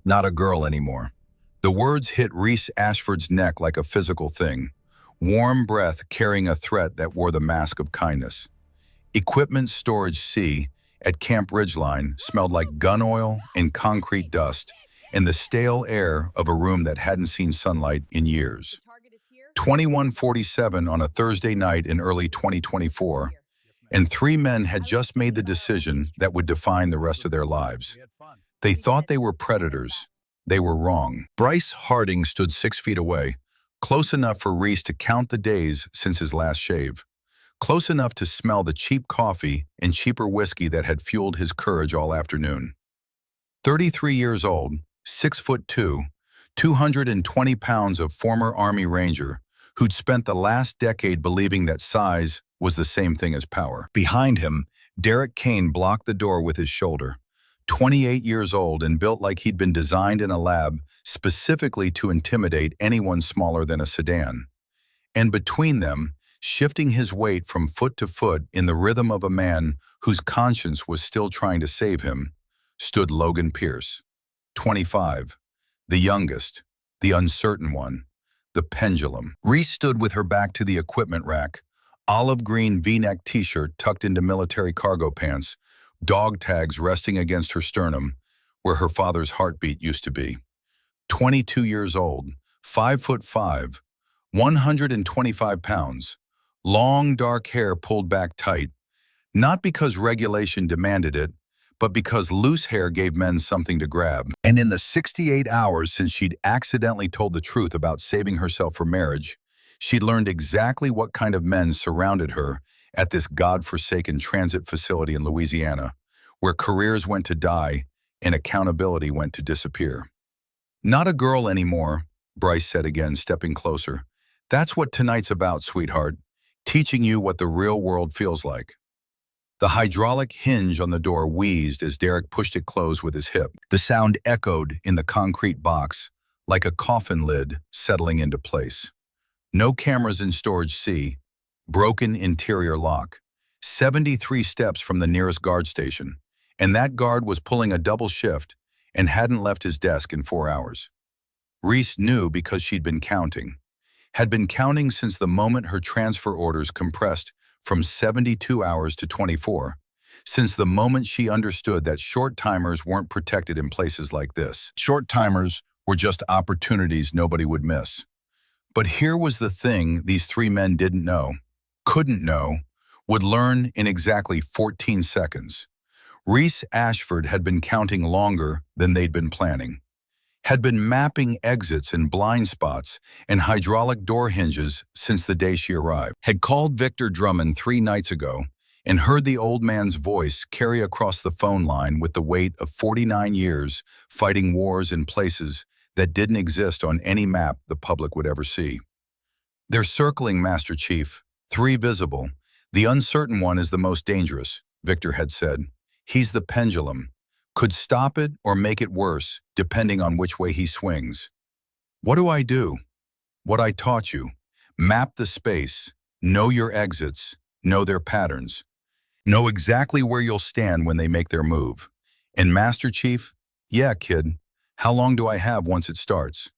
Not a girl anymore. The words hit Reese Ashford's neck like a physical thing. Warm breath carrying a threat that wore the mask of kindness. Equipment Storage C at Camp Ridgeline smelled like gun oil and concrete dust and the stale air of a room that hadn't seen sunlight in years. 21:47 on a Thursday night in early 2024, and three men had just made the decision that would define the rest of their lives. They thought they were predators. They were wrong. Bryce Harding stood 6 feet away, close enough for Reese to count the days since his last shave, close enough to smell the cheap coffee and cheaper whiskey that had fueled his courage all afternoon. 33 years old, 6'2", 220 pounds of former Army Ranger who'd spent the last decade believing that size was the same thing as power. Behind him, Derek Kane blocked the door with his shoulder. 28 years old and built like he'd been designed in a lab specifically to intimidate anyone smaller than a sedan. And between them, shifting his weight from foot to foot in the rhythm of a man whose conscience was still trying to save him, stood Logan Pierce, 25, the youngest, the uncertain one, the pendulum. Reese stood with her back to the equipment rack, olive green V-neck t-shirt tucked into military cargo pants, dog tags resting against her sternum, where her father's heartbeat used to be. 22 years old, 5'5", 125 pounds, long dark hair pulled back tight, not because regulation demanded it, but because loose hair gave men something to grab. And in the 68 hours since she'd accidentally told the truth about saving herself for marriage, she'd learned exactly what kind of men surrounded her at this godforsaken transit facility in Louisiana, where careers went to die and accountability went to disappear. Not a girl anymore, Bryce said again, stepping closer. That's what tonight's about, sweetheart, teaching you what the real world feels like. The hydraulic hinge on the door wheezed as Derek pushed it closed with his hip. The sound echoed in the concrete box, like a coffin lid settling into place. No cameras in Storage C, broken interior lock, 73 steps from the nearest guard station, and that guard was pulling a double shift and hadn't left his desk in 4 hours. Reese knew because she'd been counting. Had been counting since the moment her transfer orders compressed from 72 hours to 24, since the moment she understood that short timers weren't protected in places like this. Short timers were just opportunities nobody would miss. But here was the thing these three men didn't know, couldn't know, would learn in exactly 14 seconds. Reese Ashford had been counting longer than they'd been planning, had been mapping exits and blind spots and hydraulic door hinges since the day she arrived, had called Victor Drummond 3 nights ago and heard the old man's voice carry across the phone line with the weight of 49 years fighting wars in places that didn't exist on any map the public would ever see. They're circling, Master Chief, 3 visible. The uncertain one is the most dangerous, Victor had said. He's the pendulum. Could stop it or make it worse, depending on which way he swings. What do I do? What I taught you. Map the space. Know your exits. Know their patterns. Know exactly where you'll stand when they make their move. And Master Chief, yeah, kid, how long do I have once it starts?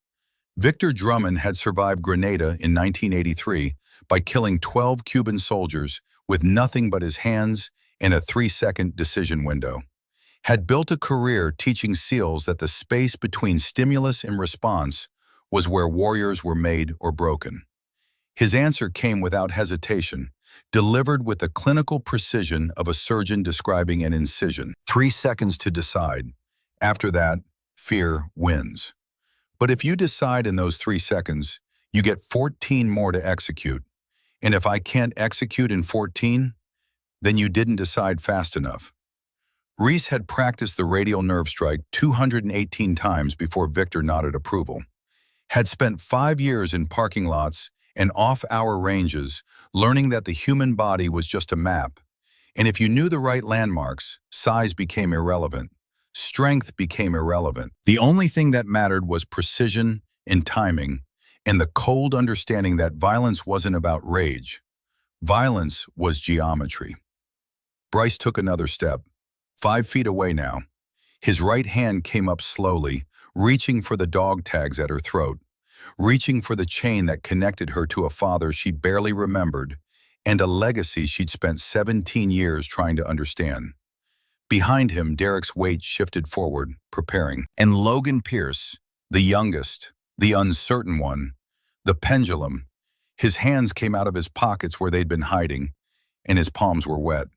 Victor Drummond had survived Grenada in 1983 by killing 12 Cuban soldiers with nothing but his hands and a 3-second decision window. Had built a career teaching SEALs that the space between stimulus and response was where warriors were made or broken. His answer came without hesitation, delivered with the clinical precision of a surgeon describing an incision. 3 seconds to decide. After that, fear wins. But if you decide in those 3 seconds, you get 14 more to execute. And if I can't execute in 14, then you didn't decide fast enough. Reese had practiced the radial nerve strike 218 times before Victor nodded approval. Had spent 5 years in parking lots and off-hour ranges, learning that the human body was just a map. And if you knew the right landmarks, size became irrelevant. Strength became irrelevant. The only thing that mattered was precision and timing, and the cold understanding that violence wasn't about rage. Violence was geometry. Bryce took another step. 5 feet away now. His right hand came up slowly, reaching for the dog tags at her throat, reaching for the chain that connected her to a father she barely remembered, and a legacy she'd spent 17 years trying to understand. Behind him, Derek's weight shifted forward, preparing. And Logan Pierce, the youngest, the uncertain one, the pendulum, his hands came out of his pockets where they'd been hiding, and his palms were wet.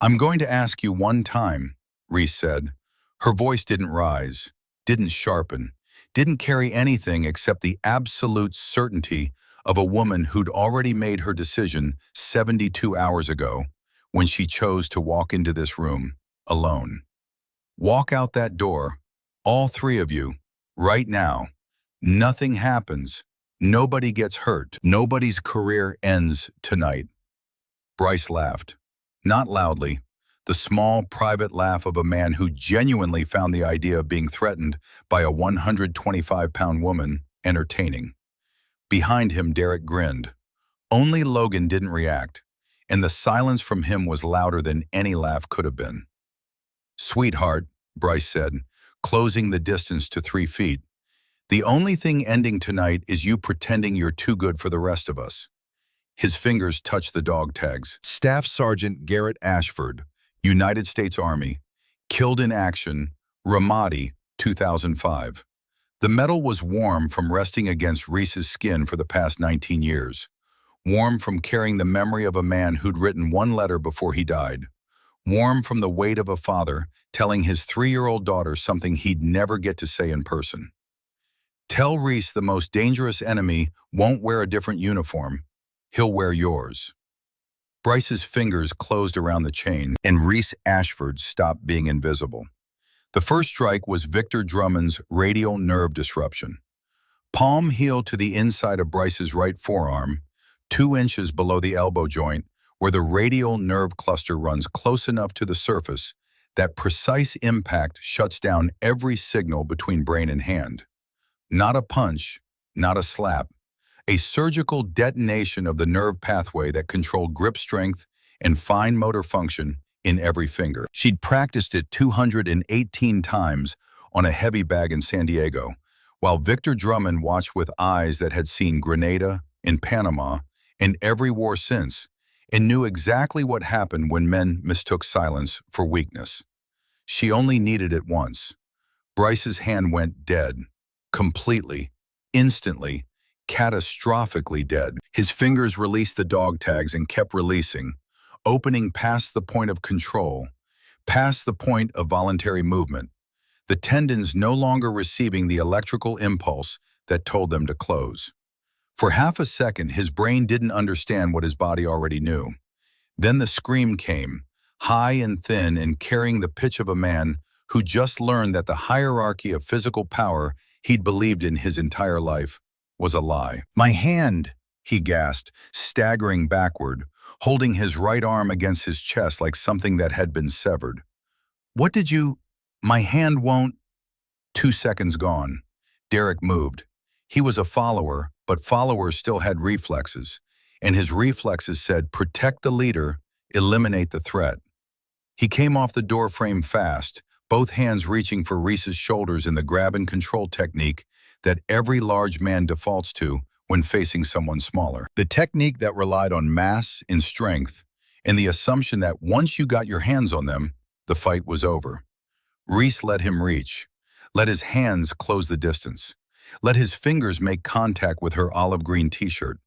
"I'm going to ask you one time," Reese said. Her voice didn't rise, didn't sharpen, didn't carry anything except the absolute certainty of a woman who'd already made her decision 72 hours ago when she chose to walk into this room alone. Walk out that door, all three of you, right now. Nothing happens. Nobody gets hurt. Nobody's career ends tonight. Bryce laughed. Not loudly, the small, private laugh of a man who genuinely found the idea of being threatened by a 125-pound woman entertaining. Behind him, Derek grinned. Only Logan didn't react, and the silence from him was louder than any laugh could have been. "Sweetheart," Bryce said, closing the distance to 3 feet, "the only thing ending tonight is you pretending you're too good for the rest of us." His fingers touched the dog tags. Staff Sergeant Garrett Ashford, United States Army, killed in action, Ramadi, 2005. The metal was warm from resting against Reese's skin for the past 19 years. Warm from carrying the memory of a man who'd written one letter before he died. Warm from the weight of a father telling his 3-year-old daughter something he'd never get to say in person. "Tell Reese the most dangerous enemy won't wear a different uniform. He'll wear yours." Bryce's fingers closed around the chain, and Reese Ashford stopped being invisible. The first strike was Victor Drummond's radial nerve disruption. Palm heel to the inside of Bryce's right forearm, 2 inches below the elbow joint, where the radial nerve cluster runs close enough to the surface that precise impact shuts down every signal between brain and hand. Not a punch, not a slap. A surgical detonation of the nerve pathway that controlled grip strength and fine motor function in every finger. She'd practiced it 218 times on a heavy bag in San Diego, while Victor Drummond watched with eyes that had seen Grenada, in Panama, and every war since, and knew exactly what happened when men mistook silence for weakness. She only needed it once. Bryce's hand went dead, completely, instantly, catastrophically dead. His fingers released the dog tags and kept releasing, opening past the point of control, past the point of voluntary movement, the tendons no longer receiving the electrical impulse that told them to close. For half a second, his brain didn't understand what his body already knew. Then the scream came, high and thin and carrying the pitch of a man who just learned that the hierarchy of physical power he'd believed in his entire life was a lie. "My hand," he gasped, staggering backward, holding his right arm against his chest like something that had been severed. "What did you... My hand won't..." 2 seconds gone. Derek moved. He was a follower, but followers still had reflexes, and his reflexes said, protect the leader, eliminate the threat. He came off the door frame fast, both hands reaching for Reese's shoulders in the grab and control technique that every large man defaults to when facing someone smaller. The technique that relied on mass and strength, and the assumption that once you got your hands on them, the fight was over. Reese let him reach, let his hands close the distance, let his fingers make contact with her olive green t-shirt.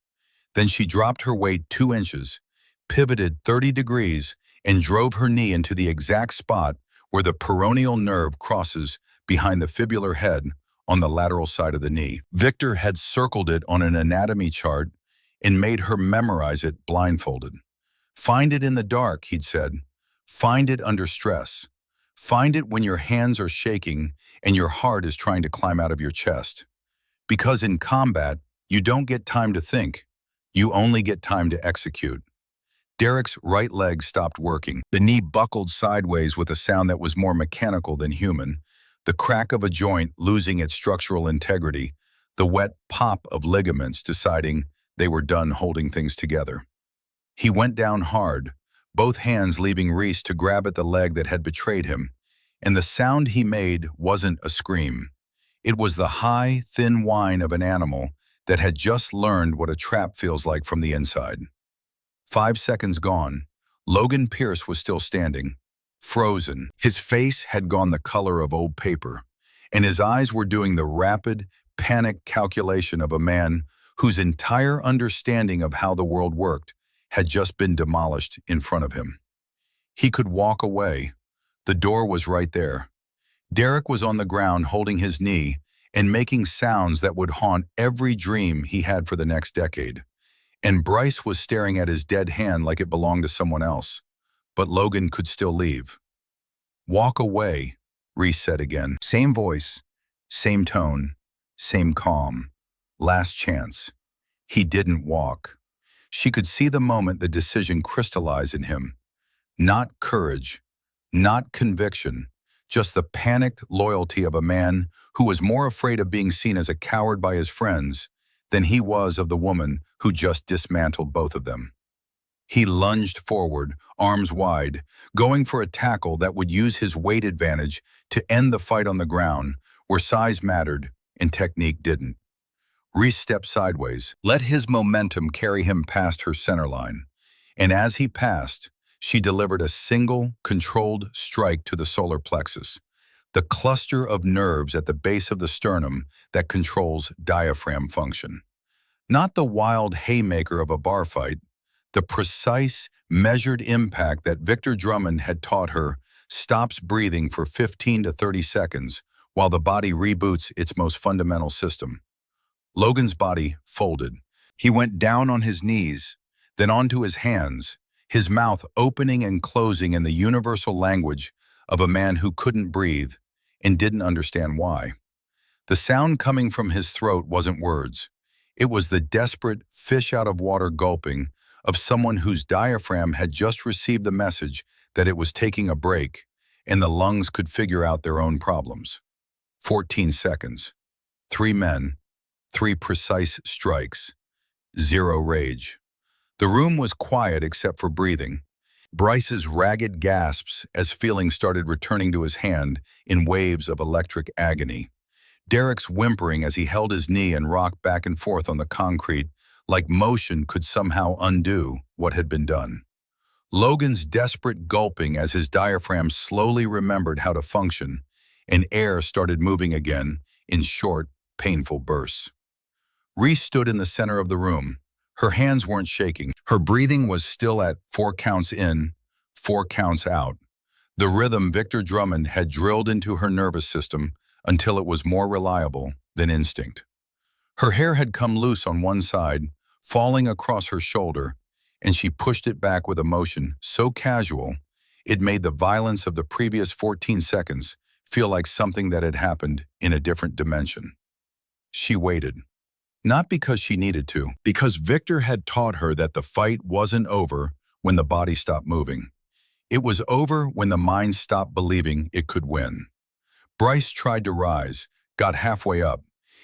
Then she dropped her weight 2 inches, pivoted 30 degrees, and drove her knee into the exact spot where the peroneal nerve crosses behind the fibular head on the lateral side of the knee. Victor had circled it on an anatomy chart and made her memorize it blindfolded. Find it in the dark, he'd said. Find it under stress. Find it when your hands are shaking and your heart is trying to climb out of your chest. Because in combat, you don't get time to think. You only get time to execute. Derek's right leg stopped working. The knee buckled sideways with a sound that was more mechanical than human, the crack of a joint losing its structural integrity, the wet pop of ligaments deciding they were done holding things together. He went down hard, both hands leaving Reese to grab at the leg that had betrayed him, and the sound he made wasn't a scream. It was the high, thin whine of an animal that had just learned what a trap feels like from the inside. 5 seconds gone, Logan Pierce was still standing, frozen. His face had gone the color of old paper, and his eyes were doing the rapid, panicked calculation of a man whose entire understanding of how the world worked had just been demolished in front of him. He could walk away. The door was right there. Derek was on the ground holding his knee and making sounds that would haunt every dream he had for the next decade. And Bryce was staring at his dead hand like it belonged to someone else. But Logan could still leave. "Walk away," Reese said again. Same voice, same tone, same calm. Last chance. He didn't walk. She could see the moment the decision crystallized in him. Not courage, not conviction, just the panicked loyalty of a man who was more afraid of being seen as a coward by his friends than he was of the woman who just dismantled both of them. He lunged forward, arms wide, going for a tackle that would use his weight advantage to end the fight on the ground, where size mattered and technique didn't. Reese stepped sideways, let his momentum carry him past her center line. And as he passed, she delivered a single, controlled strike to the solar plexus, the cluster of nerves at the base of the sternum that controls diaphragm function. Not the wild haymaker of a bar fight, the precise, measured impact that Victor Drummond had taught her stops breathing for 15 to 30 seconds while the body reboots its most fundamental system. Logan's body folded. He went down on his knees, then onto his hands, his mouth opening and closing in the universal language of a man who couldn't breathe and didn't understand why. The sound coming from his throat wasn't words. It was the desperate, fish-out-of-water gulping of someone whose diaphragm had just received the message that it was taking a break and the lungs could figure out their own problems. 14 seconds. 3 men, 3 precise strikes, 0 rage. The room was quiet except for breathing. Bryce's ragged gasps as feeling started returning to his hand in waves of electric agony. Derek's whimpering as he held his knee and rocked back and forth on the concrete, like motion could somehow undo what had been done. Logan's desperate gulping as his diaphragm slowly remembered how to function, and air started moving again in short, painful bursts. Reese stood in the center of the room. Her hands weren't shaking. Her breathing was still at 4 counts in, 4 counts out. The rhythm Victor Drummond had drilled into her nervous system until it was more reliable than instinct. Her hair had come loose on one side, falling across her shoulder, and she pushed it back with a motion so casual it made the violence of the previous 14 seconds feel like something that had happened in a different dimension. She waited. Not because she needed to, because Victor had taught her that the fight wasn't over when the body stopped moving. It was over when the mind stopped believing it could win. Bryce tried to rise, got halfway up,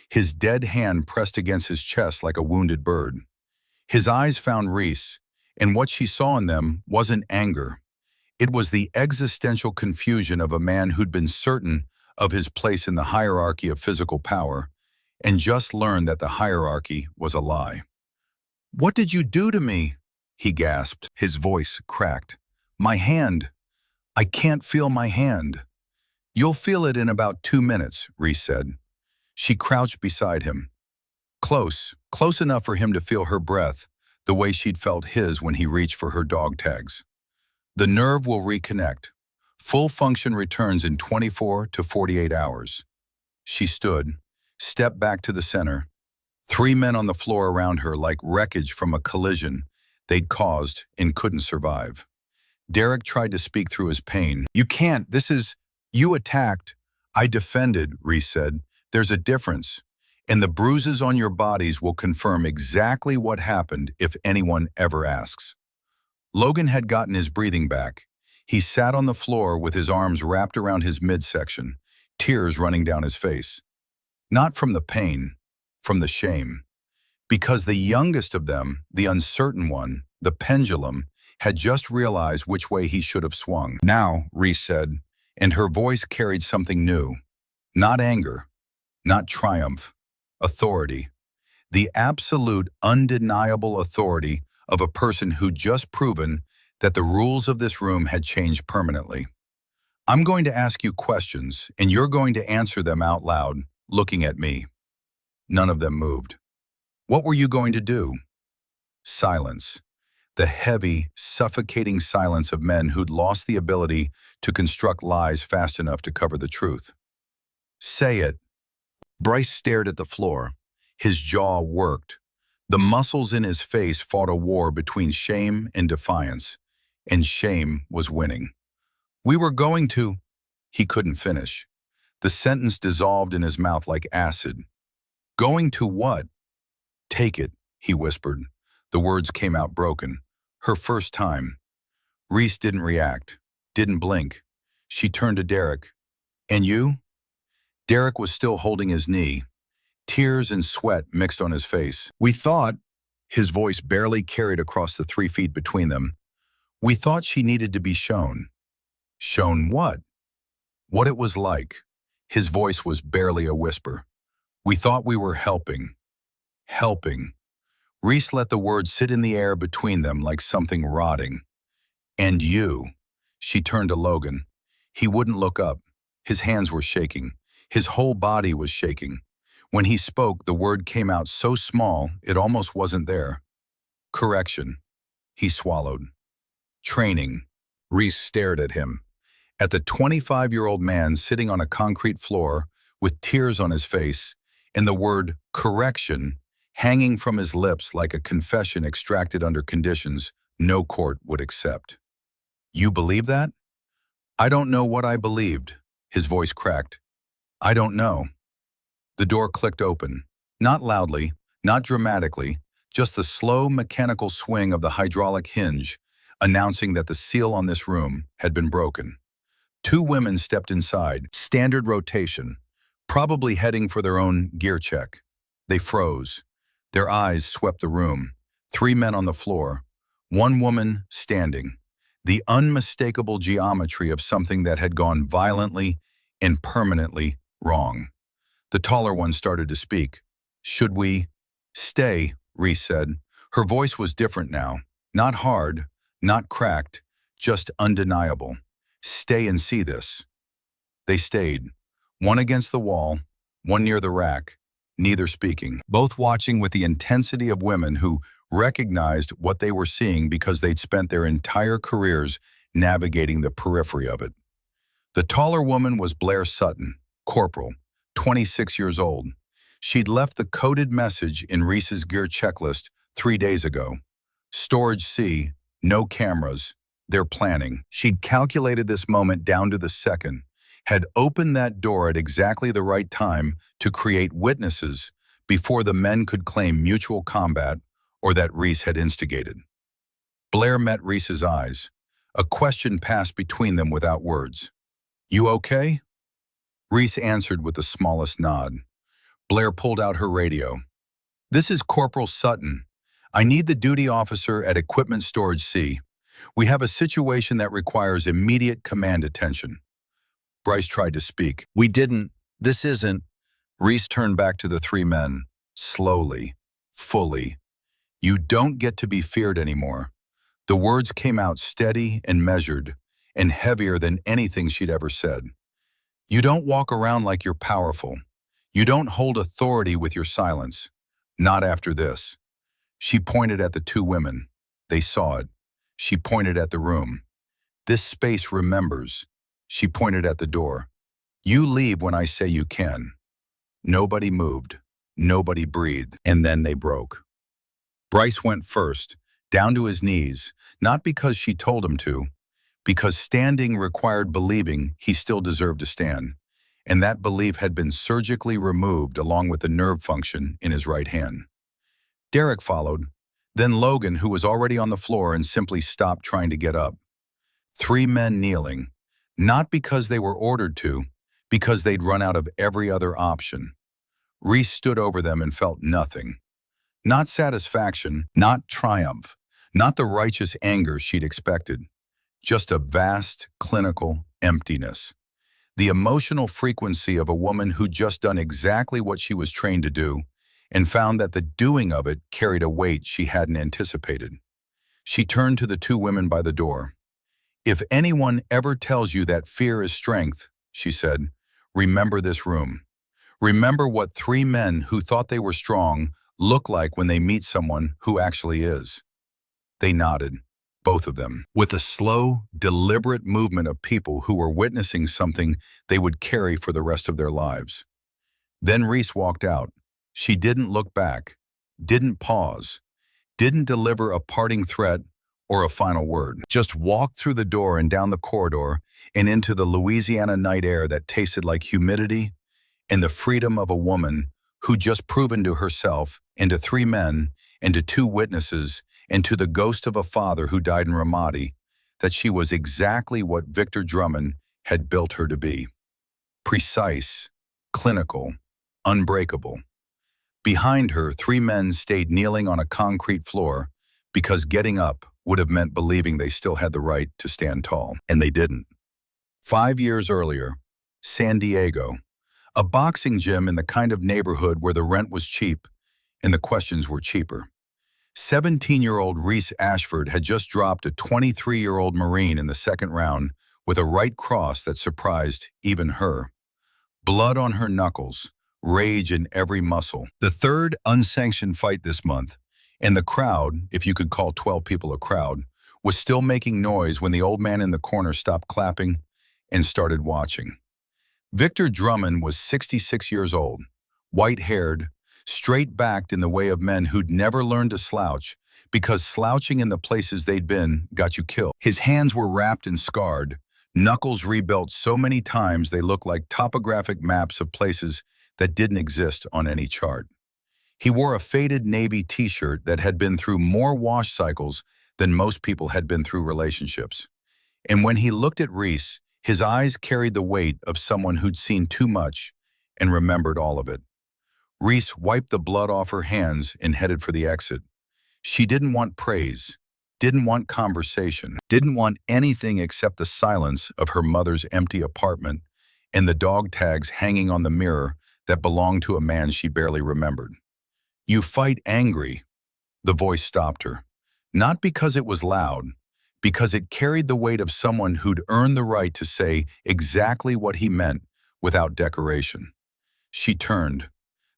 his dead hand pressed against his chest like a wounded bird. His eyes found Reese, and what she saw in them wasn't anger. It was the existential confusion of a man who'd been certain of his place in the hierarchy of physical power, and just learned that the hierarchy was a lie. "What did you do to me?" he gasped. His voice cracked. "My hand. I can't feel my hand." "You'll feel it in about 2 minutes, Reese said. She crouched beside him. Close enough for him to feel her breath, the way she'd felt his when he reached for her dog tags. "The nerve will reconnect. Full function returns in 24 to 48 hours. She stood, stepped back to the center. 3 men on the floor around her like wreckage from a collision they'd caused and couldn't survive. Derek tried to speak through his pain. "You can't, you attacked." "I defended," Reese said. "There's a difference, and the bruises on your bodies will confirm exactly what happened if anyone ever asks." Logan had gotten his breathing back. He sat on the floor with his arms wrapped around his midsection, tears running down his face. Not from the pain, from the shame. Because the youngest of them, the uncertain one, the pendulum, had just realized which way he should have swung. "Now," Reese said, and her voice carried something new. Not anger, not triumph. Authority. The absolute, undeniable authority of a person who'd just proven that the rules of this room had changed permanently. I'm going to ask you questions, and you're going to answer them out loud, looking at me. None of them moved. What were you going to do? Silence. The heavy, suffocating silence of men who'd lost the ability to construct lies fast enough to cover the truth. Say it. Bryce stared at the floor. His jaw worked. The muscles in his face fought a war between shame and defiance, and shame was winning. We were going to... He couldn't finish. The sentence dissolved in his mouth like acid. Going to what? Take it, he whispered. The words came out broken. Her first time. Reese didn't react, didn't blink. She turned to Derek. And you? Derek was still holding his knee. Tears and sweat mixed on his face. We thought, his voice barely carried across the 3 feet between them, we thought she needed to be shown. Shown what? What it was like. His voice was barely a whisper. We thought we were helping. Helping. Reese let the words sit in the air between them like something rotting. And you. She turned to Logan. He wouldn't look up. His hands were shaking. His whole body was shaking. When he spoke, the word came out so small it almost wasn't there. Correction. He swallowed. Training. Reese stared at him. At the 25-year-old man sitting on a concrete floor with tears on his face and the word correction hanging from his lips like a confession extracted under conditions no court would accept. You believe that? I don't know what I believed. His voice cracked. I don't know. The door clicked open. Not loudly, not dramatically, just the slow mechanical swing of the hydraulic hinge, announcing that the seal on this room had been broken. 2 women stepped inside, standard rotation, probably heading for their own gear check. They froze. Their eyes swept the room. 3 men on the floor, 1 woman standing. The unmistakable geometry of something that had gone violently and permanently wrong. The taller one started to speak. Should we? Stay, Reese said. Her voice was different now. Not hard, not cracked, just undeniable. Stay and see this. They stayed. 1 against the wall, 1 near the rack, neither speaking. Both watching with the intensity of women who recognized what they were seeing because they'd spent their entire careers navigating the periphery of it. The taller woman was Blair Sutton, corporal, 26 years old. She'd left the coded message in Reese's gear checklist 3 days ago. Storage C, no cameras, they're planning. She'd calculated this moment down to the second, had opened that door at exactly the right time to create witnesses before the men could claim mutual combat or that Reese had instigated. Blair met Reese's eyes. A question passed between them without words. You okay? Reese answered with the smallest nod. Blair pulled out her radio. This is Corporal Sutton. I need the duty officer at Equipment Storage C. We have a situation that requires immediate command attention. Bryce tried to speak. We didn't. This isn't. Reese turned back to the 3 men. Slowly. Fully. You don't get to be feared anymore. The words came out steady and measured, and heavier than anything she'd ever said. You don't walk around like you're powerful. You don't hold authority with your silence. Not after this. She pointed at the 2 women. They saw it. She pointed at the room. This space remembers. She pointed at the door. You leave when I say you can. Nobody moved. Nobody breathed. And then they broke. Bryce went first, down to his knees, not because she told him to, because standing required believing he still deserved to stand, and that belief had been surgically removed along with the nerve function in his right hand. Derek followed, then Logan, who was already on the floor and simply stopped trying to get up. 3 men kneeling, not because they were ordered to, because they'd run out of every other option. Reese stood over them and felt nothing. Not satisfaction, not triumph, not the righteous anger she'd expected. Just a vast, clinical emptiness. The emotional frequency of a woman who'd just done exactly what she was trained to do and found that the doing of it carried a weight she hadn't anticipated. She turned to the two women by the door. "If anyone ever tells you that fear is strength," she said, "remember this room. Remember what three men who thought they were strong look like when they meet someone who actually is." They nodded, both of them, with a slow, deliberate movement of people who were witnessing something they would carry for the rest of their lives. Then Reese walked out. She didn't look back, didn't pause, didn't deliver a parting threat or a final word. Just walked through the door and down the corridor and into the Louisiana night air that tasted like humidity and the freedom of a woman who'd just proven to herself and to three men and to two witnesses and to the ghost of a father who died in Ramadi that she was exactly what Victor Drummond had built her to be. Precise, clinical, unbreakable. Behind her, three men stayed kneeling on a concrete floor because getting up would have meant believing they still had the right to stand tall, and they didn't. 5 years earlier, San Diego, a boxing gym in the kind of neighborhood where the rent was cheap and the questions were cheaper. 17-year-old Reese Ashford had just dropped a 23-year-old Marine in the second round with a right cross that surprised even her. Blood on her knuckles, rage in every muscle. The third unsanctioned fight this month, and the crowd, if you could call 12 people a crowd, was still making noise when the old man in the corner stopped clapping and started watching. Victor Drummond was 66 years old, white-haired, straight-backed in the way of men who'd never learned to slouch because slouching in the places they'd been got you killed. His hands were wrapped and scarred, knuckles rebuilt so many times they looked like topographic maps of places that didn't exist on any chart. He wore a faded navy t-shirt that had been through more wash cycles than most people had been through relationships. And when he looked at Reese, his eyes carried the weight of someone who'd seen too much and remembered all of it. Reese wiped the blood off her hands and headed for the exit. She didn't want praise, didn't want conversation, didn't want anything except the silence of her mother's empty apartment and the dog tags hanging on the mirror that belonged to a man she barely remembered. "You fight angry," the voice stopped her. Not because it was loud, because it carried the weight of someone who'd earned the right to say exactly what he meant without decoration. She turned.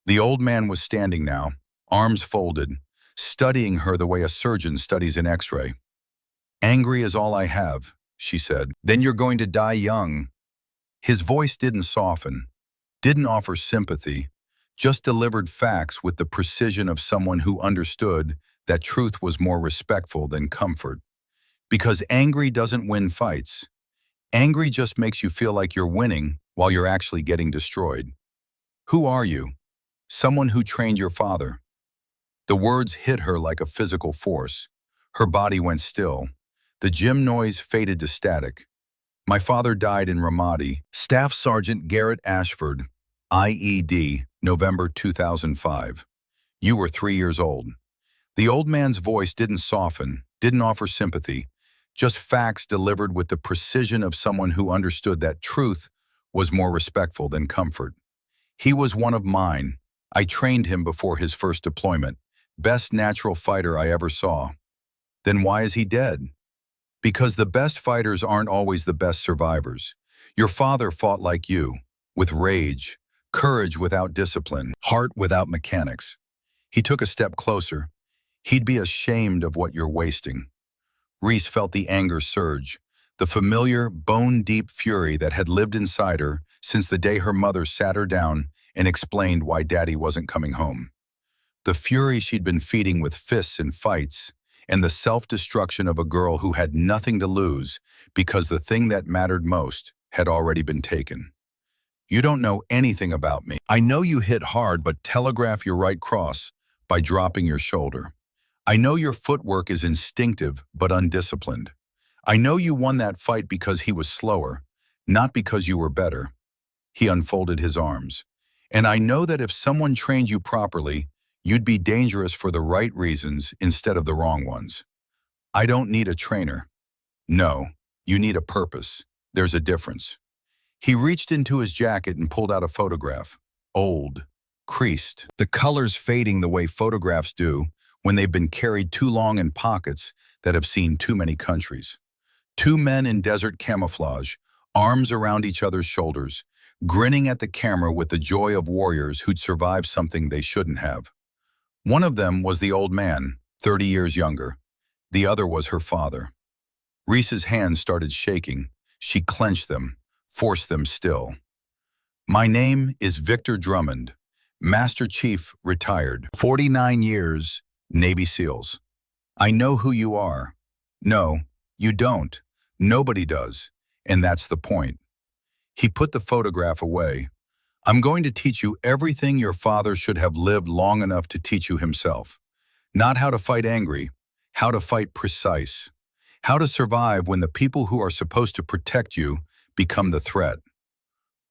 The old man was standing now, arms folded, studying her the way a surgeon studies an x-ray. "Angry is all I have," she said. "Then you're going to die young." His voice didn't soften, didn't offer sympathy, just delivered facts with the precision of someone who understood that truth was more respectful than comfort. Because angry doesn't win fights. Angry just makes you feel like you're winning while you're actually getting destroyed. "Who are you?" "Someone who trained your father." The words hit her like a physical force. Her body went still. The gym noise faded to static. "My father died in Ramadi." Staff Sergeant Garrett Ashford, IED, November 2005. "You were 3 years old." The old man's voice didn't soften, didn't offer sympathy, just facts delivered with the precision of someone who understood that truth was more respectful than comfort. "He was one of mine. I trained him before his first deployment. Best natural fighter I ever saw." "Then why is he dead?" "Because the best fighters aren't always the best survivors. Your father fought like you, with rage, courage without discipline, heart without mechanics. He took a step closer. He'd be ashamed of what you're wasting." Reese felt the anger surge, the familiar, bone-deep fury that had lived inside her since the day her mother sat her down and explained why Daddy wasn't coming home. The fury she'd been feeding with fists and fights, and the self-destruction of a girl who had nothing to lose because the thing that mattered most had already been taken. "You don't know anything about me. I know you hit hard, but telegraph your right cross by dropping your shoulder. I know your footwork is instinctive but undisciplined. I know you won that fight because he was slower, not because you were better." He unfolded his arms. "And I know that if someone trained you properly, you'd be dangerous for the right reasons instead of the wrong ones. I don't need a trainer." "No, you need a purpose. There's a difference." He reached into his jacket and pulled out a photograph. Old, creased, the colors fading the way photographs do when they've been carried too long in pockets that have seen too many countries. Two men in desert camouflage, arms around each other's shoulders, grinning at the camera with the joy of warriors who'd survived something they shouldn't have. One of them was the old man, 30 years younger. The other was her father. Reese's hands started shaking. She clenched them, forced them still. My name is Victor Drummond, Master Chief, retired, 49 years, Navy SEALs. I know who you are. No, you don't. Nobody does. And that's the point. He put the photograph away. I'm going to teach you everything your father should have lived long enough to teach you himself. Not how to fight angry, how to fight precise. How to survive when the people who are supposed to protect you become the threat.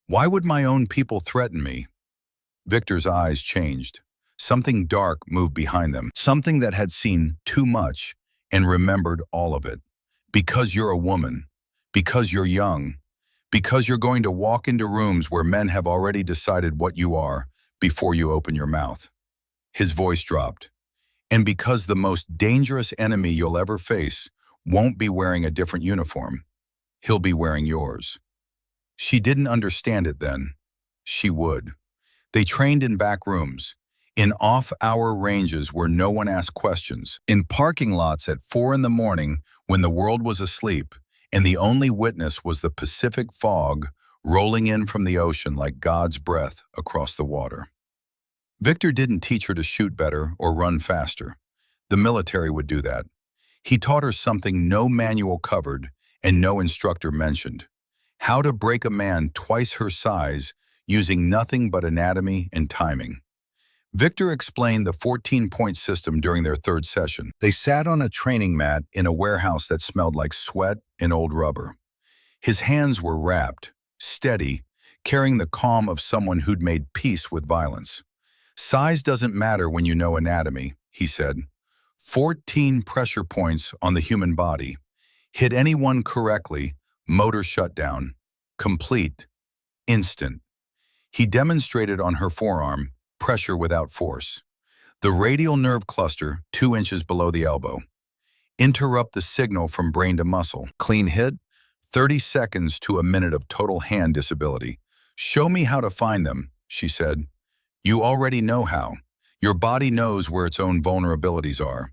Why would my own people threaten me? Victor's eyes changed. Something dark moved behind them, something that had seen too much and remembered all of it. Because you're a woman, because you're young, because you're going to walk into rooms where men have already decided what you are before you open your mouth. His voice dropped. And because the most dangerous enemy you'll ever face won't be wearing a different uniform. He'll be wearing yours. She didn't understand it then. She would. They trained in back rooms, in off-hour ranges where no one asked questions, in parking lots at 4 in the morning when the world was asleep, and the only witness was the Pacific fog rolling in from the ocean like God's breath across the water. Victor didn't teach her to shoot better or run faster. The military would do that. He taught her something no manual covered and no instructor mentioned. How to break a man twice her size using nothing but anatomy and timing. Victor explained the 14-point system during their third session. They sat on a training mat in a warehouse that smelled like sweat and old rubber. His hands were wrapped, steady, carrying the calm of someone who'd made peace with violence. Size doesn't matter when you know anatomy, he said. 14 pressure points on the human body. Hit anyone correctly, motor shutdown. Complete. Instant. He demonstrated on her forearm, pressure without force. The radial nerve cluster, 2 inches below the elbow. Interrupt the signal from brain to muscle. Clean hit, 30 seconds to a minute of total hand disability. Show me how to find them, she said. You already know how. Your body knows where its own vulnerabilities are.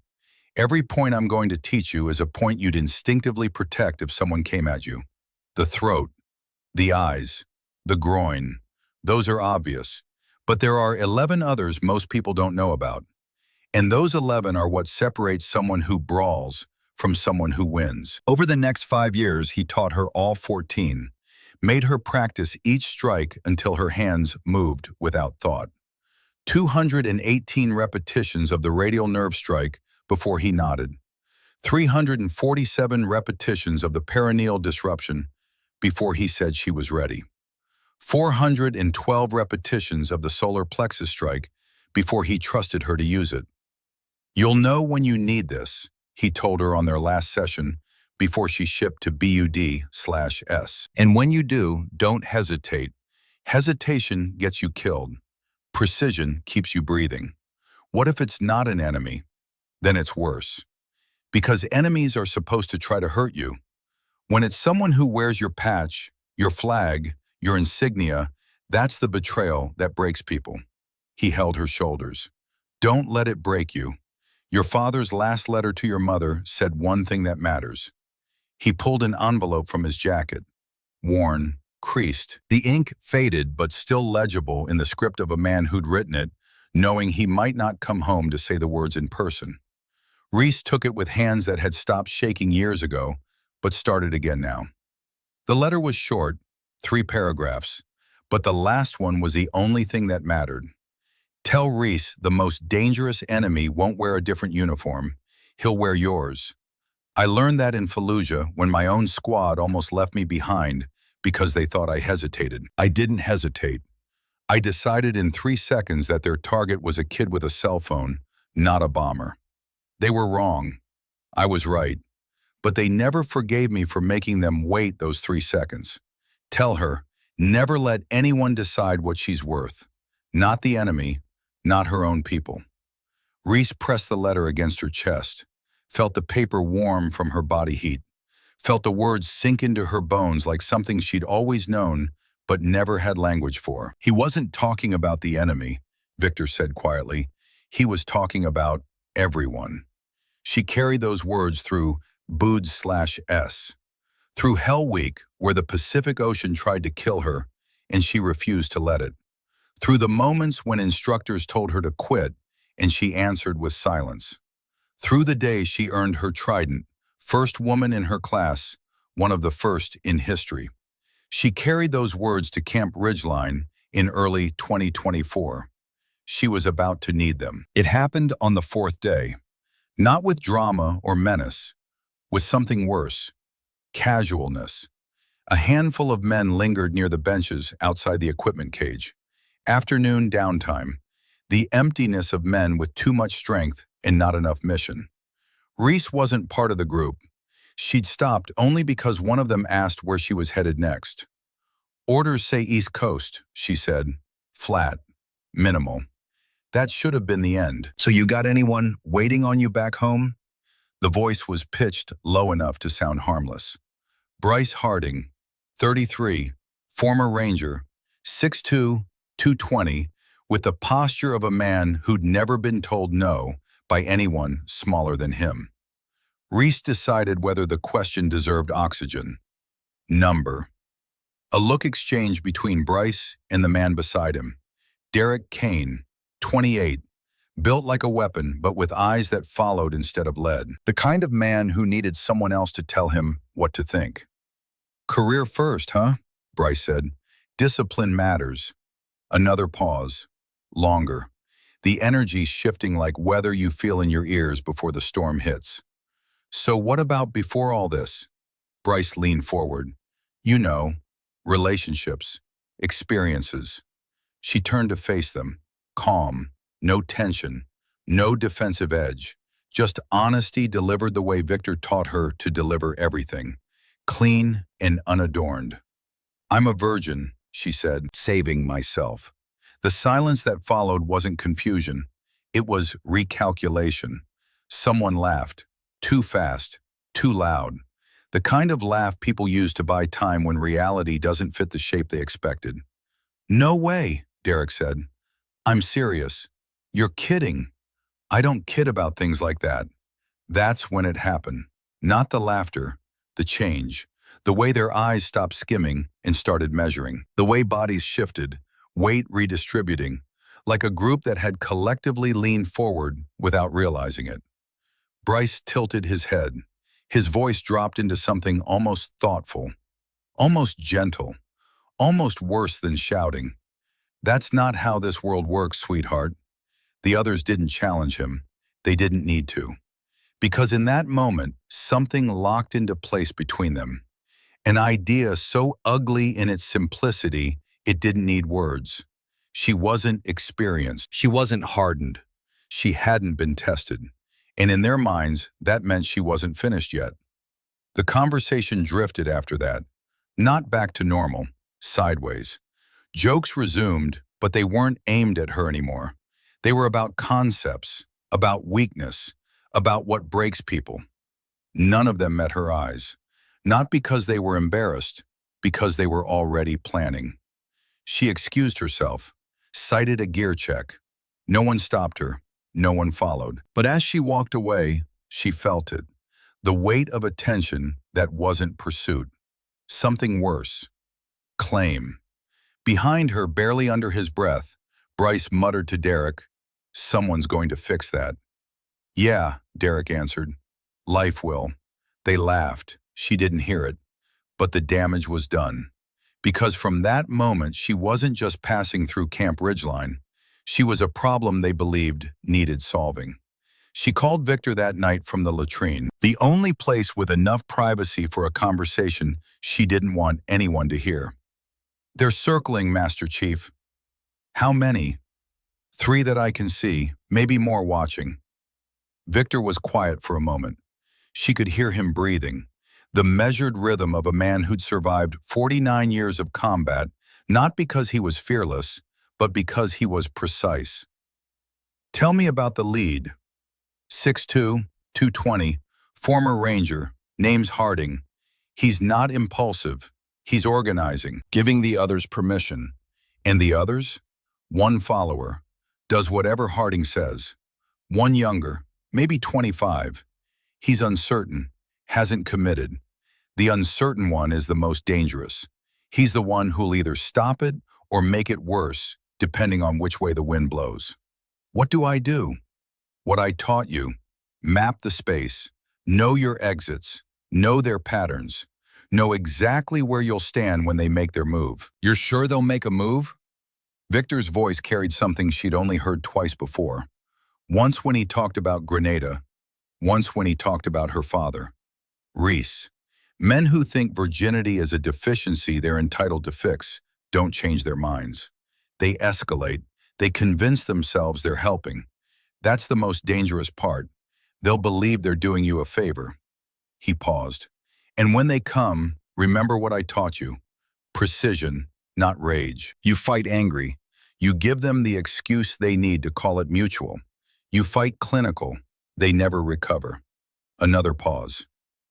Every point I'm going to teach you is a point you'd instinctively protect if someone came at you. The throat, the eyes, the groin. Those are obvious. But there are 11 others most people don't know about. And those 11 are what separates someone who brawls from someone who wins. Over the next 5 years, he taught her all 14, made her practice each strike until her hands moved without thought. 218 repetitions of the radial nerve strike before he nodded. 347 repetitions of the perineal disruption before he said she was ready. 412 repetitions of the solar plexus strike before he trusted her to use it. You'll know when you need this, he told her on their last session before she shipped to BUD/S. And when you do, don't hesitate. Hesitation gets you killed. Precision keeps you breathing. What if it's not an enemy? Then it's worse. Because enemies are supposed to try to hurt you. When it's someone who wears your patch, your flag, your insignia, that's the betrayal that breaks people. He held her shoulders. Don't let it break you. Your father's last letter to your mother said one thing that matters. He pulled an envelope from his jacket. Worn, creased. The ink faded but still legible in the script of a man who'd written it, knowing he might not come home to say the words in person. Reese took it with hands that had stopped shaking years ago, but started again now. The letter was short, 3 paragraphs, but the last one was the only thing that mattered. Tell Reese the most dangerous enemy won't wear a different uniform. He'll wear yours. I learned that in Fallujah when my own squad almost left me behind because they thought I hesitated. I didn't hesitate. I decided in 3 seconds that their target was a kid with a cell phone, not a bomber. They were wrong. I was right. But they never forgave me for making them wait those 3 seconds. Tell her, Never let anyone decide what she's worth. Not the enemy, not her own people. Reese pressed the letter against her chest, felt the paper warm from her body heat, felt the words sink into her bones like something she'd always known but never had language for. He wasn't talking about the enemy, Victor said quietly. He was talking about everyone. She carried those words through Boods/S, through Hell Week, where the Pacific Ocean tried to kill her, and she refused to let it. Through the moments when instructors told her to quit, and she answered with silence. Through the days she earned her trident, first woman in her class, one of the first in history. She carried those words to Camp Ridgeline in early 2024. She was about to need them. It happened on the fourth day, not with drama or menace, with something worse, casualness. A handful of men lingered near the benches outside the equipment cage. Afternoon downtime, the emptiness of men with too much strength and not enough mission. Reese wasn't part of the group. She'd stopped only because one of them asked where she was headed next. Orders say East Coast, she said. Flat. Minimal. That should have been the end. So you got anyone waiting on you back home? The voice was pitched low enough to sound harmless. Bryce Harding, 33, former Ranger, 6'2", 220, with the posture of a man who'd never been told no by anyone smaller than him. Reese decided whether the question deserved oxygen. Number. A look exchanged between Bryce and the man beside him. Derek Kane, 28, built like a weapon but with eyes that followed instead of led. The kind of man who needed someone else to tell him what to think. Career first, huh? Bryce said. Discipline matters. Another pause. Longer. The energy shifting like weather you feel in your ears before the storm hits. So what about before all this? Bryce leaned forward. You know, relationships, experiences. She turned to face them, calm, no tension, no defensive edge, just honesty delivered the way Victor taught her to deliver everything, clean and unadorned. I'm a virgin, she said, saving myself. The silence that followed wasn't confusion. It was recalculation. Someone laughed. Too fast. Too loud. The kind of laugh people use to buy time when reality doesn't fit the shape they expected. No way, Derek said. I'm serious. You're kidding. I don't kid about things like that. That's when it happened. Not the laughter, the change. The way their eyes stopped skimming and started measuring. The way bodies shifted, weight redistributing, like a group that had collectively leaned forward without realizing it. Bryce tilted his head. His voice dropped into something almost thoughtful, almost gentle, almost worse than shouting. That's not how this world works, sweetheart. The others didn't challenge him. They didn't need to. Because in that moment, something locked into place between them. An idea so ugly in its simplicity, it didn't need words. She wasn't experienced. She wasn't hardened. She hadn't been tested. And in their minds, that meant she wasn't finished yet. The conversation drifted after that, not back to normal, sideways. Jokes resumed, but they weren't aimed at her anymore. They were about concepts, about weakness, about what breaks people. None of them met her eyes. Not because they were embarrassed, because they were already planning. She excused herself, cited a gear check. No one stopped her. No one followed. But as she walked away, she felt it. The weight of attention that wasn't pursuit. Something worse. Claim. Behind her, barely under his breath, Bryce muttered to Derek, "Someone's going to fix that." "Yeah," Derek answered. "Life will." They laughed. She didn't hear it. But the damage was done. Because from that moment, she wasn't just passing through Camp Ridgeline. She was a problem they believed needed solving. She called Victor that night from the latrine, the only place with enough privacy for a conversation she didn't want anyone to hear. "They're circling, Master Chief." "How many?" "3 that I can see, maybe more watching." Victor was quiet for a moment. She could hear him breathing, the measured rhythm of a man who'd survived 49 years of combat Not because he was fearless, but because he was precise. Tell me about the lead. 6'2", 220, former Ranger, name's Harding. He's not impulsive. He's organizing, giving the others permission. And the others? One follower. Does whatever Harding says. One younger, maybe 25. He's uncertain, hasn't committed. The uncertain one is the most dangerous. He's the one who'll either stop it or make it worse, depending on which way the wind blows. What do I do? What I taught you. Map the space. Know your exits. Know their patterns. Know exactly where you'll stand when they make their move. You're sure they'll make a move? Victor's voice carried something she'd only heard twice before. Once when he talked about Grenada, once when he talked about her father. Reese. Men who think virginity is a deficiency they're entitled to fix don't change their minds. They escalate. They convince themselves they're helping. That's the most dangerous part. They'll believe they're doing you a favor. He paused. And when they come, remember what I taught you. Precision, not rage. You fight angry. You give them the excuse they need to call it mutual. You fight clinical. They never recover. Another pause.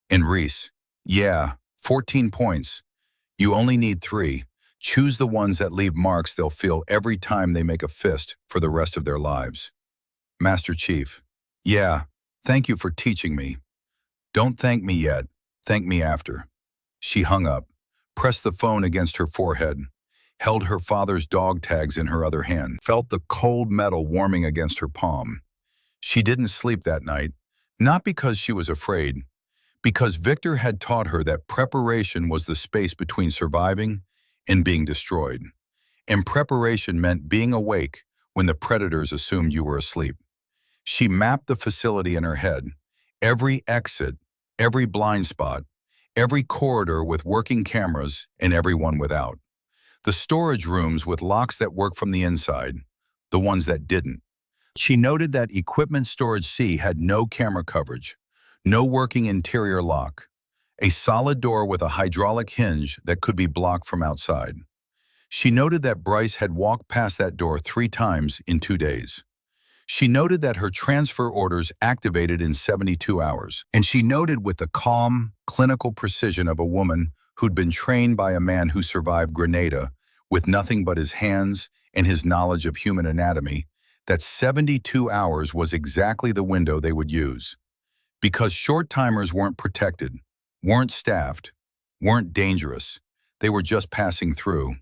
And Reese, yeah, 14 points. You only need 3. Choose the ones that leave marks they'll feel every time they make a fist for the rest of their lives. Master Chief, yeah, thank you for teaching me. Don't thank me yet. Thank me after. She hung up, pressed the phone against her forehead, held her father's dog tags in her other hand, felt the cold metal warming against her palm. She didn't sleep that night, not because she was afraid, because Victor had taught her that preparation was the space between surviving and being destroyed. And preparation meant being awake when the predators assumed you were asleep. She mapped the facility in her head, every exit, every blind spot, every corridor with working cameras, and every one without. The storage rooms with locks that work from the inside, the ones that didn't. She noted that Equipment Storage C had no camera coverage, no working interior lock, a solid door with a hydraulic hinge that could be blocked from outside. She noted that Bryce had walked past that door 3 times in 2 days. She noted that her transfer orders activated in 72 hours. And she noted with the calm, clinical precision of a woman who'd been trained by a man who survived Grenada with nothing but his hands and his knowledge of human anatomy, that 72 hours was exactly the window they would use. Because short timers weren't protected, weren't staffed, weren't dangerous. They were just passing through.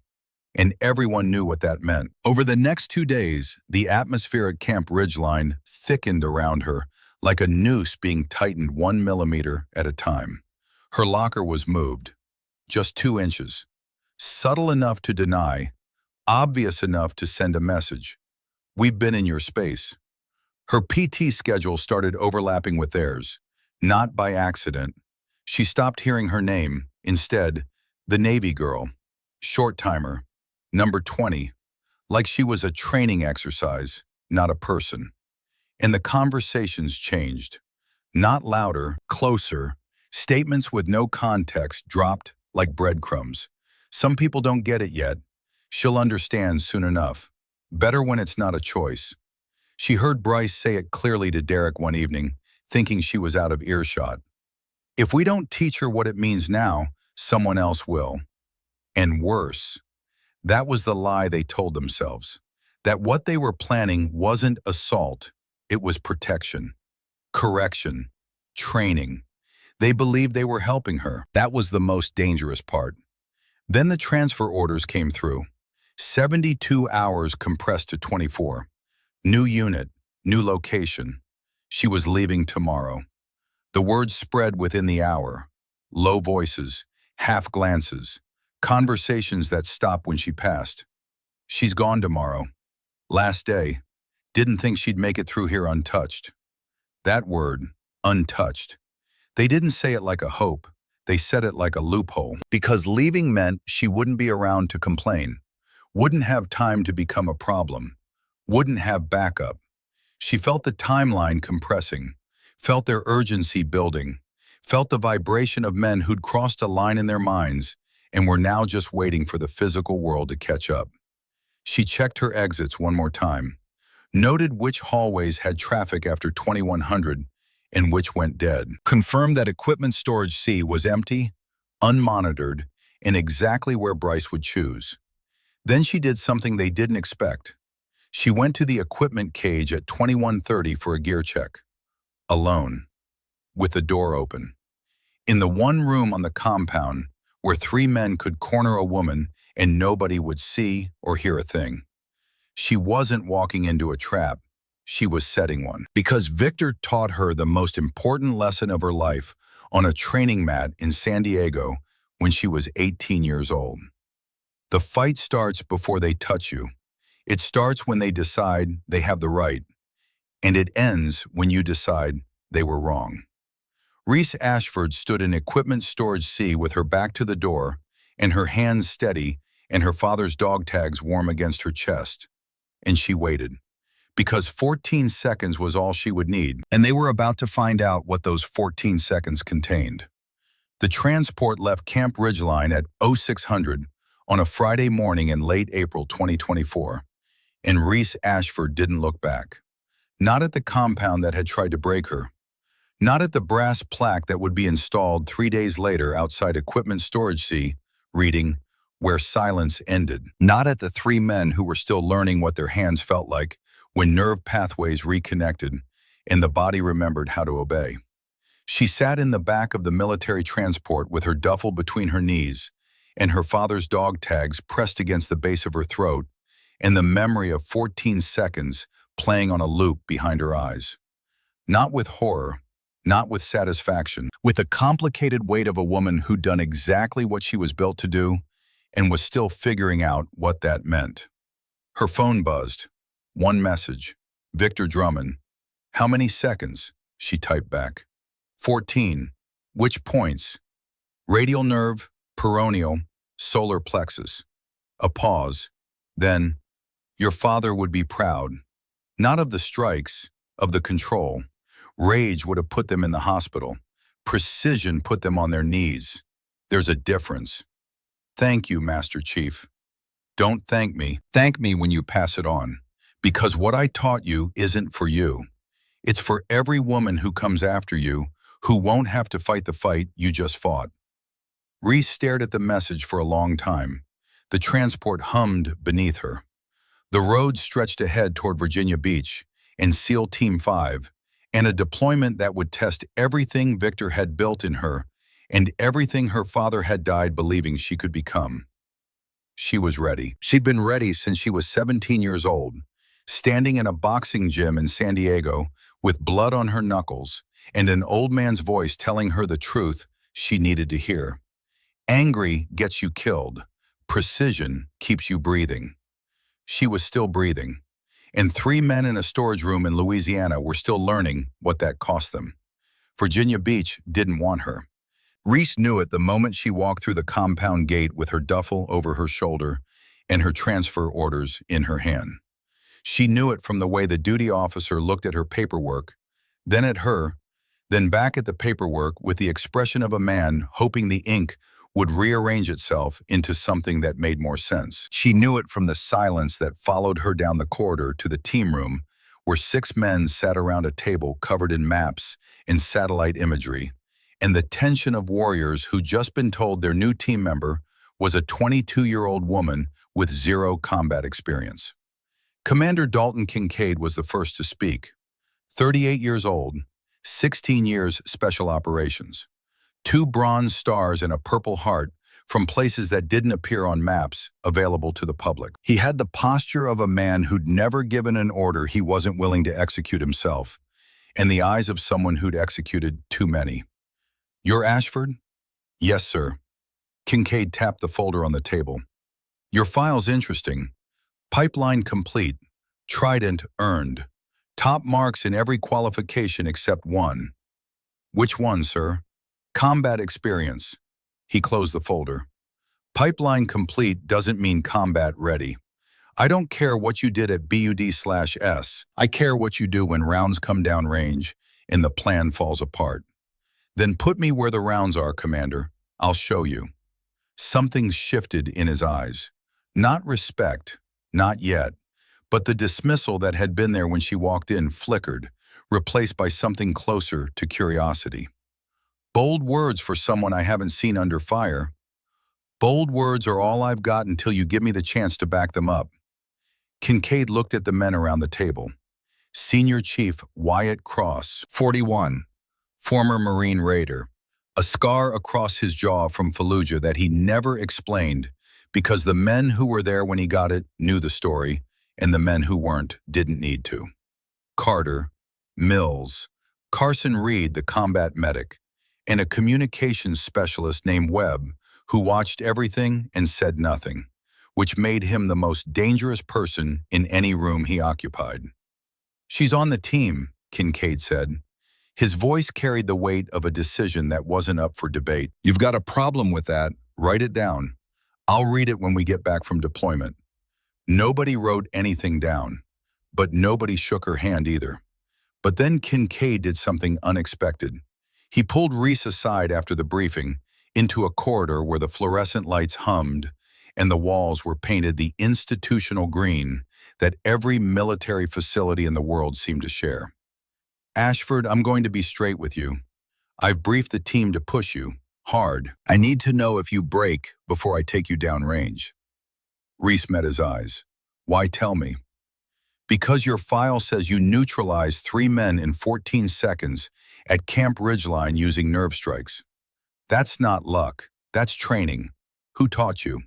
And everyone knew what that meant. Over the next 2 days, the atmosphere at Camp Ridgeline thickened around her, like a noose being tightened 1 millimeter at a time. Her locker was moved, just 2 inches. Subtle enough to deny, obvious enough to send a message. We've been in your space. Her PT schedule started overlapping with theirs, not by accident. She stopped hearing her name. Instead, the Navy girl, short timer, number 20, like she was a training exercise, not a person. And the conversations changed. Not louder, closer. Statements with no context dropped like breadcrumbs. Some people don't get it yet. She'll understand soon enough. Better when it's not a choice. She heard Bryce say it clearly to Derek one evening, thinking she was out of earshot. If we don't teach her what it means now, someone else will. And worse. That was the lie they told themselves. That what they were planning wasn't assault, it was protection, correction, training. They believed they were helping her. That was the most dangerous part. Then the transfer orders came through. 72 hours compressed to 24. New unit, new location. She was leaving tomorrow. The words spread within the hour. Low voices, half glances, conversations that stopped when she passed. She's gone tomorrow. Last day. Didn't think she'd make it through here untouched. That word, untouched. They didn't say it like a hope. They said it like a loophole. Because leaving meant she wouldn't be around to complain. Wouldn't have time to become a problem. Wouldn't have backup. She felt the timeline compressing, felt their urgency building, felt the vibration of men who'd crossed a line in their minds, and were now just waiting for the physical world to catch up. She checked her exits one more time, noted which hallways had traffic after 2100 and which went dead, confirmed that equipment storage C was empty, unmonitored, and exactly where Bryce would choose. Then she did something they didn't expect. She went to the equipment cage at 2130 for a gear check, alone, with the door open. In the one room on the compound where 3 men could corner a woman and nobody would see or hear a thing. She wasn't walking into a trap. She was setting one. Because Victor taught her the most important lesson of her life on a training mat in San Diego when she was 18 years old. The fight starts before they touch you. It starts when they decide they have the right, and it ends when you decide they were wrong. Reese Ashford stood in equipment storage C with her back to the door and her hands steady and her father's dog tags warm against her chest. And she waited, because 14 seconds was all she would need, and they were about to find out what those 14 seconds contained. The transport left Camp Ridgeline at 0600 on a Friday morning in late April 2024, and Reese Ashford didn't look back. Not at the compound that had tried to break her. Not at the brass plaque that would be installed 3 days later outside equipment storage C, reading, "Where silence ended." Not at the 3 men who were still learning what their hands felt like when nerve pathways reconnected and the body remembered how to obey. She sat in the back of the military transport with her duffel between her knees and her father's dog tags pressed against the base of her throat and the memory of 14 seconds playing on a loop behind her eyes. Not with horror, not with satisfaction, with the complicated weight of a woman who'd done exactly what she was built to do and was still figuring out what that meant. Her phone buzzed. One message. Victor Drummond. "How many seconds?" she typed back. 14. "Which points?" "Radial nerve, peroneal, solar plexus." A pause. Then, "Your father would be proud. Not of the strikes, of the control. Rage would have put them in the hospital. Precision put them on their knees. There's a difference. Thank you, Master Chief. Don't thank me. Thank me when you pass it on. Because what I taught you isn't for you. It's for every woman who comes after you, who won't have to fight the fight you just fought." Reese stared at the message for a long time. The transport hummed beneath her. The road stretched ahead toward Virginia Beach and SEAL Team 5, and a deployment that would test everything Victor had built in her and everything her father had died believing she could become. She was ready. She'd been ready since she was 17 years old, standing in a boxing gym in San Diego with blood on her knuckles and an old man's voice telling her the truth she needed to hear. Angry gets you killed. Precision keeps you breathing. She was still breathing, and 3 men in a storage room in Louisiana were still learning what that cost them. Virginia Beach didn't want her. Reese knew it the moment she walked through the compound gate with her duffel over her shoulder and her transfer orders in her hand. She knew it from the way the duty officer looked at her paperwork, then at her, then back at the paperwork with the expression of a man hoping the ink would rearrange itself into something that made more sense. She knew it from the silence that followed her down the corridor to the team room, where 6 men sat around a table covered in maps and satellite imagery, and the tension of warriors who'd just been told their new team member was a 22-year-old woman with 0 combat experience. Commander Dalton Kincaid was the first to speak. 38 years old, 16 years special operations. 2 bronze stars and a Purple Heart from places that didn't appear on maps available to the public. He had the posture of a man who'd never given an order he wasn't willing to execute himself, and the eyes of someone who'd executed too many. "You're Ashford?" "Yes, sir." Kincaid tapped the folder on the table. "Your file's interesting. Pipeline complete. Trident earned. Top marks in every qualification except one." "Which one, sir?" "Combat experience." He closed the folder. "Pipeline complete doesn't mean combat ready. I don't care what you did at BUD/S. I care what you do when rounds come down range and the plan falls apart. Then put me where the rounds are, Commander. I'll show you." Something shifted in his eyes. Not respect, not yet, but the dismissal that had been there when she walked in flickered, replaced by something closer to curiosity. Bold words for someone I haven't seen under fire. Bold words are all I've got until you give me the chance to back them up. Kincaid looked at the men around the table. Senior Chief Wyatt Cross, 41, former Marine Raider, a scar across his jaw from Fallujah that he never explained because the men who were there when he got it knew the story, and the men who weren't didn't need to. Carter, Mills, Carson Reed, the combat medic, and a communications specialist named Webb, who watched everything and said nothing, which made him the most dangerous person in any room he occupied. "She's on the team," Kincaid said. His voice carried the weight of a decision that wasn't up for debate. "You've got a problem with that. Write it down. I'll read it when we get back from deployment." Nobody wrote anything down, but nobody shook her hand either. But then Kincaid did something unexpected. He pulled Reese aside after the briefing into a corridor where the fluorescent lights hummed and the walls were painted the institutional green that every military facility in the world seemed to share. "Ashford, I'm going to be straight with you. I've briefed the team to push you, hard. I need to know if you break before I take you downrange." Reese met his eyes. "Why tell me?" "Because your file says you neutralized 3 men in 14 seconds at Camp Ridgeline using nerve strikes. That's not luck. That's training. Who taught you?"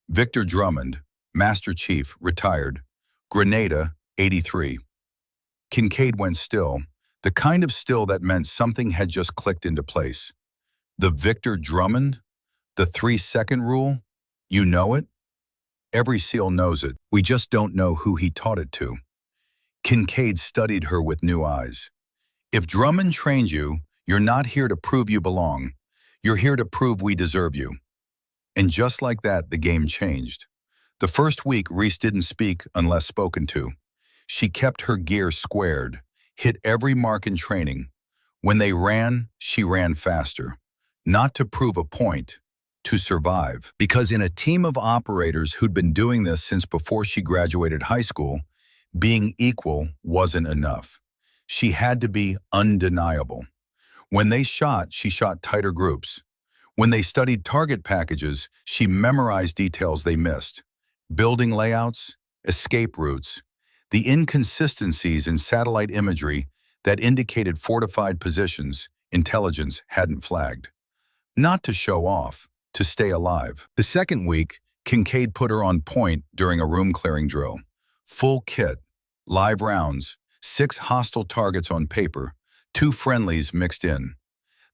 "Victor Drummond, Master Chief, retired. Grenada, 83. Kincaid went still, the kind of still that meant something had just clicked into place. "The Victor Drummond? The 3-second rule? You know it?" "Every SEAL knows it. We just don't know who he taught it to." Kincaid studied her with new eyes. "If Drummond trained you, you're not here to prove you belong. You're here to prove we deserve you." And just like that, the game changed. The first week, Reese didn't speak unless spoken to. She kept her gear squared, hit every mark in training. When they ran, she ran faster. Not to prove a point, to survive. Because in a team of operators who'd been doing this since before she graduated high school, being equal wasn't enough. She had to be undeniable. When they shot, she shot tighter groups. When they studied target packages, she memorized details they missed. Building layouts, escape routes, the inconsistencies in satellite imagery that indicated fortified positions intelligence hadn't flagged. Not to show off, to stay alive. The second week, Kincaid put her on point during a room-clearing drill. Full kit, live rounds, 6 hostile targets on paper, 2 friendlies mixed in.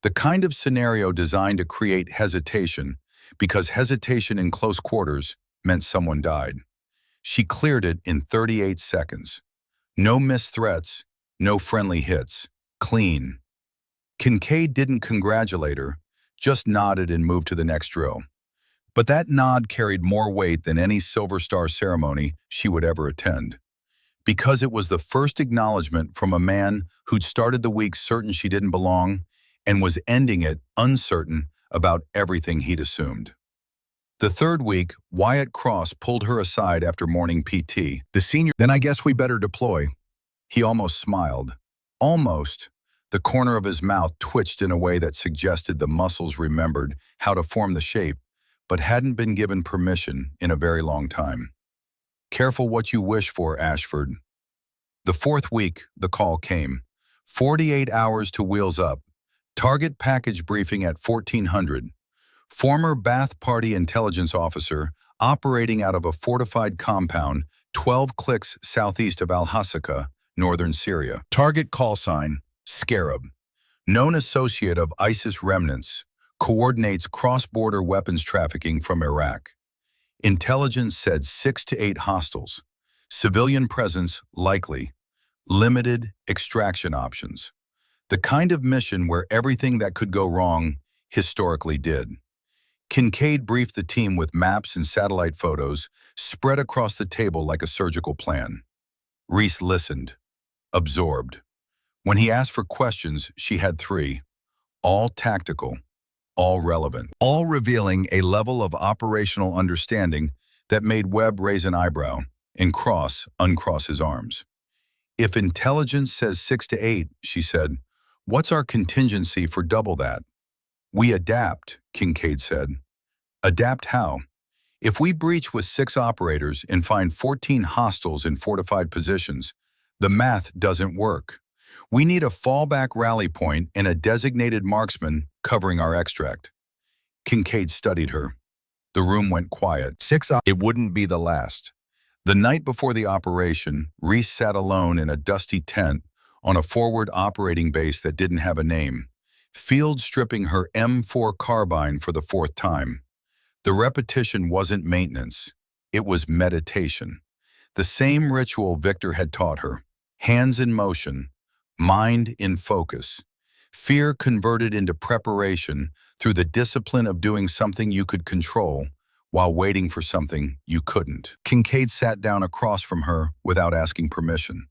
The kind of scenario designed to create hesitation, because hesitation in close quarters meant someone died. She cleared it in 38 seconds. No missed threats, no friendly hits. Clean. Kincaid didn't congratulate her, just nodded and moved to the next drill. But that nod carried more weight than any Silver Star ceremony she would ever attend. Because it was the first acknowledgement from a man who'd started the week certain she didn't belong and was ending it uncertain about everything he'd assumed. The third week, Wyatt Cross pulled her aside after morning PT. "Then I guess we better deploy." He almost smiled. Almost. The corner of his mouth twitched in a way that suggested the muscles remembered how to form the shape, but hadn't been given permission in a very long time. "Careful what you wish for, Ashford." The fourth week, the call came. 48 hours to wheels up. Target package briefing at 1400. Former Ba'ath Party intelligence officer operating out of a fortified compound 12 clicks southeast of Al-Hasaka, northern Syria. Target call sign, Scarab. Known associate of ISIS remnants, coordinates cross-border weapons trafficking from Iraq. Intelligence said 6 to 8 hostiles. Civilian presence likely. Limited extraction options. The kind of mission where everything that could go wrong historically did. Kincaid briefed the team with maps and satellite photos spread across the table like a surgical plan. Reese listened, absorbed. When he asked for questions, she had 3, all tactical. all relevant, all revealing a level of operational understanding that made Webb raise an eyebrow and uncross his arms. If intelligence says 6 to 8, she said, what's our contingency for double that? We adapt, Kincaid said. Adapt how? If we breach with 6 operators and find 14 hostiles in fortified positions, the math doesn't work. We need a fallback rally point and a designated marksman covering our extract. Kincaid studied her. The room went quiet. It wouldn't be the last. The night before the operation, Reese sat alone in a dusty tent on a forward operating base that didn't have a name, field stripping her M4 carbine for the 4th time. The repetition wasn't maintenance. It was meditation. The same ritual Victor had taught her. Hands in motion, mind in focus. Fear converted into preparation through the discipline of doing something you could control while waiting for something you couldn't. Kincaid sat down across from her without asking permission.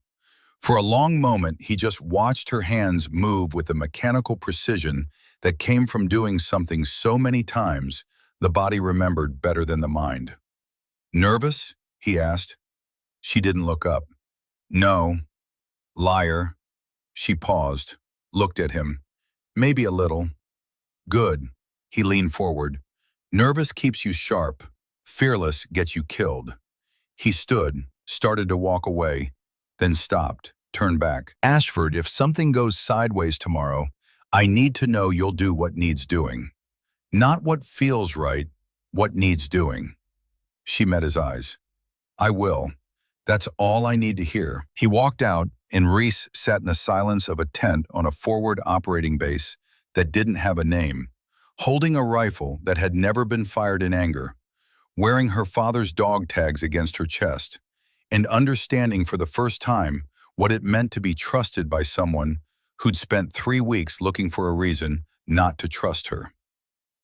For a long moment, he just watched her hands move with the mechanical precision that came from doing something so many times the body remembered better than the mind. Nervous? He asked. She didn't look up. No. Liar. She paused, looked at him. Maybe a little. Good. He leaned forward. Nervous keeps you sharp. Fearless gets you killed. He stood, started to walk away, then stopped, turned back. Ashford, if something goes sideways tomorrow, I need to know you'll do what needs doing. Not what feels right, what needs doing. She met his eyes. I will. That's all I need to hear. He walked out, and Reese sat in the silence of a tent on a forward operating base that didn't have a name, holding a rifle that had never been fired in anger, wearing her father's dog tags against her chest, and understanding for the first time what it meant to be trusted by someone who'd spent 3 weeks looking for a reason not to trust her.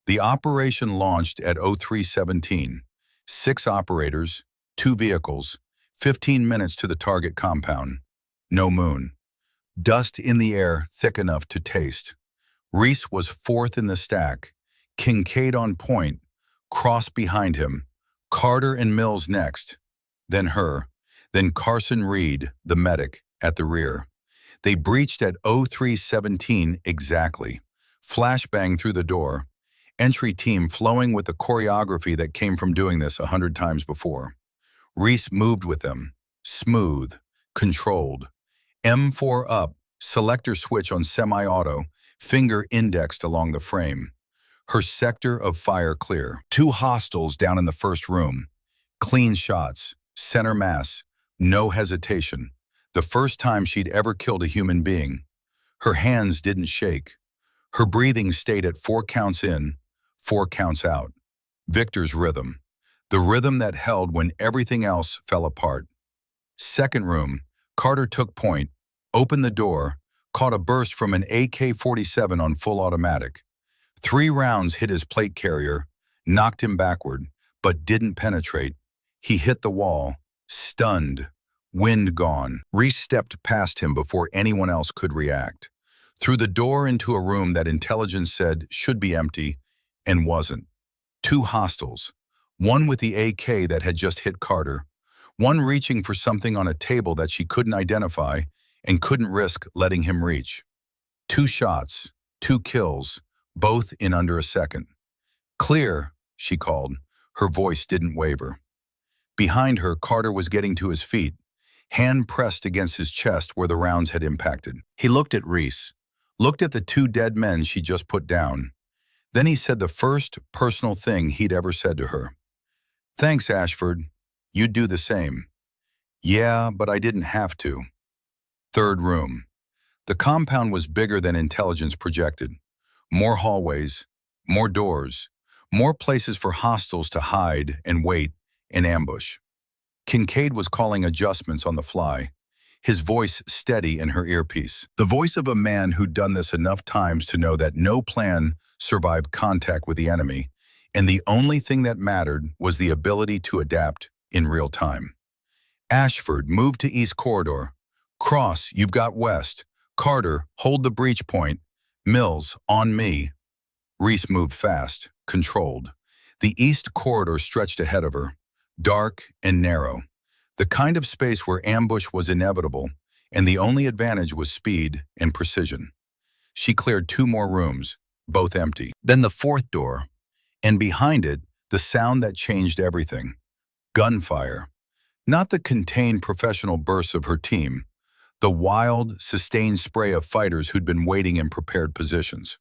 The operation launched at 03:17. 6 operators, 2 vehicles, 15 minutes to the target compound. No moon. Dust in the air thick enough to taste. Reese was 4th in the stack, Kincaid on point, Cross behind him, Carter and Mills next, then her, then Carson Reed, the medic, at the rear. They breached at 03:17 exactly. Flashbang through the door. Entry team flowing with the choreography that came from doing this 100 times before. Reese moved with them, smooth, controlled. M4 up, selector switch on semi-auto, finger indexed along the frame. Her sector of fire clear. 2 hostiles down in the first room. Clean shots, center mass, no hesitation. The first time she'd ever killed a human being. Her hands didn't shake. Her breathing stayed at 4 counts in, 4 counts out. Victor's rhythm. The rhythm that held when everything else fell apart. Second room, Carter took point, opened the door, caught a burst from an AK-47 on full automatic. 3 rounds hit his plate carrier, knocked him backward, but didn't penetrate. He hit the wall, stunned, wind gone. Reese stepped past him before anyone else could react. Through the door into a room that intelligence said should be empty, and wasn't. 2 hostiles, one with the AK that had just hit Carter, one reaching for something on a table that she couldn't identify and couldn't risk letting him reach. 2 shots, 2 kills, both in under a second. Clear, she called. Her voice didn't waver. Behind her, Carter was getting to his feet, hand pressed against his chest where the rounds had impacted. He looked at Reese, looked at the 2 dead men she just put down. Then he said the first personal thing he'd ever said to her. Thanks, Ashford. You'd do the same. Yeah, but I didn't have to. Third room. The compound was bigger than intelligence projected. More hallways, more doors, more places for hostiles to hide and wait and ambush. Kincaid was calling adjustments on the fly, his voice steady in her earpiece. The voice of a man who'd done this enough times to know that no plan survived contact with the enemy, and the only thing that mattered was the ability to adapt in real time. Ashford, move to East Corridor. Cross, you've got West. Carter, hold the breach point. Mills, on me. Reese moved fast, controlled. The east corridor stretched ahead of her, dark and narrow, the kind of space where ambush was inevitable, and the only advantage was speed and precision. She cleared 2 more rooms, both empty. Then the fourth door, and behind it, the sound that changed everything. Gunfire. Not the contained professional bursts of her team, the wild, sustained spray of fighters who'd been waiting in prepared positions.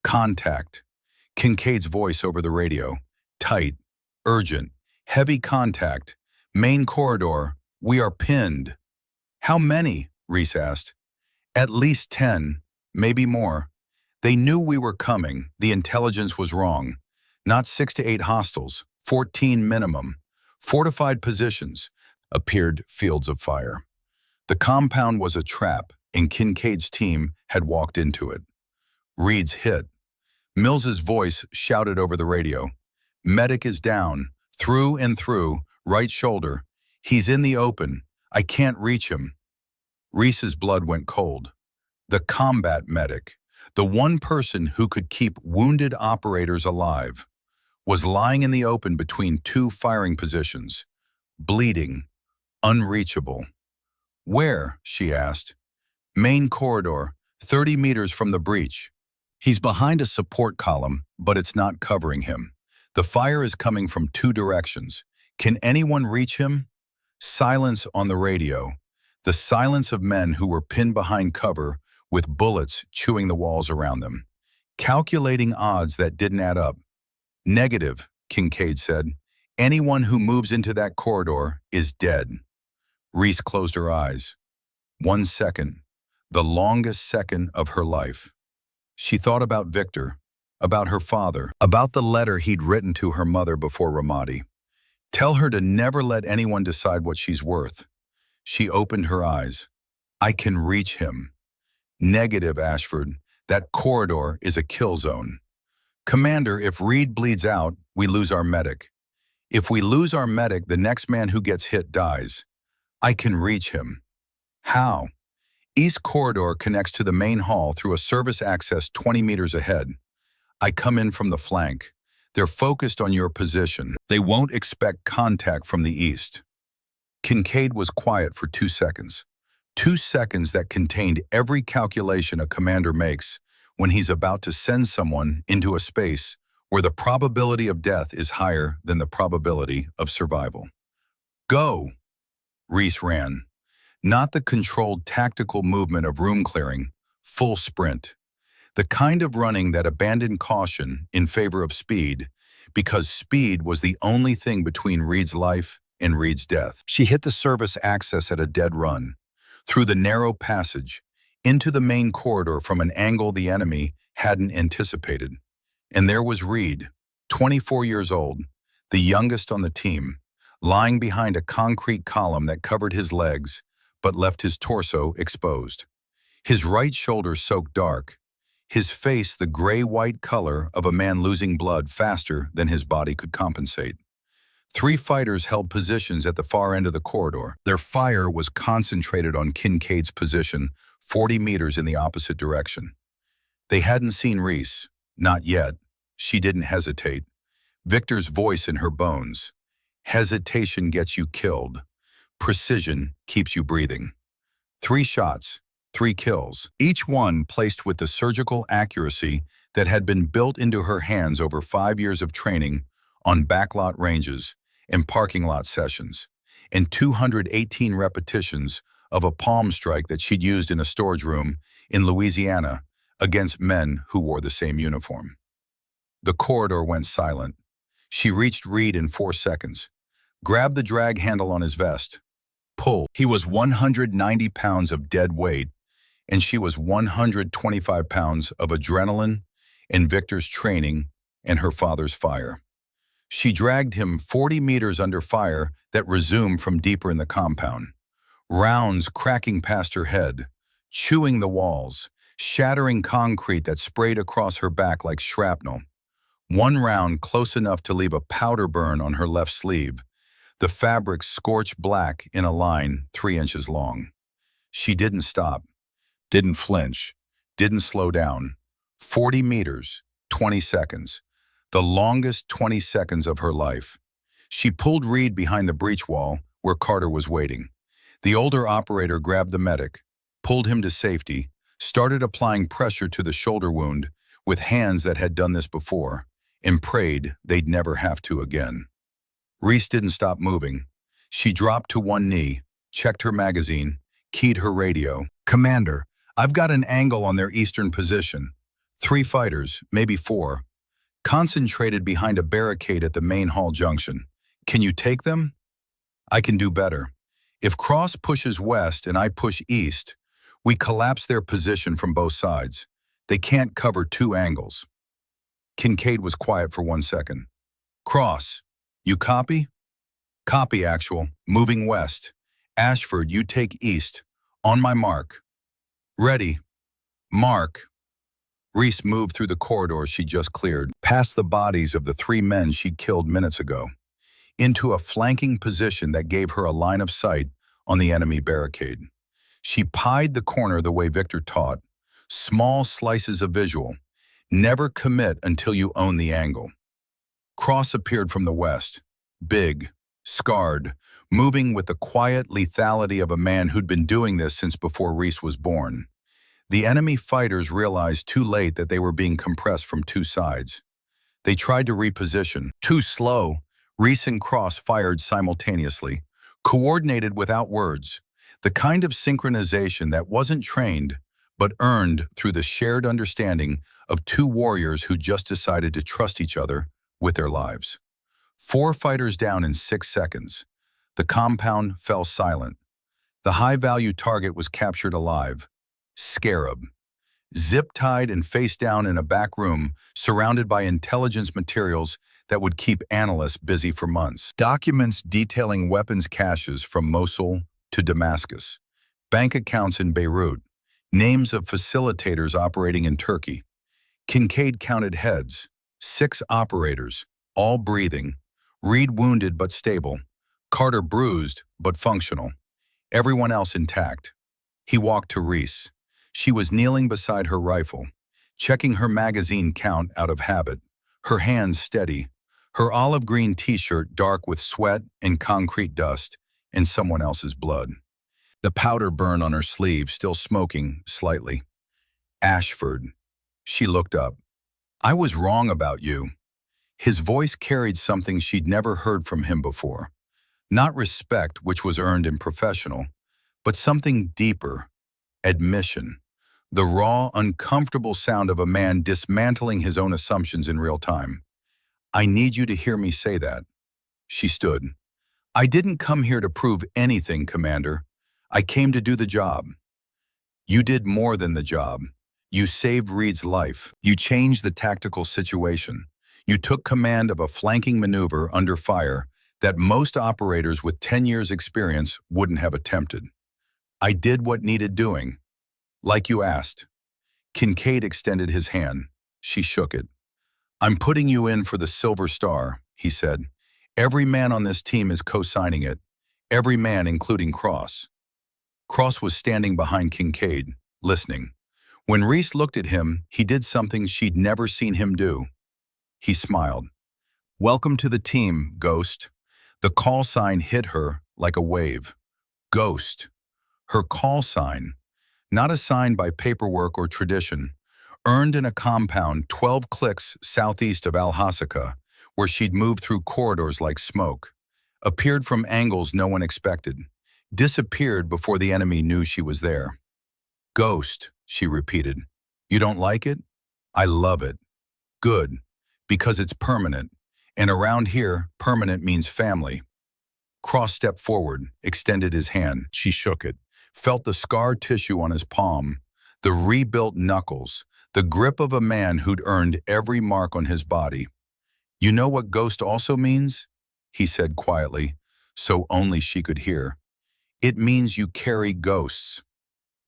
Contact. Kincaid's voice over the radio. Tight, urgent, heavy contact. Main corridor. We are pinned. How many? Reese asked. At least 10, maybe more. They knew we were coming. The intelligence was wrong. Not 6 to 8 hostiles, 14 minimum. Fortified positions. Appeared fields of fire. The compound was a trap, and Kincaid's team had walked into it. Reed's hit. Mills's voice shouted over the radio. Medic is down, through and through, right shoulder. He's in the open. I can't reach him. Reese's blood went cold. The combat medic, the one person who could keep wounded operators alive, was lying in the open between 2 firing positions, bleeding, unreachable. Where? She asked. Main corridor, 30 meters from the breach. He's behind a support column, but it's not covering him. The fire is coming from 2 directions. Can anyone reach him? Silence on the radio. The silence of men who were pinned behind cover with bullets chewing the walls around them. Calculating odds that didn't add up. Negative, Kincaid said. Anyone who moves into that corridor is dead. Reese closed her eyes. 1 second, the longest second of her life. She thought about Victor, about her father, about the letter he'd written to her mother before Ramadi. Tell her to never let anyone decide what she's worth. She opened her eyes. I can reach him. Negative, Ashford. That corridor is a kill zone. Commander, if Reed bleeds out, we lose our medic. If we lose our medic, the next man who gets hit dies. I can reach him. How? East corridor connects to the main hall through a service access 20 meters ahead. I come in from the flank. They're focused on your position. They won't expect contact from the east. Kincaid was quiet for 2 seconds. 2 seconds that contained every calculation a commander makes when he's about to send someone into a space where the probability of death is higher than the probability of survival. Go! Reese ran. Not the controlled tactical movement of room clearing, full sprint. The kind of running that abandoned caution in favor of speed, because speed was the only thing between Reed's life and Reed's death. She hit the service access at a dead run, through the narrow passage, into the main corridor from an angle the enemy hadn't anticipated. And there was Reed, 24 years old, the youngest on the team, lying behind a concrete column that covered his legs but left his torso exposed. His right shoulder soaked dark, his face the gray-white color of a man losing blood faster than his body could compensate. 3 fighters held positions at the far end of the corridor. Their fire was concentrated on Kincaid's position, 40 meters in the opposite direction. They hadn't seen Reese, not yet. She didn't hesitate. Victor's voice in her bones. Hesitation gets you killed. Precision keeps you breathing. 3 shots, 3 kills, each one placed with the surgical accuracy that had been built into her hands over 5 years of training on backlot ranges and parking lot sessions, and 218 repetitions of a palm strike that she'd used in a storage room in Louisiana against men who wore the same uniform. The corridor went silent. She reached Reed in 4 seconds, grabbed the drag handle on his vest, pulled. He was 190 pounds of dead weight, and she was 125 pounds of adrenaline and Victor's training and her father's fire. She dragged him 40 meters under fire that resumed from deeper in the compound. Rounds cracking past her head, chewing the walls, shattering concrete that sprayed across her back like shrapnel. 1 round close enough to leave a powder burn on her left sleeve, the fabric scorched black in a line 3 inches long. She didn't stop, didn't flinch, didn't slow down. 40 meters, 20 seconds. The longest 20 seconds of her life. She pulled Reed behind the breach wall where Carter was waiting. The older operator grabbed the medic, pulled him to safety, started applying pressure to the shoulder wound with hands that had done this before, and prayed they'd never have to again. Reese didn't stop moving. She dropped to one knee, checked her magazine, keyed her radio. "Commander, I've got an angle on their eastern position. 3 fighters, maybe 4, concentrated behind a barricade at the main hall junction. Can you take them?" "I can do better. If Cross pushes west and I push east, we collapse their position from both sides. They can't cover 2 angles." Kincaid was quiet for 1 second. "Cross, you copy?" "Copy, actual. Moving west. Ashford, you take east. On my mark." "Ready. Mark." Reese moved through the corridor she just cleared, past the bodies of the 3 men she killed minutes ago, into a flanking position that gave her a line of sight on the enemy barricade. She pied the corner the way Victor taught, small slices of visual. Never commit until you own the angle. Cross appeared from the west, big, scarred, moving with the quiet lethality of a man who'd been doing this since before Reese was born. The enemy fighters realized too late that they were being compressed from 2 sides. They tried to reposition. Too slow. Reese and Cross fired simultaneously, coordinated without words, the kind of synchronization that wasn't trained, but earned through the shared understanding of 2 warriors who just decided to trust each other with their lives. 4 fighters down in 6 seconds. The compound fell silent. The high-value target was captured alive. Scarab. Zip-tied and face down in a back room, surrounded by intelligence materials that would keep analysts busy for months. Documents detailing weapons caches from Mosul to Damascus. Bank accounts in Beirut. Names of facilitators operating in Turkey. Kincaid counted heads. 6 operators, all breathing. Reed wounded but stable. Carter bruised but functional. Everyone else intact. He walked to Reese. She was kneeling beside her rifle, checking her magazine count out of habit, her hands steady, her olive green t-shirt dark with sweat and concrete dust and someone else's blood. The powder burn on her sleeve still smoking slightly. "Ashford." She looked up. "I was wrong about you." His voice carried something she'd never heard from him before. Not respect, which was earned and professional, but something deeper. Admission. The raw, uncomfortable sound of a man dismantling his own assumptions in real time. "I need you to hear me say that." She stood. "I didn't come here to prove anything, Commander. I came to do the job." "You did more than the job. You saved Reed's life. You changed the tactical situation. You took command of a flanking maneuver under fire that most operators with 10 years' experience wouldn't have attempted. I did what needed doing. Like you asked." Kincaid extended his hand. She shook it. "I'm putting you in for the Silver Star," he said. "Every man on this team is co-signing it. Every man, including Cross." Cross was standing behind Kincaid, listening. When Reese looked at him, he did something she'd never seen him do. He smiled. "Welcome to the team, Ghost." The call sign hit her like a wave. Ghost. Her call sign. Not assigned by paperwork or tradition, earned in a compound 12 clicks southeast of Al-Hasaka, where she'd moved through corridors like smoke, appeared from angles no one expected, disappeared before the enemy knew she was there. "Ghost," she repeated. "You don't like it? I love it." "Good, because it's permanent, and around here, permanent means family." Cross stepped forward, extended his hand. She shook it. Felt the scar tissue on his palm, the rebuilt knuckles, the grip of a man who'd earned every mark on his body. "You know what ghost also means?" he said quietly, so only she could hear. "It means you carry ghosts.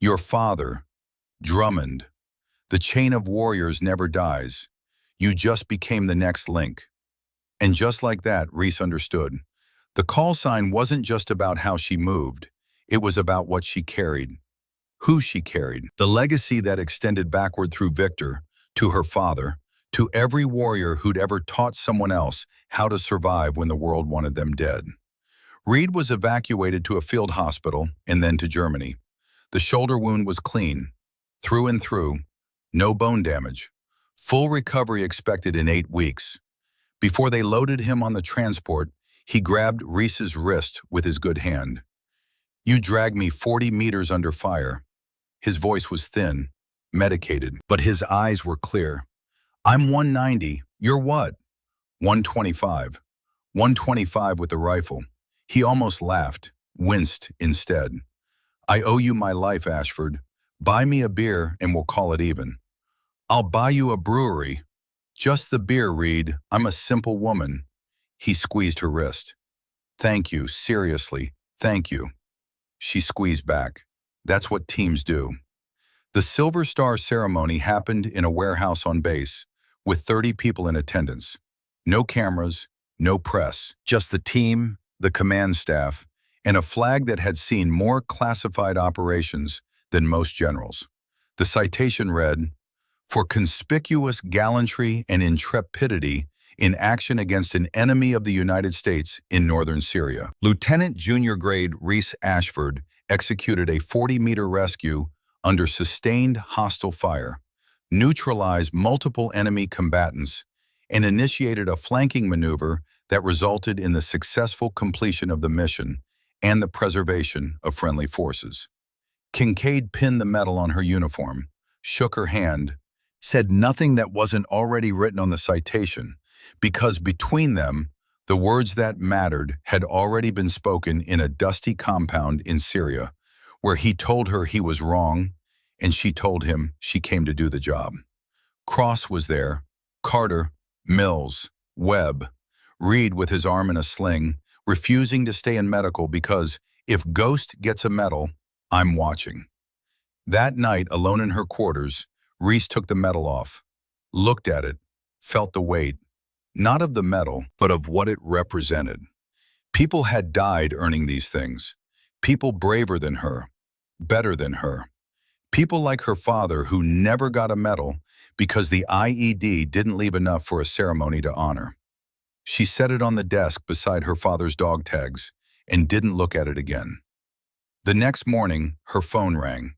Your father, Drummond. The chain of warriors never dies. You just became the next link." And just like that, Reese understood. The call sign wasn't just about how she moved. It was about what she carried, who she carried, the legacy that extended backward through Victor, to her father, to every warrior who'd ever taught someone else how to survive when the world wanted them dead. Reed was evacuated to a field hospital and then to Germany. The shoulder wound was clean, through and through, no bone damage. Full recovery expected in 8 weeks. Before they loaded him on the transport, he grabbed Reese's wrist with his good hand. "You dragged me 40 meters under fire." His voice was thin, medicated, but his eyes were clear. "I'm 190. You're what?" 125. 125 with the rifle. He almost laughed, winced instead. "I owe you my life, Ashford. Buy me a beer and we'll call it even." "I'll buy you a brewery." "Just the beer, Reed. I'm a simple woman." He squeezed her wrist. "Thank you, seriously, thank you." She squeezed back. "That's what teams do." The Silver Star ceremony happened in a warehouse on base, with 30 people in attendance. No cameras, no press, just the team, the command staff, and a flag that had seen more classified operations than most generals. The citation read, "For conspicuous gallantry and intrepidity in action against an enemy of the United States in northern Syria, Lieutenant Junior Grade Reese Ashford executed a 40-meter rescue under sustained hostile fire, neutralized multiple enemy combatants, and initiated a flanking maneuver that resulted in the successful completion of the mission and the preservation of friendly forces." Kincaid pinned the medal on her uniform, shook her hand, said nothing that wasn't already written on the citation, because between them, the words that mattered had already been spoken in a dusty compound in Syria, where he told her he was wrong, and she told him she came to do the job. Cross was there, Carter, Mills, Webb, Reed with his arm in a sling, refusing to stay in medical because if Ghost gets a medal, I'm watching. That night, alone in her quarters, Reese took the medal off, looked at it, felt the weight, not of the medal, but of what it represented. People had died earning these things. People braver than her, better than her. People like her father who never got a medal because the IED didn't leave enough for a ceremony to honor. She set it on the desk beside her father's dog tags and didn't look at it again. The next morning, her phone rang.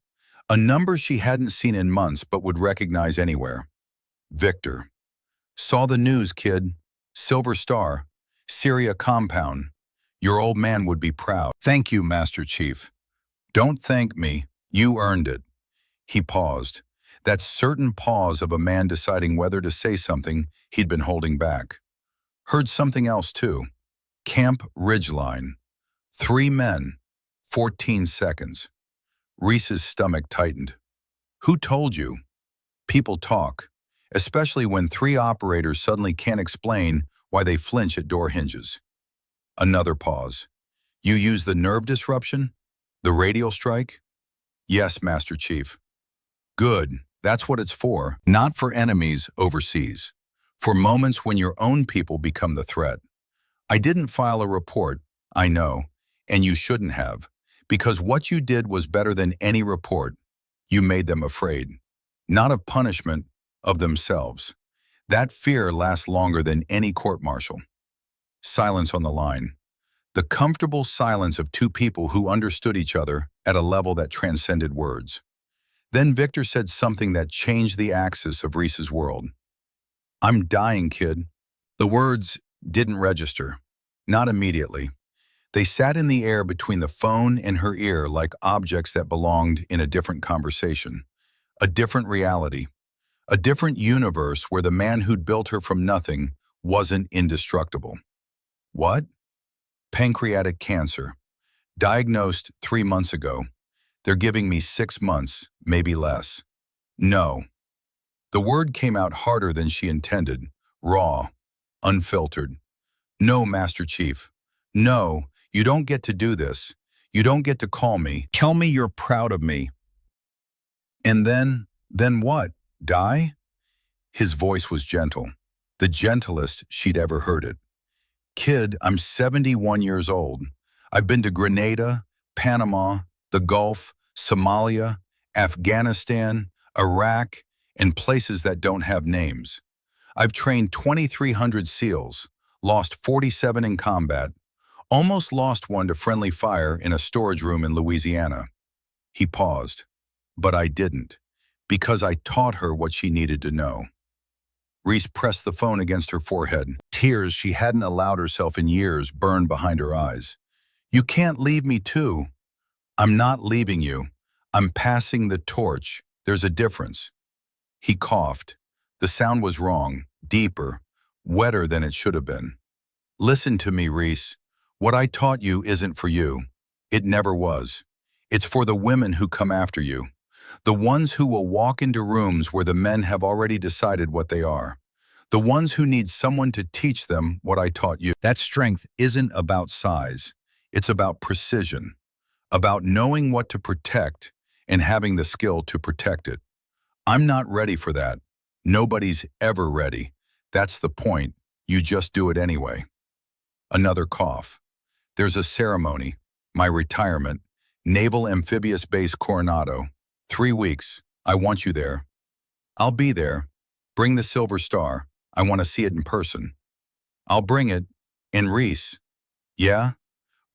A number she hadn't seen in months but would recognize anywhere. Victor. "Saw the news, kid. Silver Star. Syria compound. Your old man would be proud." "Thank you, Master Chief." "Don't thank me. You earned it." He paused. That certain pause of a man deciding whether to say something he'd been holding back. Heard something else too. Camp Ridgeline. 3 men. 14 seconds. Reese's stomach tightened. "Who told you?" People talk, especially when 3 operators suddenly can't explain why they flinch at door hinges. Another pause. "You use the nerve disruption? The radial strike?" "Yes, Master Chief." "Good. That's what it's for. Not for enemies overseas. For moments when your own people become the threat. I didn't file a report, I know, and you shouldn't have, because what you did was better than any report. You made them afraid. Not of punishment, of themselves. That fear lasts longer than any court-martial." Silence on the line. The comfortable silence of 2 people who understood each other at a level that transcended words. Then Victor said something that changed the axis of Reese's world. "I'm dying, kid." The words didn't register. Not immediately. They sat in the air between the phone and her ear like objects that belonged in a different conversation, a different reality, a different universe where the man who'd built her from nothing wasn't indestructible. "What?" "Pancreatic cancer. Diagnosed 3 months ago. They're giving me 6 months, maybe less." "No." The word came out harder than she intended, raw, unfiltered. "No, Master Chief. No, you don't get to do this. You don't get to call me. Tell me you're proud of me." "And then what? Die?" His voice was gentle, the gentlest she'd ever heard it. "Kid, I'm 71 years old. I've been to Grenada, Panama, the Gulf, Somalia, Afghanistan, Iraq, and places that don't have names. I've trained 2,300 SEALs, lost 47 in combat, almost lost one to friendly fire in a storage room in Louisiana. He paused. But I didn't, because I taught her what she needed to know. Reese pressed the phone against her forehead. Tears she hadn't allowed herself in years burned behind her eyes. You can't leave me too. I'm not leaving you. I'm passing the torch. There's a difference. He coughed. The sound was wrong, deeper, wetter than it should have been. Listen to me, Reese. What I taught you isn't for you. It never was. It's for the women who come after you. The ones who will walk into rooms where the men have already decided what they are. The ones who need someone to teach them what I taught you. That strength isn't about size. It's about precision, about knowing what to protect and having the skill to protect it. I'm not ready for that. Nobody's ever ready. That's the point. You just do it anyway. Another cough. There's a ceremony, my retirement, Naval Amphibious Base Coronado. 3 weeks. I want you there. I'll be there. Bring the silver star. I want to see it in person. I'll bring it. And Reese. Yeah?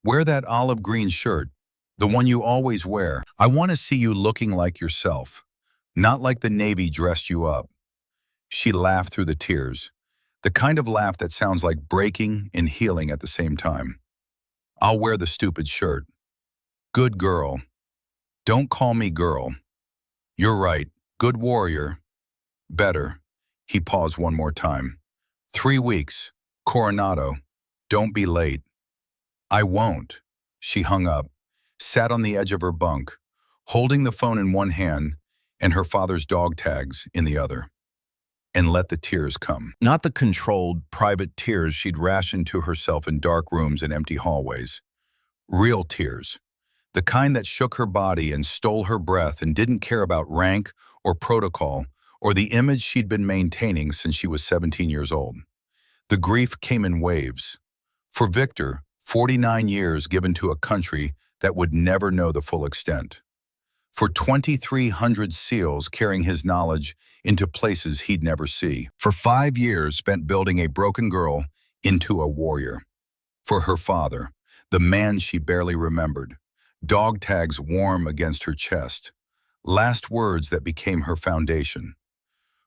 Wear that olive green shirt, the one you always wear. I want to see you looking like yourself, not like the Navy dressed you up. She laughed through the tears, the kind of laugh that sounds like breaking and healing at the same time. I'll wear the stupid shirt. Good girl. Don't call me girl. You're right. Good warrior. Better. He paused one more time. 3 weeks. Coronado. Don't be late. I won't. She hung up, sat on the edge of her bunk, holding the phone in one hand and her father's dog tags in the other, and let the tears come. Not the controlled, private tears she'd rationed to herself in dark rooms and empty hallways. Real tears. The kind that shook her body and stole her breath and didn't care about rank or protocol or the image she'd been maintaining since she was 17 years old. The grief came in waves. For Victor, 49 years given to a country that would never know the full extent. For 2,300 SEALs carrying his knowledge into places he'd never see. For 5 years spent building a broken girl into a warrior. For her father, the man she barely remembered, dog tags warm against her chest, last words that became her foundation.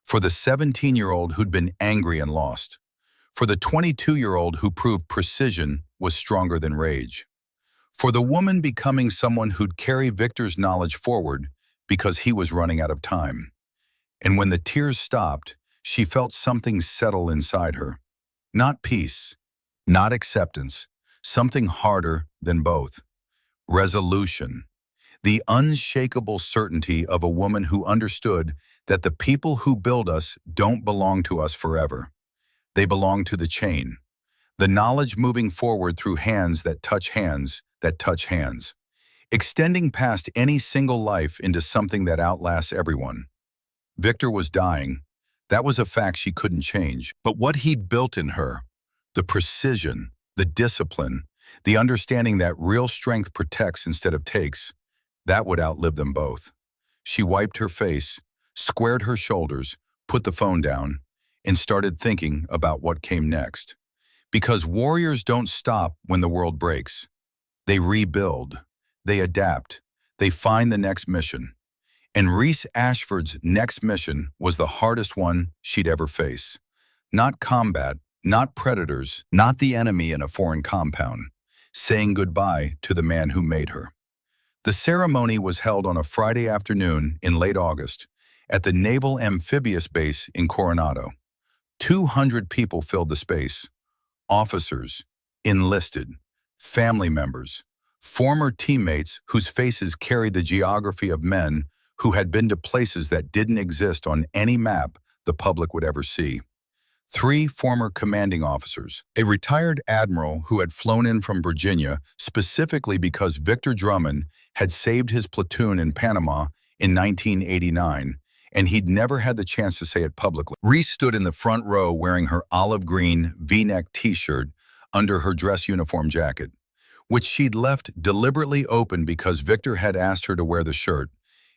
For the 17-year-old who'd been angry and lost. For the 22-year-old who proved precision was stronger than rage. For the woman becoming someone who'd carry Victor's knowledge forward because he was running out of time. And when the tears stopped, she felt something settle inside her. Not peace, not acceptance, something harder than both. Resolution. The unshakable certainty of a woman who understood that the people who build us don't belong to us forever. They belong to the chain. The knowledge moving forward through hands that touch hands, that touch hands. Extending past any single life into something that outlasts everyone. Victor was dying. That was a fact she couldn't change. But what he'd built in her, the precision, the discipline, the understanding that real strength protects instead of takes, that would outlive them both. She wiped her face, squared her shoulders, put the phone down, and started thinking about what came next. Because warriors don't stop when the world breaks. They rebuild, they adapt, they find the next mission. And Reese Ashford's next mission was the hardest one she'd ever face. Not combat, not predators, not the enemy in a foreign compound. Saying goodbye to the man who made her. The ceremony was held on a Friday afternoon in late August at the Naval Amphibious Base in Coronado. 200 people filled the space. Officers, enlisted, family members, former teammates whose faces carried the geography of men who had been to places that didn't exist on any map the public would ever see. 3 former commanding officers, a retired admiral who had flown in from Virginia specifically because Victor Drummond had saved his platoon in Panama in 1989, and he'd never had the chance to say it publicly. Reese stood in the front row wearing her olive green V-neck t-shirt under her dress uniform jacket, which she'd left deliberately open because Victor had asked her to wear the shirt.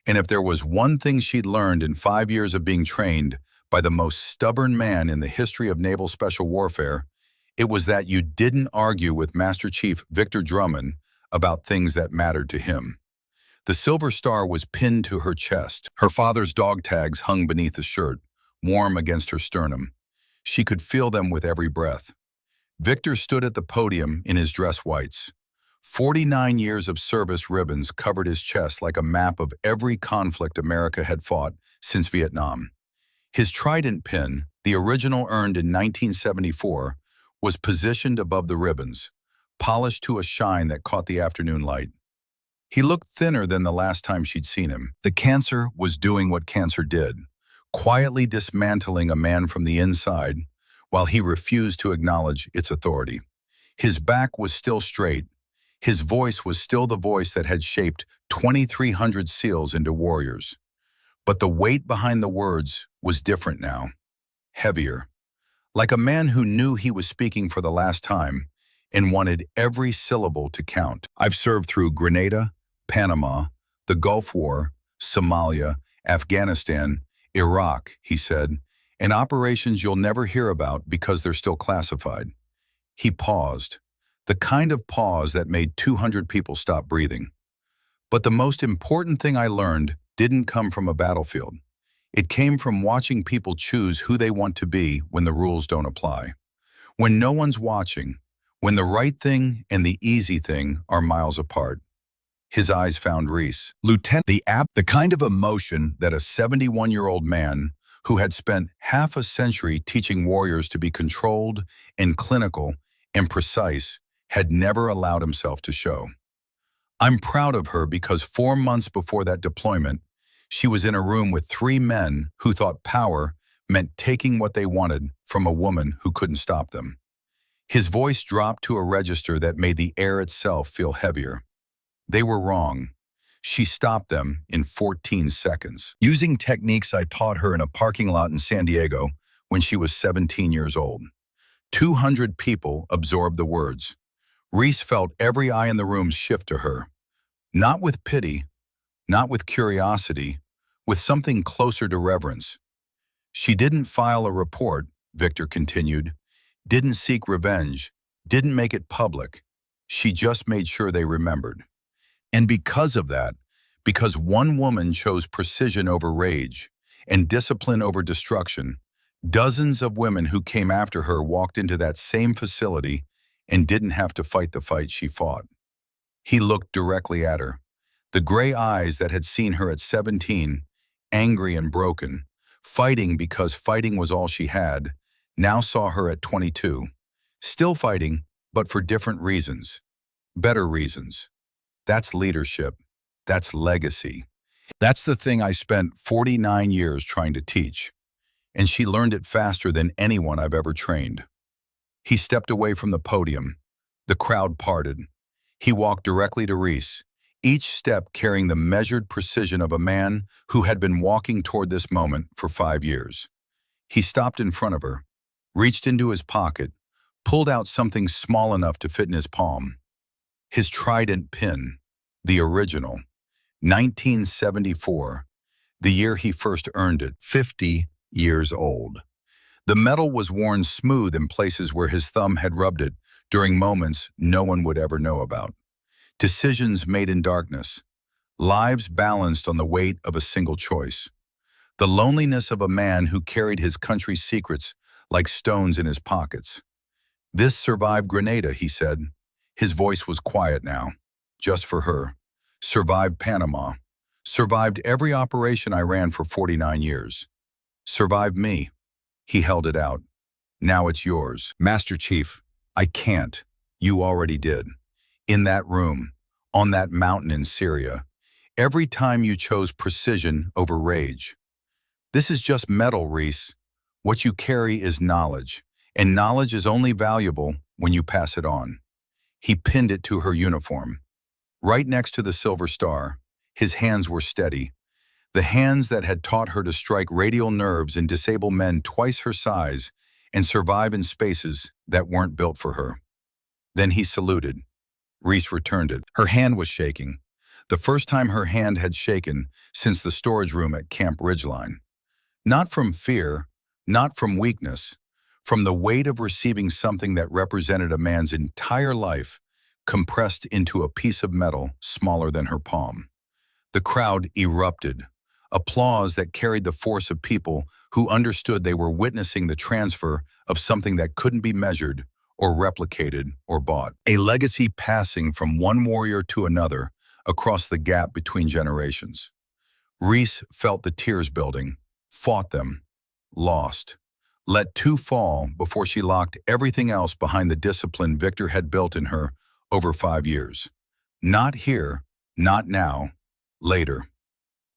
And if there was one thing she'd learned in 5 years of being trained, by the most stubborn man in the history of naval special warfare, it was that you didn't argue with Master Chief Victor Drummond about things that mattered to him. The silver star was pinned to her chest. Her father's dog tags hung beneath the shirt, warm against her sternum. She could feel them with every breath. Victor stood at the podium in his dress whites. 49 years of service ribbons covered his chest like a map of every conflict America had fought since Vietnam. His trident pin, the original earned in 1974, was positioned above the ribbons, polished to a shine that caught the afternoon light. He looked thinner than the last time she'd seen him. The cancer was doing what cancer did, quietly dismantling a man from the inside while he refused to acknowledge its authority. His back was still straight. His voice was still the voice that had shaped 2,300 SEALs into warriors. But the weight behind the words was different now, heavier. Like a man who knew he was speaking for the last time and wanted every syllable to count. I've served through Grenada, Panama, the Gulf War, Somalia, Afghanistan, Iraq, he said, and operations you'll never hear about because they're still classified. He paused, the kind of pause that made 200 people stop breathing. But the most important thing I learned didn't come from a battlefield. It came from watching people choose who they want to be when the rules don't apply. When no one's watching, when the right thing and the easy thing are miles apart. His eyes found Reese. Lieutenant, the kind of emotion that a 71-year-old man who had spent half a century teaching warriors to be controlled and clinical and precise had never allowed himself to show. I'm proud of her because 4 months before that deployment, she was in a room with 3 men who thought power meant taking what they wanted from a woman who couldn't stop them. His voice dropped to a register that made the air itself feel heavier. They were wrong. She stopped them in 14 seconds. Using techniques I taught her in a parking lot in San Diego when she was 17 years old. 200 people absorbed the words. Reese felt every eye in the room shift to her. Not with pity, not with curiosity, with something closer to reverence. She didn't file a report, Victor continued, didn't seek revenge, didn't make it public. She just made sure they remembered. And because of that, because one woman chose precision over rage and discipline over destruction, dozens of women who came after her walked into that same facility and didn't have to fight the fight she fought. He looked directly at her. The gray eyes that had seen her at 17, angry and broken, fighting because fighting was all she had, now saw her at 22. Still fighting, but for different reasons. Better reasons. That's leadership. That's legacy. That's the thing I spent 49 years trying to teach. And she learned it faster than anyone I've ever trained. He stepped away from the podium. The crowd parted. He walked directly to Reese, each step carrying the measured precision of a man who had been walking toward this moment for 5 years. He stopped in front of her, reached into his pocket, pulled out something small enough to fit in his palm. His trident pin, the original, 1974, the year he first earned it, 50 years old. The metal was worn smooth in places where his thumb had rubbed it during moments no one would ever know about. Decisions made in darkness, lives balanced on the weight of a single choice. The loneliness of a man who carried his country's secrets like stones in his pockets. This survived Grenada, he said. His voice was quiet now, just for her. Survived Panama. Survived every operation I ran for 49 years. Survived me. He held it out. Now it's yours. Master Chief, I can't. You already did. In that room, on that mountain in Syria, every time you chose precision over rage. This is just metal, Reese. What you carry is knowledge, and knowledge is only valuable when you pass it on. He pinned it to her uniform. Right next to the silver star, his hands were steady. The hands that had taught her to strike radial nerves and disable men twice her size and survive in spaces that weren't built for her. Then he saluted. Reese returned it. Her hand was shaking. The first time her hand had shaken since the storage room at Camp Ridgeline. Not from fear, Not from weakness, from the weight of receiving something that represented a man's entire life compressed into a piece of metal smaller than her palm. The crowd erupted, applause that carried the force of people who understood they were witnessing the transfer of something that couldn't be measured or replicated or bought. A legacy passing from one warrior to another across the gap between generations. Reese felt the tears building, fought them, lost. Let two fall before she locked everything else behind the discipline Victor had built in her over 5 years. Not here, not now, later.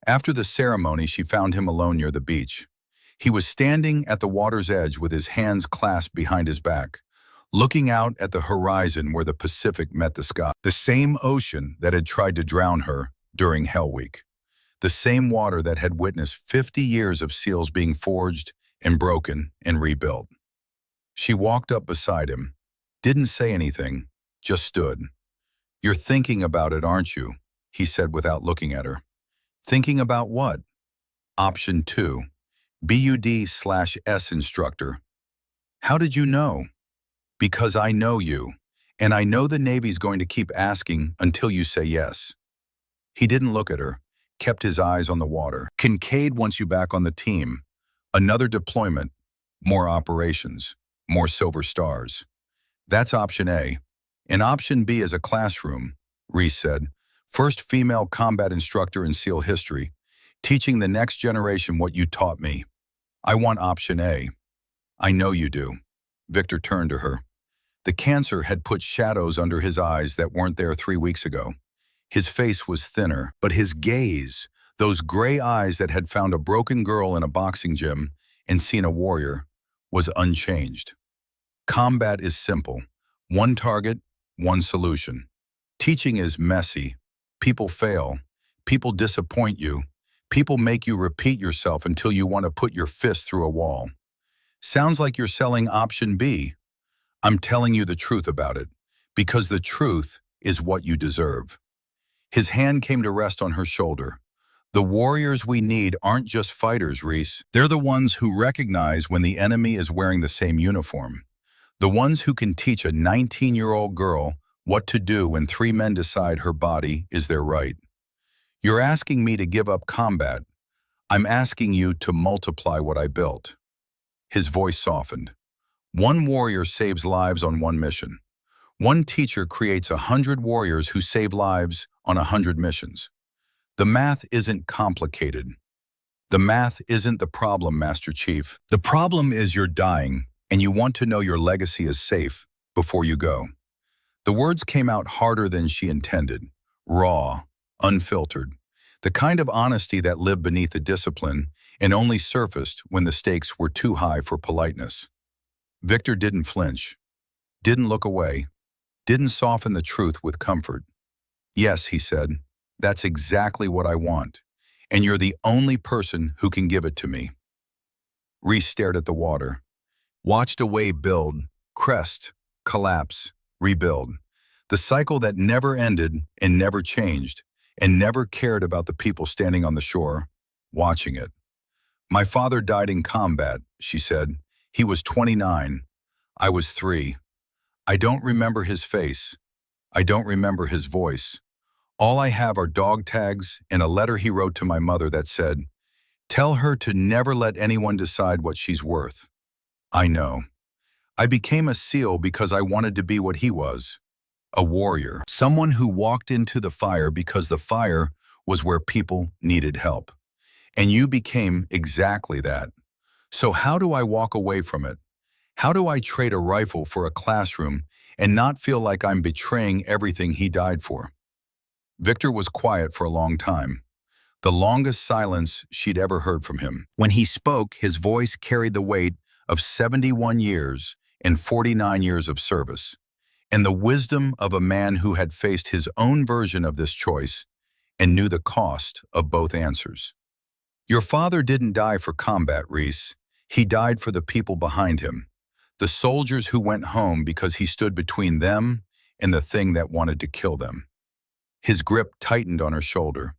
After the ceremony, she found him alone near the beach. He was standing at the water's edge with his hands clasped behind his back, looking out at the horizon where the Pacific met the sky. The same ocean that had tried to drown her during Hell Week. The same water that had witnessed 50 years of seals being forged and broken and rebuilt. She walked up beside him, didn't say anything, just stood. "You're thinking about it, aren't you?" he said without looking at her. "Thinking about what?" Option 2, BUD/S instructor. "How did you know?" "Because I know you, and I know the Navy's going to keep asking until you say yes." He didn't look at her, kept his eyes on the water. "Kincaid wants you back on the team. Another deployment, more operations, more silver stars. That's option A. And option B is a classroom," Reese said. "First female combat instructor in SEAL history, teaching the next generation what you taught me. I want option A." "I know you do." Victor turned to her. The cancer had put shadows under his eyes that weren't there 3 weeks ago. His face was thinner, but his gaze, those gray eyes that had found a broken girl in a boxing gym and seen a warrior, was unchanged. Combat is simple. One target, one solution. Teaching is messy. People fail. People disappoint you. People make you repeat yourself until you want to put your fist through a wall. Sounds like you're selling option B. I'm telling you the truth about it, because the truth is what you deserve. His hand came to rest on her shoulder. The warriors we need aren't just fighters, Reese. They're the ones who recognize when the enemy is wearing the same uniform. The ones who can teach a 19-year-old girl what to do when 3 men decide her body is their right. You're asking me to give up combat. I'm asking you to multiply what I built. His voice softened. One warrior saves lives on one mission. One teacher creates 100 warriors who save lives on 100 missions. The math isn't complicated. The math isn't the problem, Master Chief. The problem is you're dying, and you want to know your legacy is safe before you go. The words came out harder than she intended, raw, unfiltered, the kind of honesty that lived beneath the discipline and only surfaced when the stakes were too high for politeness. Victor didn't flinch, didn't look away, didn't soften the truth with comfort. "Yes," he said, "that's exactly what I want, and you're the only person who can give it to me." Reese stared at the water, watched a wave build, crest, collapse, rebuild. The cycle that never ended and never changed, and never cared about the people standing on the shore, watching it. "My father died in combat," she said. "He was 29. I was 3. I don't remember his face. I don't remember his voice. All I have are dog tags and a letter he wrote to my mother that said, 'Tell her to never let anyone decide what she's worth.' I know. I became a SEAL because I wanted to be what he was, a warrior, someone who walked into the fire because the fire was where people needed help. And you became exactly that. So how do I walk away from it? How do I trade a rifle for a classroom and not feel like I'm betraying everything he died for?" Victor was quiet for a long time, the longest silence she'd ever heard from him. When he spoke, his voice carried the weight of 71 years and 49 years of service, and the wisdom of a man who had faced his own version of this choice and knew the cost of both answers. "Your father didn't die for combat, Reese. He died for the people behind him, the soldiers who went home because he stood between them and the thing that wanted to kill them." His grip tightened on her shoulder.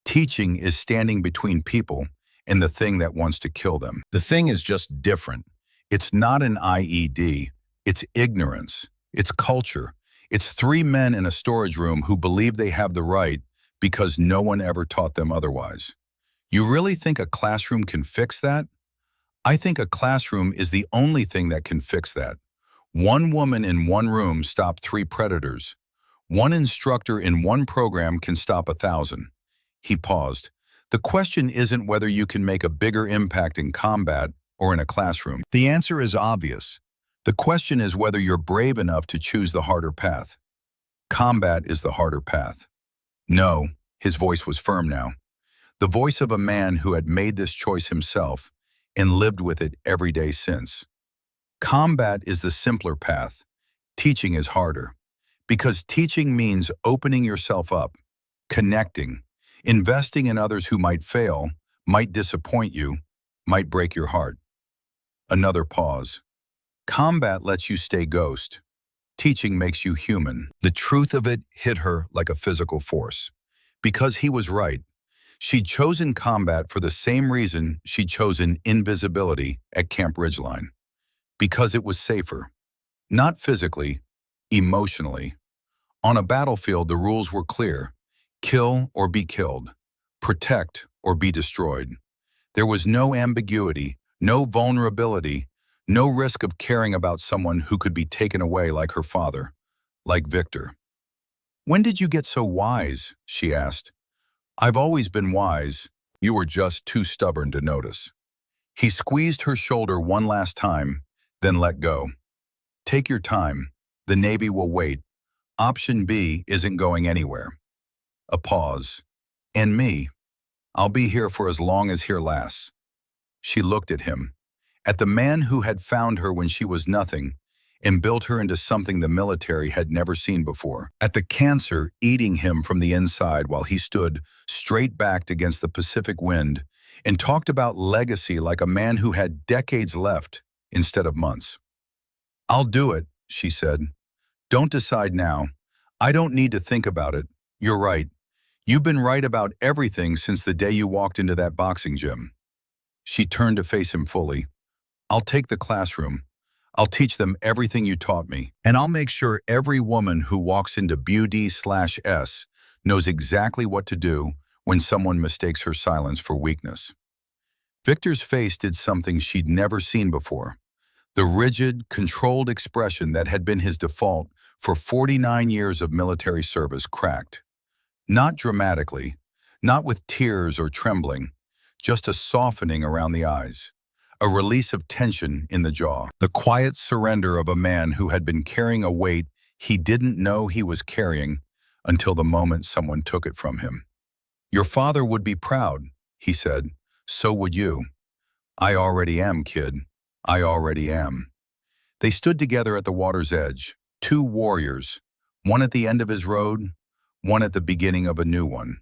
"Teaching is standing between people and the thing that wants to kill them. The thing is just different. It's not an IED. It's ignorance. It's culture. It's three men in a storage room who believe they have the right because no one ever taught them otherwise. You really think a classroom can fix that? I think a classroom is the only thing that can fix that. One woman in one room stopped 3 predators. One instructor in one program can stop 1,000. He paused. The question isn't whether you can make a bigger impact in combat or in a classroom. The answer is obvious. The question is whether you're brave enough to choose the harder path. Combat is the harder path. No, his voice was firm now. The voice of a man who had made this choice himself and lived with it every day since. Combat is the simpler path. Teaching is harder. Because teaching means opening yourself up, connecting, investing in others who might fail, might disappoint you, might break your heart. Another pause. Combat lets you stay ghost. Teaching makes you human. The truth of it hit her like a physical force. Because he was right. She'd chosen combat for the same reason she'd chosen invisibility at Camp Ridgeline. Because it was safer. Not physically, emotionally. On a battlefield, the rules were clear. Kill or be killed. Protect or be destroyed. There was no ambiguity, no vulnerability, no risk of caring about someone who could be taken away like her father, like Victor. "When did you get so wise?" she asked. "I've always been wise. You were just too stubborn to notice." He squeezed her shoulder one last time, then let go. "Take your time. The Navy will wait. Option B isn't going anywhere." A pause. "And me? I'll be here for as long as here lasts." She looked at him, at the man who had found her when she was nothing and built her into something the military had never seen before, at the cancer eating him from the inside while he stood straight-backed against the Pacific wind and talked about legacy like a man who had decades left instead of months. "I'll do it," she said. "Don't decide now. I don't need to think about it. You're right. You've been right about everything since the day you walked into that boxing gym." She turned to face him fully. "I'll take the classroom. I'll teach them everything you taught me. And I'll make sure every woman who walks into BUD/S knows exactly what to do when someone mistakes her silence for weakness." Victor's face did something she'd never seen before. The rigid, controlled expression that had been his default for 49 years of military service cracked. Not dramatically, not with tears or trembling, just a softening around the eyes, a release of tension in the jaw, the quiet surrender of a man who had been carrying a weight he didn't know he was carrying until the moment someone took it from him. "Your father would be proud," he said. "So would you." "I already am, kid. I already am." They stood together at the water's edge, 2 warriors, one at the end of his road, one at the beginning of a new one,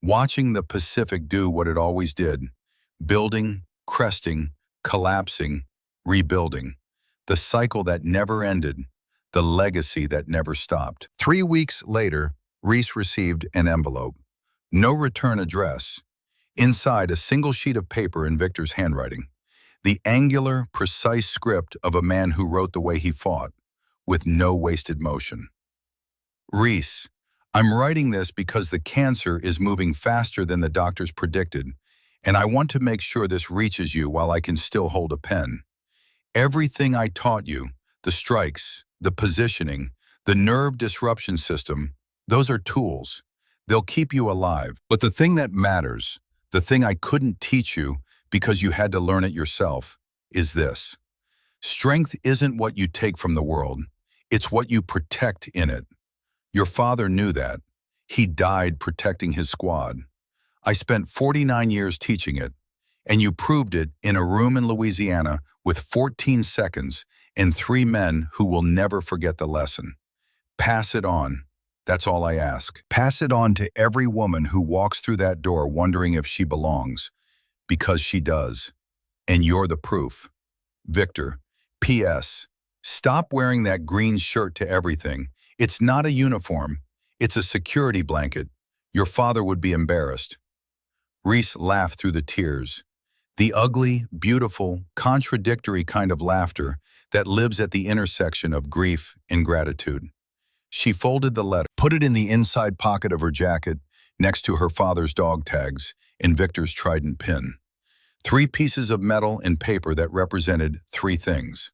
watching the Pacific do what it always did, building, cresting, collapsing, rebuilding, the cycle that never ended, the legacy that never stopped. 3 weeks later, Reese received an envelope. No return address. Inside, a single sheet of paper in Victor's handwriting. The angular, precise script of a man who wrote the way he fought, with no wasted motion. "Reese, I'm writing this because the cancer is moving faster than the doctors predicted, and I want to make sure this reaches you while I can still hold a pen. Everything I taught you, the strikes, the positioning, the nerve disruption system, those are tools. They'll keep you alive. But the thing that matters, the thing I couldn't teach you because you had to learn it yourself, is this. Strength isn't what you take from the world. It's what you protect in it. Your father knew that. He died protecting his squad. I spent 49 years teaching it, and you proved it in a room in Louisiana with 14 seconds and 3 men who will never forget the lesson. Pass it on. That's all I ask. Pass it on to every woman who walks through that door wondering if she belongs, because she does. And you're the proof. Victor, P.S. Stop wearing that green shirt to everything. It's not a uniform. It's a security blanket. Your father would be embarrassed." Reese laughed through the tears. The ugly, beautiful, contradictory kind of laughter that lives at the intersection of grief and gratitude. She folded the letter, put it in the inside pocket of her jacket, next to her father's dog tags and Victor's trident pin. Three pieces of metal and paper that represented three things.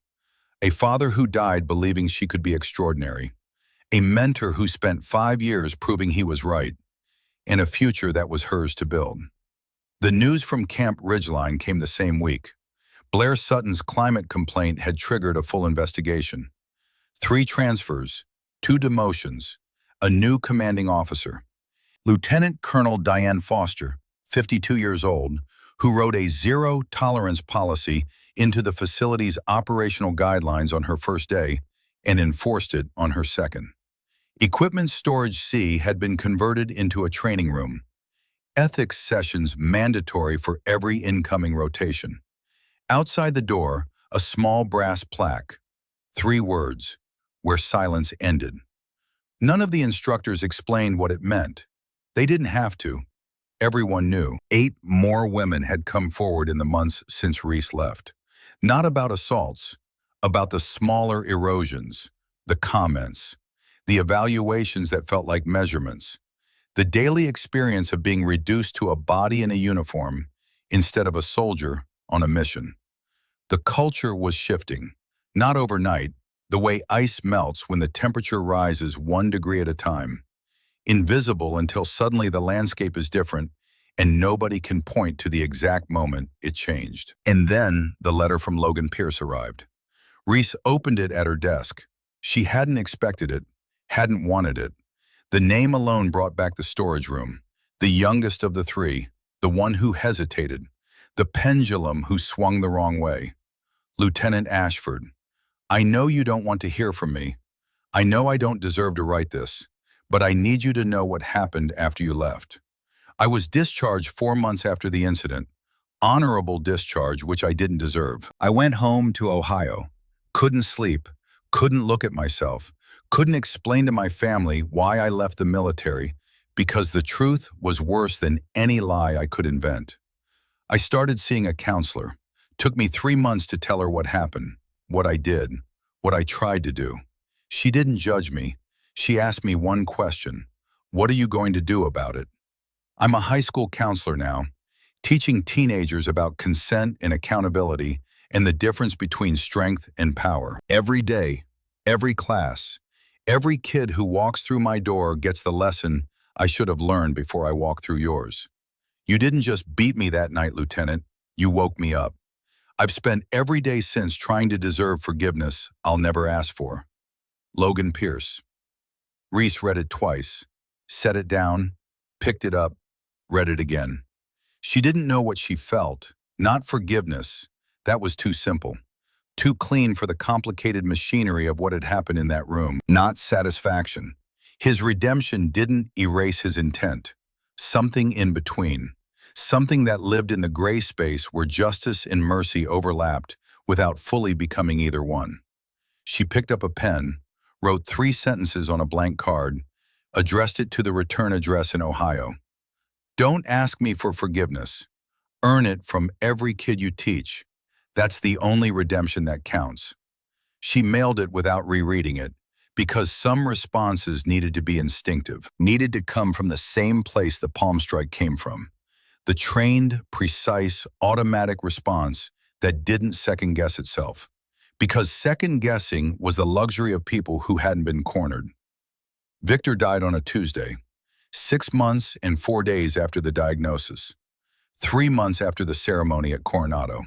A father who died believing she could be extraordinary, a mentor who spent 5 years proving he was right, and a future that was hers to build. The news from Camp Ridgeline came the same week. Blair Sutton's climate complaint had triggered a full investigation. 3 transfers, 2 demotions, a new commanding officer. Lieutenant Colonel Diane Foster, 52 years old, who wrote a zero-tolerance policy into the facility's operational guidelines on her first day and enforced it on her second. Equipment Storage C had been converted into a training room. Ethics sessions mandatory for every incoming rotation. Outside the door, a small brass plaque. 3 words, where silence ended. None of the instructors explained what it meant. They didn't have to. Everyone knew. 8 more women had come forward in the months since Reese left. Not about assaults, about the smaller erosions, the comments, the evaluations that felt like measurements, the daily experience of being reduced to a body in a uniform instead of a soldier on a mission. The culture was shifting, not overnight, the way ice melts when the temperature rises 1 degree at a time. Invisible until suddenly the landscape is different and nobody can point to the exact moment it changed. And then the letter from Logan Pierce arrived. Reese opened it at her desk. She hadn't expected it, hadn't wanted it. The name alone brought back the storage room, the youngest of the 3, the one who hesitated, the pendulum who swung the wrong way. Lieutenant Ashford, I know you don't want to hear from me. I know I don't deserve to write this, but I need you to know what happened after you left. I was discharged 4 months after the incident, honorable discharge which I didn't deserve. I went home to Ohio, couldn't sleep, couldn't look at myself, couldn't explain to my family why I left the military, because the truth was worse than any lie I could invent. I started seeing a counselor. Took me 3 months to tell her what happened, what I did, what I tried to do. She didn't judge me. She asked me one question: what are you going to do about it? I'm a high school counselor now, teaching teenagers about consent and accountability and the difference between strength and power. Every day, every class, every kid who walks through my door gets the lesson I should have learned before I walked through yours. You didn't just beat me that night, Lieutenant. You woke me up. I've spent every day since trying to deserve forgiveness I'll never ask for. Logan Pierce. Reese read it twice, set it down, picked it up, read it again. She didn't know what she felt, not forgiveness. That was too simple, too clean for the complicated machinery of what had happened in that room. Not satisfaction. His redemption didn't erase his intent. Something in between. Something that lived in the gray space where justice and mercy overlapped without fully becoming either one. She picked up a pen, wrote 3 sentences on a blank card, addressed it to the return address in Ohio. Don't ask me for forgiveness. Earn it from every kid you teach. That's the only redemption that counts. She mailed it without rereading it, because some responses needed to be instinctive, needed to come from the same place the palm strike came from. The trained, precise, automatic response that didn't second-guess itself. Because second-guessing was the luxury of people who hadn't been cornered. Victor died on a Tuesday, 6 months and 4 days after the diagnosis, 3 months after the ceremony at Coronado.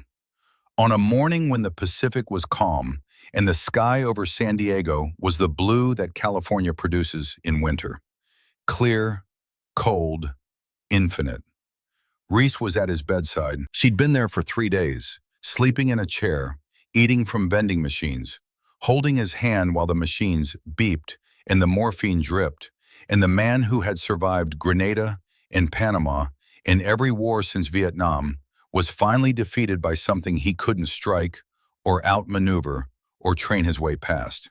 On a morning when the Pacific was calm and the sky over San Diego was the blue that California produces in winter. Clear, cold, infinite. Reese was at his bedside. She'd been there for 3 days, sleeping in a chair, eating from vending machines, holding his hand while the machines beeped and the morphine dripped, and the man who had survived Grenada and Panama and every war since Vietnam was finally defeated by something he couldn't strike or outmaneuver or train his way past.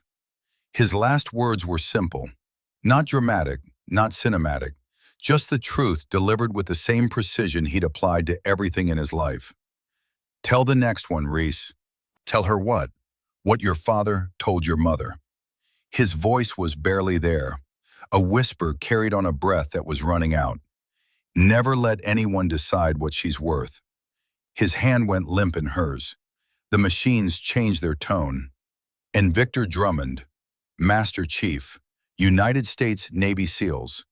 His last words were simple, not dramatic, not cinematic, just the truth delivered with the same precision he'd applied to everything in his life. Tell the next one, Reese. Tell her what? What your father told your mother. His voice was barely there. A whisper carried on a breath that was running out. Never let anyone decide what she's worth. His hand went limp in hers. The machines changed their tone. And Victor Drummond, Master Chief, United States Navy SEALs,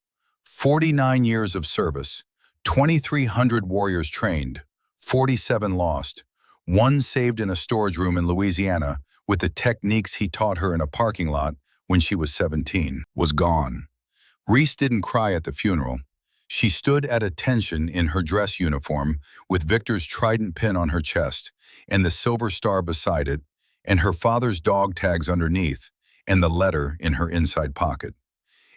49 years of service, 2,300 warriors trained, 47 lost, one saved in a storage room in Louisiana with the techniques he taught her in a parking lot when she was 17, was gone. Reese didn't cry at the funeral. She stood at attention in her dress uniform with Victor's trident pin on her chest and the silver star beside it, and her father's dog tags underneath, and the letter in her inside pocket.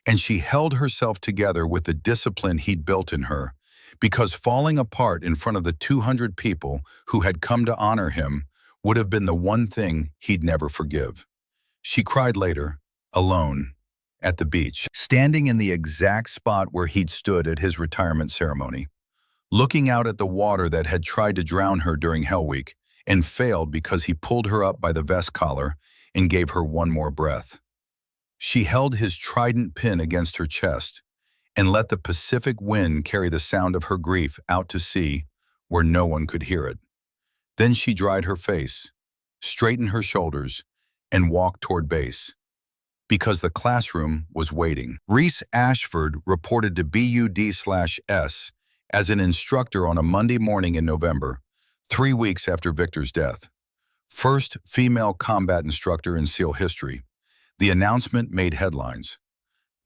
And she held herself together with the discipline he'd built in her, because falling apart in front of the 200 people who had come to honor him would have been the one thing he'd never forgive. She cried later, alone, at the beach, standing in the exact spot where he'd stood at his retirement ceremony, looking out at the water that had tried to drown her during Hell Week and failed because he pulled her up by the vest collar and gave her one more breath. She held his trident pin against her chest and let the Pacific wind carry the sound of her grief out to sea where no one could hear it. Then she dried her face, straightened her shoulders, and walked toward base. Because the classroom was waiting. Reese Ashford reported to BUD/S as an instructor on a Monday morning in November, 3 weeks after Victor's death. First female combat instructor in SEAL history. The announcement made headlines.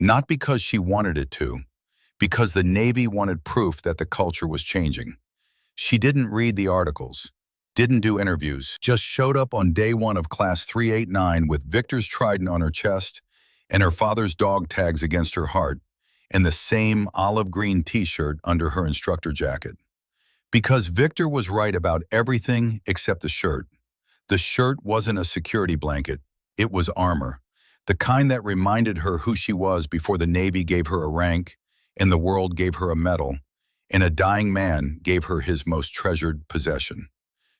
Not because she wanted it to, because the Navy wanted proof that the culture was changing. She didn't read the articles, didn't do interviews, just showed up on day one of Class 389 with Victor's trident on her chest and her father's dog tags against her heart and the same olive green t-shirt under her instructor jacket. Because Victor was right about everything except the shirt. The shirt wasn't a security blanket, it was armor. The kind that reminded her who she was before the Navy gave her a rank, and the world gave her a medal, and a dying man gave her his most treasured possession.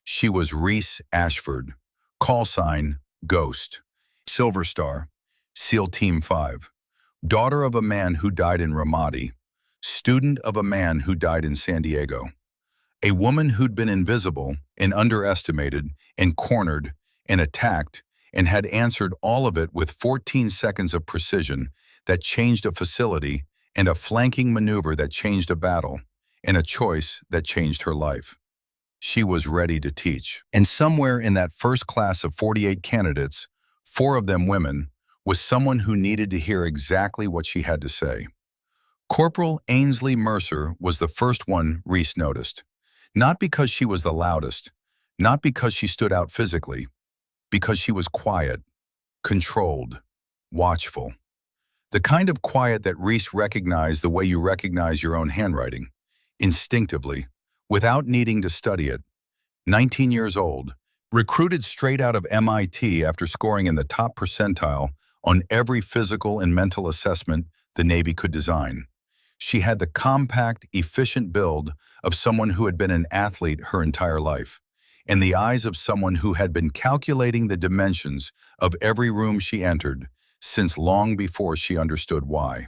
She was Reese Ashford, call sign Ghost, Silver Star, SEAL Team 5, daughter of a man who died in Ramadi, student of a man who died in San Diego, a woman who'd been invisible and underestimated and cornered and attacked and had answered all of it with 14 seconds of precision that changed a facility and a flanking maneuver that changed a battle and a choice that changed her life. She was ready to teach. And somewhere in that first class of 48 candidates, 4 of them women, was someone who needed to hear exactly what she had to say. Corporal Ainsley Mercer was the first one Reese noticed. Not because she was the loudest, not because she stood out physically, because she was quiet, controlled, watchful. The kind of quiet that Reese recognized the way you recognize your own handwriting, instinctively, without needing to study it. 19 years old, recruited straight out of MIT after scoring in the top percentile on every physical and mental assessment the Navy could design. She had the compact, efficient build of someone who had been an athlete her entire life, and the eyes of someone who had been calculating the dimensions of every room she entered since long before she understood why.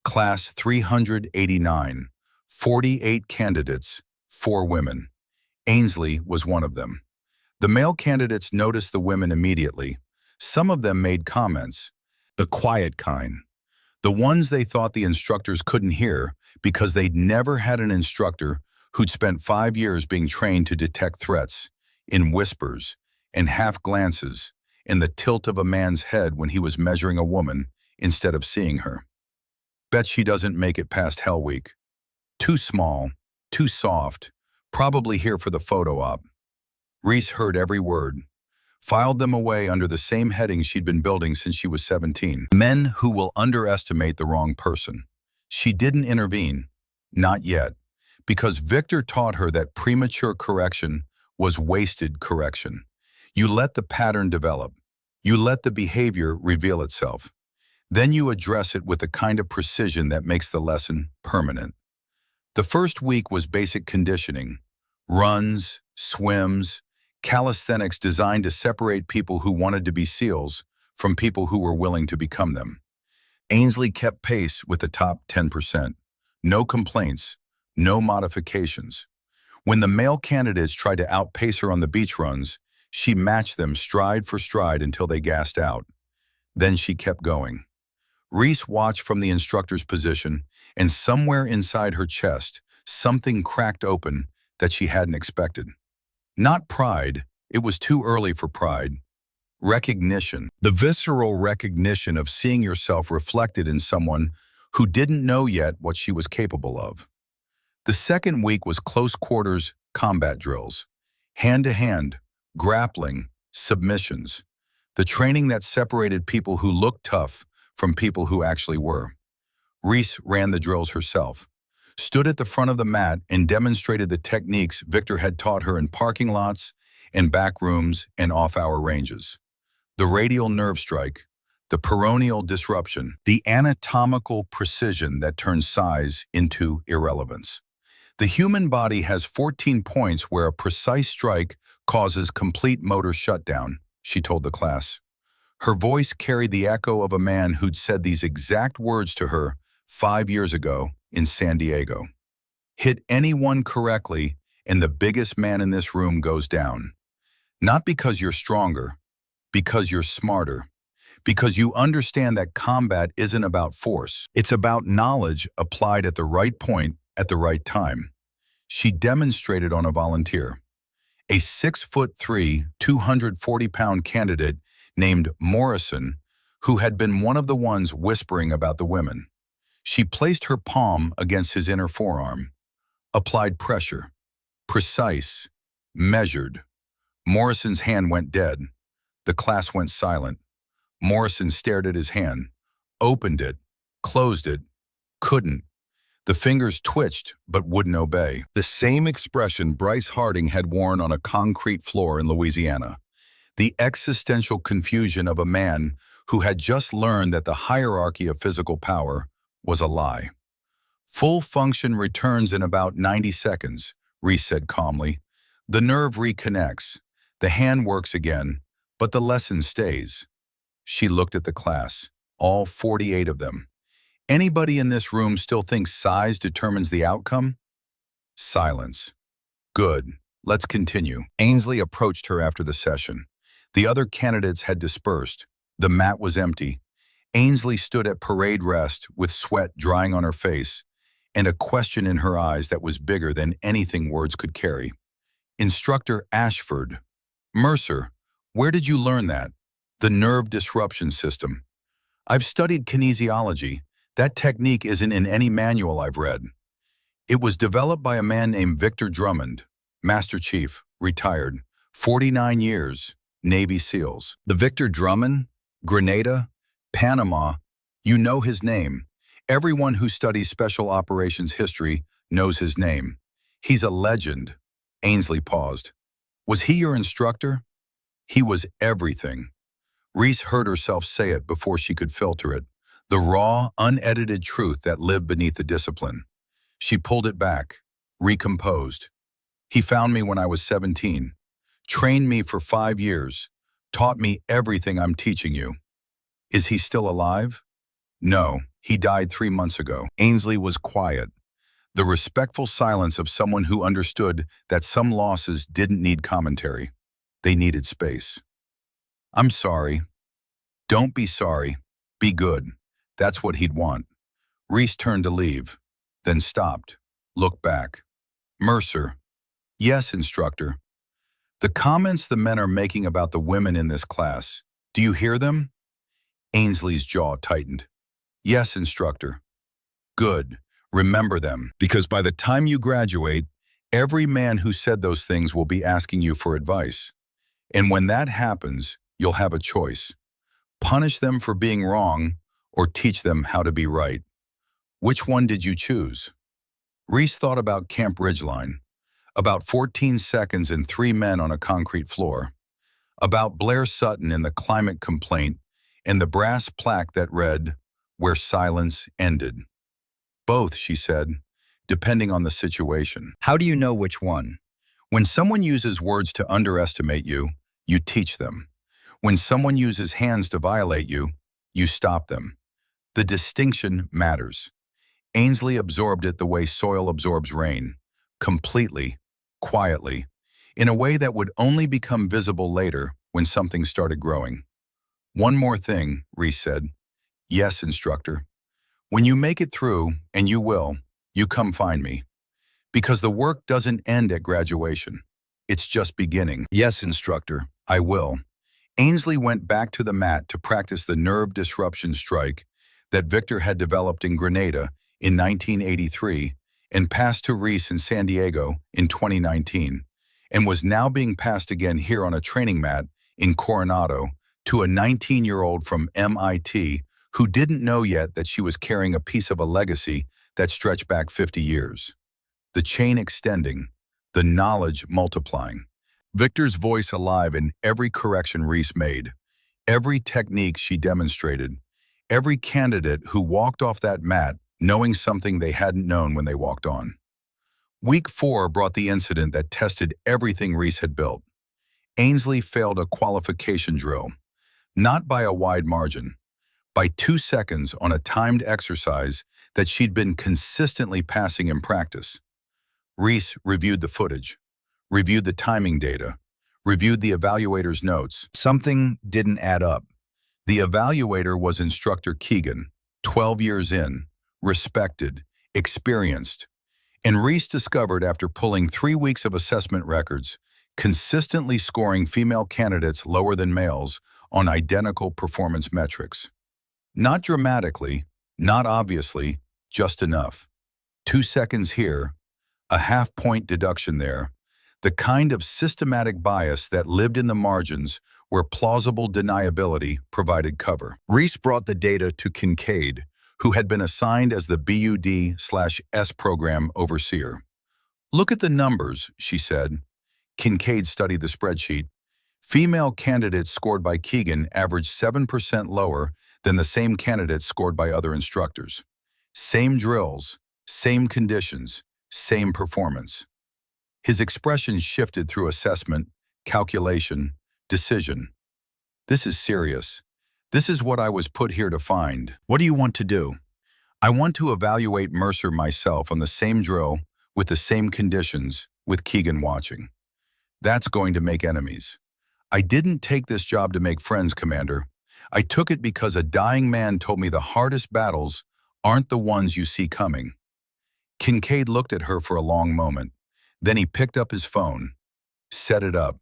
Class 389, 48 candidates, 4 women. Ainsley was one of them. The male candidates noticed the women immediately. Some of them made comments, the quiet kind. The ones they thought the instructors couldn't hear because they'd never had an instructor who'd spent 5 years being trained to detect threats, in whispers, and half glances, in the tilt of a man's head when he was measuring a woman instead of seeing her. Bet she doesn't make it past Hell Week. Too small, too soft, probably here for the photo op. Reese heard every word, filed them away under the same headings she'd been building since she was 17. Men who will underestimate the wrong person. She didn't intervene, not yet, because Victor taught her that premature correction was wasted correction. You let the pattern develop. You let the behavior reveal itself. Then you address it with the kind of precision that makes the lesson permanent. The first week was basic conditioning, runs, swims, calisthenics designed to separate people who wanted to be SEALs from people who were willing to become them. Ainsley kept pace with the top 10%. No complaints, no modifications. When the male candidates tried to outpace her on the beach runs, she matched them stride for stride until they gassed out. Then she kept going. Reese watched from the instructor's position, and somewhere inside her chest, something cracked open that she hadn't expected. Not pride, it was too early for pride. Recognition, the visceral recognition of seeing yourself reflected in someone who didn't know yet what she was capable of. The second week was close quarters combat drills, hand-to-hand, grappling, submissions, the training that separated people who looked tough from people who actually were. Reese ran the drills herself, stood at the front of the mat and demonstrated the techniques Victor had taught her in parking lots, in back rooms, and off-hour ranges. The radial nerve strike, the peroneal disruption, the anatomical precision that turns size into irrelevance. The human body has 14 points where a precise strike causes complete motor shutdown, she told the class. Her voice carried the echo of a man who'd said these exact words to her 5 years ago in San Diego. Hit anyone correctly, and the biggest man in this room goes down. Not because you're stronger, because you're smarter. Because you understand that combat isn't about force. It's about knowledge applied at the right point at the right time. She demonstrated on a volunteer. A 6'3", 240-pound candidate named Morrison, who had been one of the ones whispering about the women. She placed her palm against his inner forearm, applied pressure, precise, measured. Morrison's hand went dead. The class went silent. Morrison stared at his hand, opened it, closed it, couldn't. The fingers twitched but wouldn't obey. The same expression Bryce Harding had worn on a concrete floor in Louisiana. The existential confusion of a man who had just learned that the hierarchy of physical power was a lie. Full function returns in about 90 seconds, Reese said calmly. The nerve reconnects. The hand works again, but the lesson stays. She looked at the class, all 48 of them. Anybody in this room still thinks size determines the outcome? Silence. Good. Let's continue. Ainsley approached her after the session. The other candidates had dispersed. The mat was empty. Ainsley stood at parade rest with sweat drying on her face and a question in her eyes that was bigger than anything words could carry. Instructor Ashford. Mercer, where did you learn that? The nerve disruption system. I've studied kinesiology. That technique isn't in any manual I've read. It was developed by a man named Victor Drummond, Master Chief, retired, 49 years, Navy SEALs. The Victor Drummond? Grenada? Panama? You know his name. Everyone who studies special operations history knows his name. He's a legend. Ainsley paused. Was he your instructor? He was everything. Reese heard herself say it before she could filter it. The raw, unedited truth that lived beneath the discipline. She pulled it back, recomposed. He found me when I was 17, trained me for 5 years, taught me everything I'm teaching you. Is he still alive? No, he died 3 months ago. Ainsley was quiet, the respectful silence of someone who understood that some losses didn't need commentary. They needed space. I'm sorry. Don't be sorry. Be good. That's what he'd want. Reese turned to leave, then stopped, looked back. Mercer. Yes, instructor. The comments the men are making about the women in this class, do you hear them? Ainsley's jaw tightened. Yes, instructor. Good. Remember them, because by the time you graduate, every man who said those things will be asking you for advice. And when that happens, you'll have a choice. Punish them for being wrong, or teach them how to be right. Which one did you choose? Reese thought about Camp Ridgeline, about 14 seconds and 3 men on a concrete floor, about Blair Sutton in the climate complaint and the brass plaque that read, "Where silence ended." Both, she said, depending on the situation. How do you know which one? When someone uses words to underestimate you, you teach them. When someone uses hands to violate you, you stop them. The distinction matters. Ainsley absorbed it the way soil absorbs rain, completely, quietly, in a way that would only become visible later when something started growing. One more thing, Reese said. Yes, instructor. When you make it through, and you will, you come find me. Because the work doesn't end at graduation. It's just beginning. Yes, instructor, I will. Ainsley went back to the mat to practice the nerve disruption strike that Victor had developed in Grenada in 1983 and passed to Reese in San Diego in 2019, and was now being passed again here on a training mat in Coronado to a 19-year-old from MIT who didn't know yet that she was carrying a piece of a legacy that stretched back 50 years. The chain extending, the knowledge multiplying. Victor's voice alive in every correction Reese made, every technique she demonstrated, every candidate who walked off that mat knowing something they hadn't known when they walked on. Week 4 brought the incident that tested everything Reese had built. Ainsley failed a qualification drill, not by a wide margin, by 2 seconds on a timed exercise that she'd been consistently passing in practice. Reese reviewed the footage, reviewed the timing data, reviewed the evaluator's notes. Something didn't add up. The evaluator was Instructor Keegan, 12 years in, respected, experienced, and Reese discovered after pulling 3 weeks of assessment records, consistently scoring female candidates lower than males on identical performance metrics. Not dramatically, not obviously, just enough. 2 seconds here, a half-point deduction there, the kind of systematic bias that lived in the margins where plausible deniability provided cover. Reese brought the data to Kincaid, who had been assigned as the BUD/S program overseer. Look at the numbers, she said. Kincaid studied the spreadsheet. Female candidates scored by Keegan averaged 7% lower than the same candidates scored by other instructors. Same drills, same conditions, same performance. His expression shifted through assessment, calculation, decision. This is serious. This is what I was put here to find. What do you want to do? I want to evaluate Mercer myself on the same drill, with the same conditions, with Keegan watching. That's going to make enemies. I didn't take this job to make friends, Commander. I took it because a dying man told me the hardest battles aren't the ones you see coming. Kincaid looked at her for a long moment. Then he picked up his phone, set it up.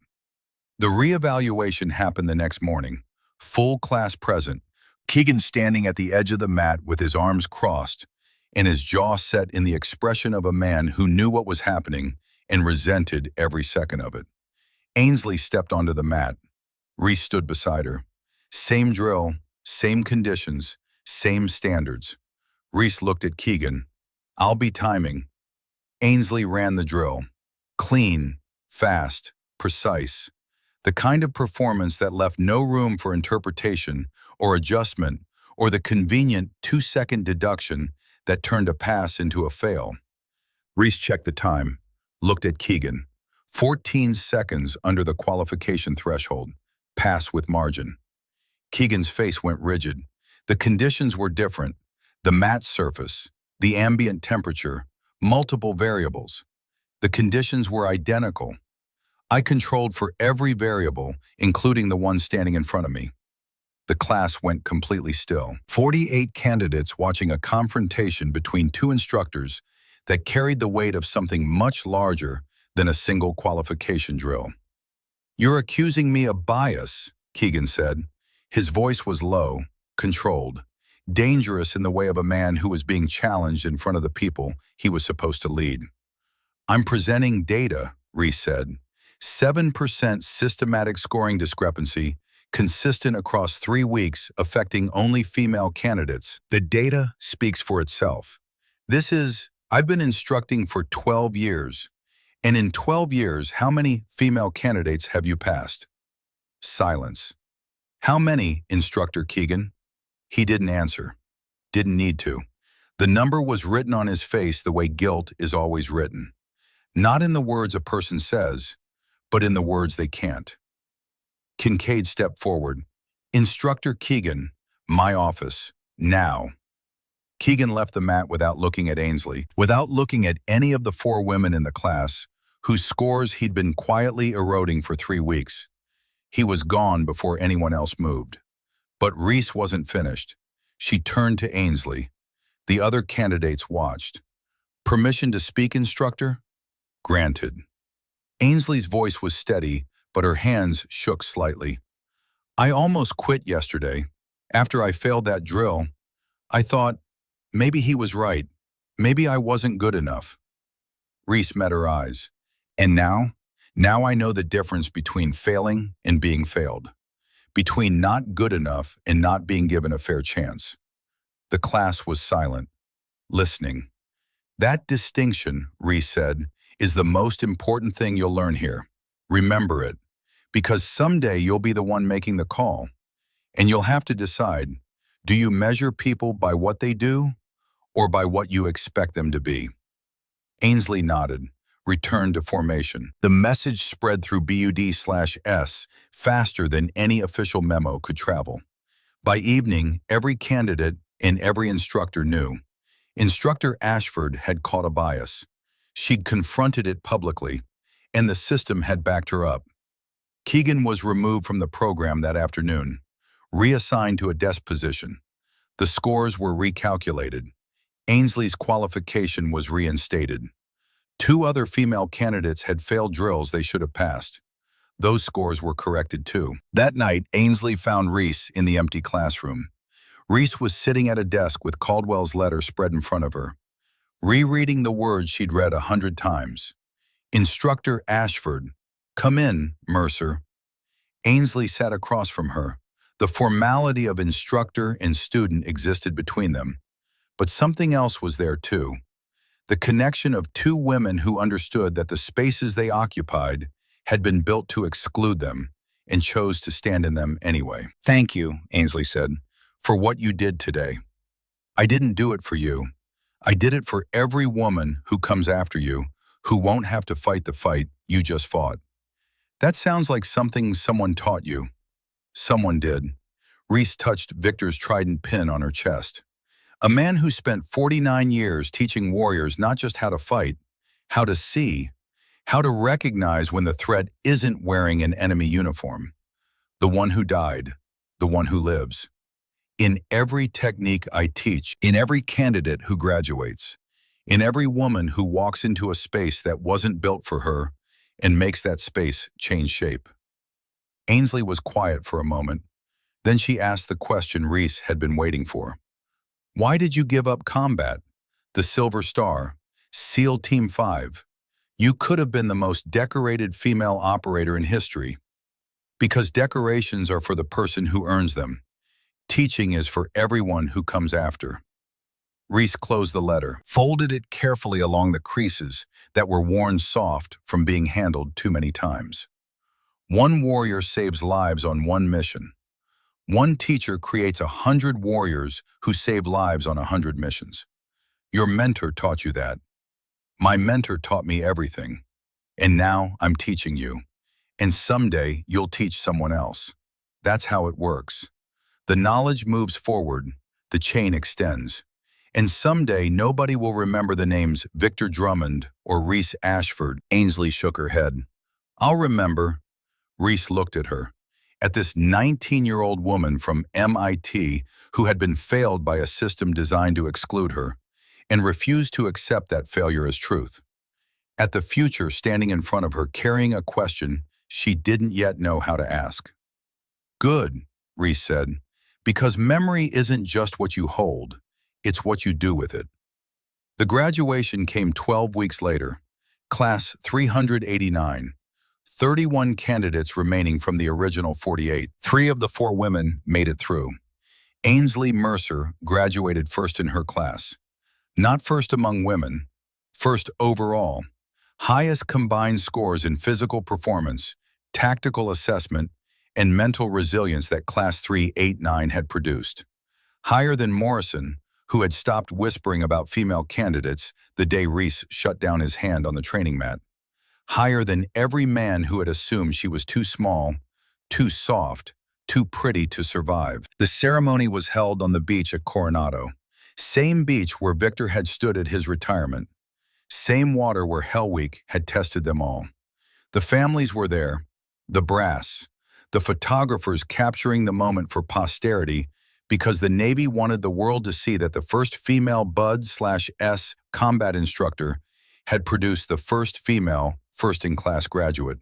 The reevaluation happened the next morning. Full class present, Keegan standing at the edge of the mat with his arms crossed and his jaw set in the expression of a man who knew what was happening and resented every second of it. Ainsley stepped onto the mat. Reese stood beside her. Same drill, same conditions, same standards. Reese looked at Keegan. I'll be timing. Ainsley ran the drill. Clean, fast, precise. The kind of performance that left no room for interpretation or adjustment or the convenient 2-second deduction that turned a pass into a fail. Reese checked the time, looked at Keegan. 14 seconds under the qualification threshold. Pass with margin. Keegan's face went rigid. The conditions were different. The mat surface, the ambient temperature, multiple variables. The conditions were identical. I controlled for every variable, including the one standing in front of me. The class went completely still. 48 candidates watching a confrontation between 2 instructors that carried the weight of something much larger than a single qualification drill. You're accusing me of bias, Keegan said. His voice was low, controlled, dangerous in the way of a man who was being challenged in front of the people he was supposed to lead. I'm presenting data, Reese said. 7% systematic scoring discrepancy, consistent across 3 weeks, affecting only female candidates. The data speaks for itself. I've been instructing for 12 years. And in 12 years, how many female candidates have you passed? Silence. How many, Instructor Keegan? He didn't answer. Didn't need to. The number was written on his face the way guilt is always written. Not in the words a person says, but in the words they can't. Kincaid stepped forward. Instructor Keegan, my office, now. Keegan left the mat without looking at Ainsley, without looking at any of the four women in the class, whose scores he'd been quietly eroding for 3 weeks. He was gone before anyone else moved. But Reese wasn't finished. She turned to Ainsley. The other candidates watched. Permission to speak, instructor? Granted. Ainsley's voice was steady, but her hands shook slightly. I almost quit yesterday. After I failed that drill, I thought, maybe he was right. Maybe I wasn't good enough. Reese met her eyes. And now? Now I know the difference between failing and being failed. Between not good enough and not being given a fair chance. The class was silent, listening. That distinction, Reese said, is the most important thing you'll learn here. Remember it, because someday you'll be the one making the call, and you'll have to decide, do you measure people by what they do or by what you expect them to be? Ainsley nodded, returned to formation. The message spread through BUD/S faster than any official memo could travel. By evening, every candidate and every instructor knew. Instructor Ashford had caught a bias. She'd confronted it publicly, and the system had backed her up. Keegan was removed from the program that afternoon, reassigned to a desk position. The scores were recalculated. Ainsley's qualification was reinstated. 2 other female candidates had failed drills they should have passed. Those scores were corrected too. That night, Ainsley found Reese in the empty classroom. Reese was sitting at a desk with Caldwell's letter spread in front of her, rereading the words she'd read 100 times. Instructor Ashford, come in, Mercer. Ainsley sat across from her. The formality of instructor and student existed between them. But something else was there too. The connection of 2 women who understood that the spaces they occupied had been built to exclude them and chose to stand in them anyway. Thank you, Ainsley said, for what you did today. I didn't do it for you. I did it for every woman who comes after you, who won't have to fight the fight you just fought. That sounds like something someone taught you. Someone did. Reese touched Victor's trident pin on her chest. A man who spent 49 years teaching warriors not just how to fight, how to see, how to recognize when the threat isn't wearing an enemy uniform. The one who died, the one who lives. In every technique I teach, in every candidate who graduates, in every woman who walks into a space that wasn't built for her and makes that space change shape. Ainsley was quiet for a moment. Then she asked the question Reese had been waiting for. Why did you give up combat? The Silver Star, SEAL Team 5. You could have been the most decorated female operator in history. Because decorations are for the person who earns them. Teaching is for everyone who comes after. Reese closed the letter, folded it carefully along the creases that were worn soft from being handled too many times. One warrior saves lives on one mission. One teacher creates 100 warriors who save lives on 100 missions. Your mentor taught you that. My mentor taught me everything. And now I'm teaching you. And someday you'll teach someone else. That's how it works. The knowledge moves forward, the chain extends. And someday nobody will remember the names Victor Drummond or Reese Ashford. Ainsley shook her head. I'll remember. Reese looked at her. At this 19-year-old woman from MIT who had been failed by a system designed to exclude her and refused to accept that failure as truth. At the future standing in front of her carrying a question she didn't yet know how to ask. Good, Reese said, because memory isn't just what you hold, it's what you do with it. The graduation came 12 weeks later, class 389. 31 candidates remaining from the original 48. 3 of the 4 women made it through. Ainsley Mercer graduated first in her class. Not first among women, first overall. Highest combined scores in physical performance, tactical assessment, and mental resilience that Class 389 had produced. Higher than Morrison, who had stopped whispering about female candidates the day Reese shut down his hand on the training mat. Higher than every man who had assumed she was too small, too soft, too pretty to survive. The ceremony was held on the beach at Coronado, same beach where Victor had stood at his retirement, same water where Hell Week had tested them all. The families were there, the brass, the photographers capturing the moment for posterity because the Navy wanted the world to see that the first female Bud/S combat instructor had produced the first female first-in-class graduate.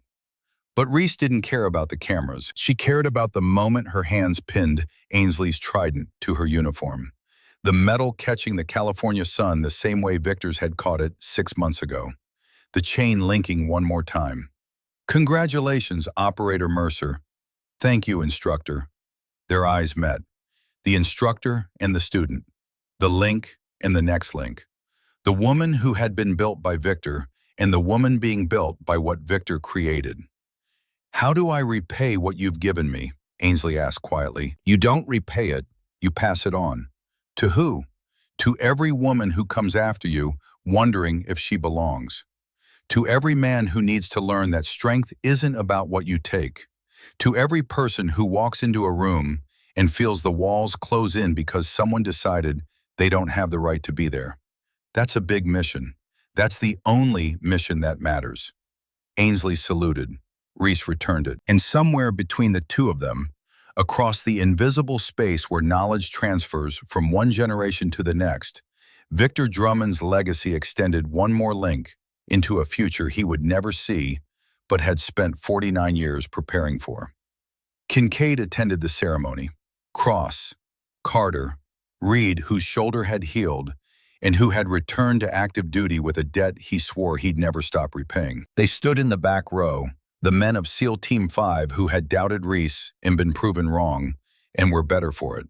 But Reese didn't care about the cameras. She cared about the moment her hands pinned Ainsley's trident to her uniform, the metal catching the California sun the same way Victor's had caught it 6 months ago, the chain linking one more time. "Congratulations, Operator Mercer." "Thank you, instructor." Their eyes met. The instructor and the student. The link and the next link. The woman who had been built by Victor and the woman being built by what Victor created. "How do I repay what you've given me?" Ainsley asked quietly. "You don't repay it, you pass it on." "To who?" "To every woman who comes after you, wondering if she belongs. To every man who needs to learn that strength isn't about what you take. To every person who walks into a room and feels the walls close in because someone decided they don't have the right to be there. That's a big mission. That's the only mission that matters." Ainsley saluted. Reese returned it. And somewhere between the two of them, across the invisible space where knowledge transfers from one generation to the next, Victor Drummond's legacy extended one more link into a future he would never see, but had spent 49 years preparing for. Kincaid attended the ceremony. Cross, Carter, Reed, whose shoulder had healed, and who had returned to active duty with a debt he swore he'd never stop repaying. They stood in the back row, the men of SEAL Team 5 who had doubted Reese and been proven wrong, and were better for it.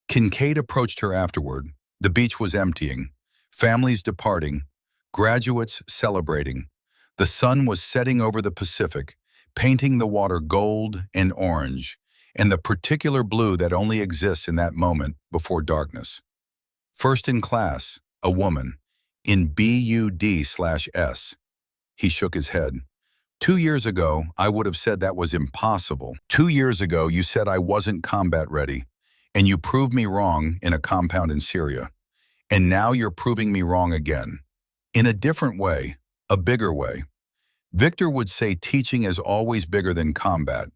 Kincaid approached her afterward. The beach was emptying, families departing, graduates celebrating. The sun was setting over the Pacific, painting the water gold and orange, and the particular blue that only exists in that moment before darkness. First in class, a woman, in BUD/S. He shook his head. 2 years ago, I would have said that was impossible. 2 years ago, you said I wasn't combat ready, and you proved me wrong in a compound in Syria. And now you're proving me wrong again. In a different way, a bigger way. Victor would say teaching is always bigger than combat.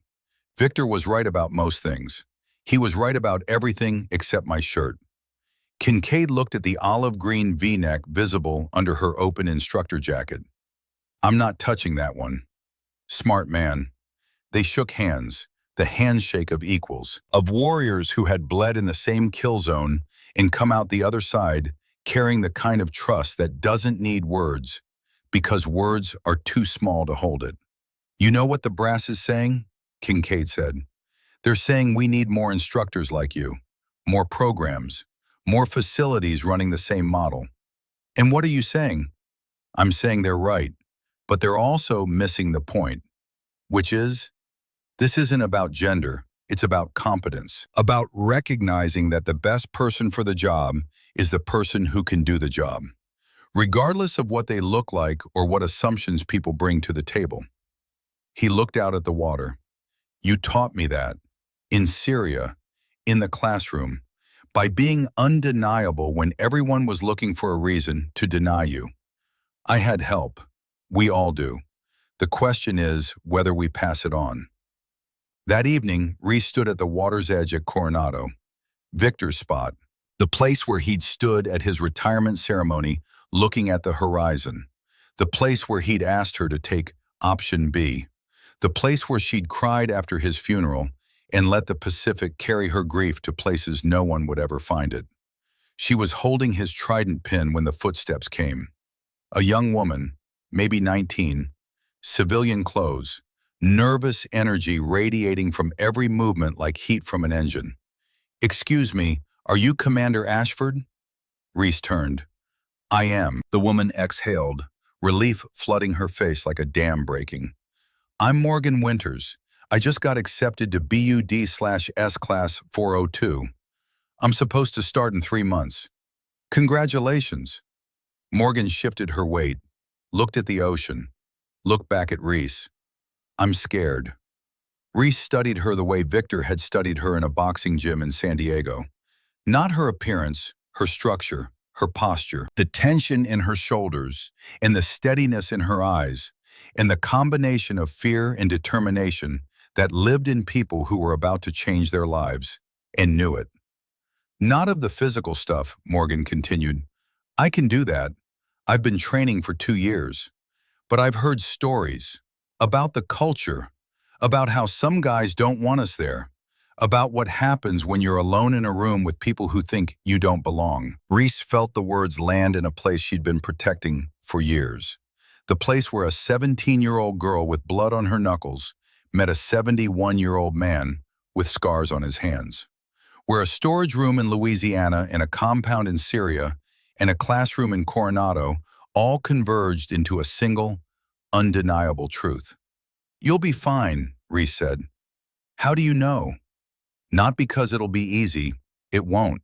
Victor was right about most things. He was right about everything except my shirt. Kincaid looked at the olive green V-neck visible under her open instructor jacket. "I'm not touching that one." "Smart man." They shook hands, the handshake of equals, of warriors who had bled in the same kill zone and come out the other side carrying the kind of trust that doesn't need words, because words are too small to hold it. "You know what the brass is saying?" Kincaid said. "They're saying we need more instructors like you, more programs, more facilities running the same model." "And what are you saying?" "I'm saying they're right, but they're also missing the point, which is, this isn't about gender, it's about competence, about recognizing that the best person for the job is the person who can do the job, regardless of what they look like or what assumptions people bring to the table." He looked out at the water. "You taught me that, in Syria, in the classroom, by being undeniable when everyone was looking for a reason to deny you. I had help. We all do. The question is whether we pass it on." That evening, Reese stood at the water's edge at Coronado, Victor's spot, the place where he'd stood at his retirement ceremony looking at the horizon, the place where he'd asked her to take option B, the place where she'd cried after his funeral and let the Pacific carry her grief to places no one would ever find it. She was holding his trident pin when the footsteps came. A young woman, maybe 19, civilian clothes, nervous energy radiating from every movement like heat from an engine. "Excuse me, are you Commander Ashford?" Reese turned. "I am." The woman exhaled, relief flooding her face like a dam breaking. "I'm Morgan Winters. I just got accepted to BUD/S Class 402. I'm supposed to start in 3 months. Congratulations. Morgan shifted her weight, looked at the ocean, looked back at Reese. I'm scared. Reese studied her the way Victor had studied her in a boxing gym in San Diego. Not her appearance, her structure, her posture, the tension in her shoulders, and the steadiness in her eyes, and the combination of fear and determination that lived in people who were about to change their lives, and knew it. Not of the physical stuff, Morgan continued. I can do that. I've been training for 2 years. But I've heard stories about the culture, about how some guys don't want us there, about what happens when you're alone in a room with people who think you don't belong. Reese felt the words land in a place she'd been protecting for years. The place where a 17-year-old girl with blood on her knuckles met a 71-year-old man with scars on his hands. Where a storage room in Louisiana and a compound in Syria and a classroom in Coronado all converged into a single, undeniable truth. You'll be fine, Reese said. How do you know? Not because it'll be easy, it won't.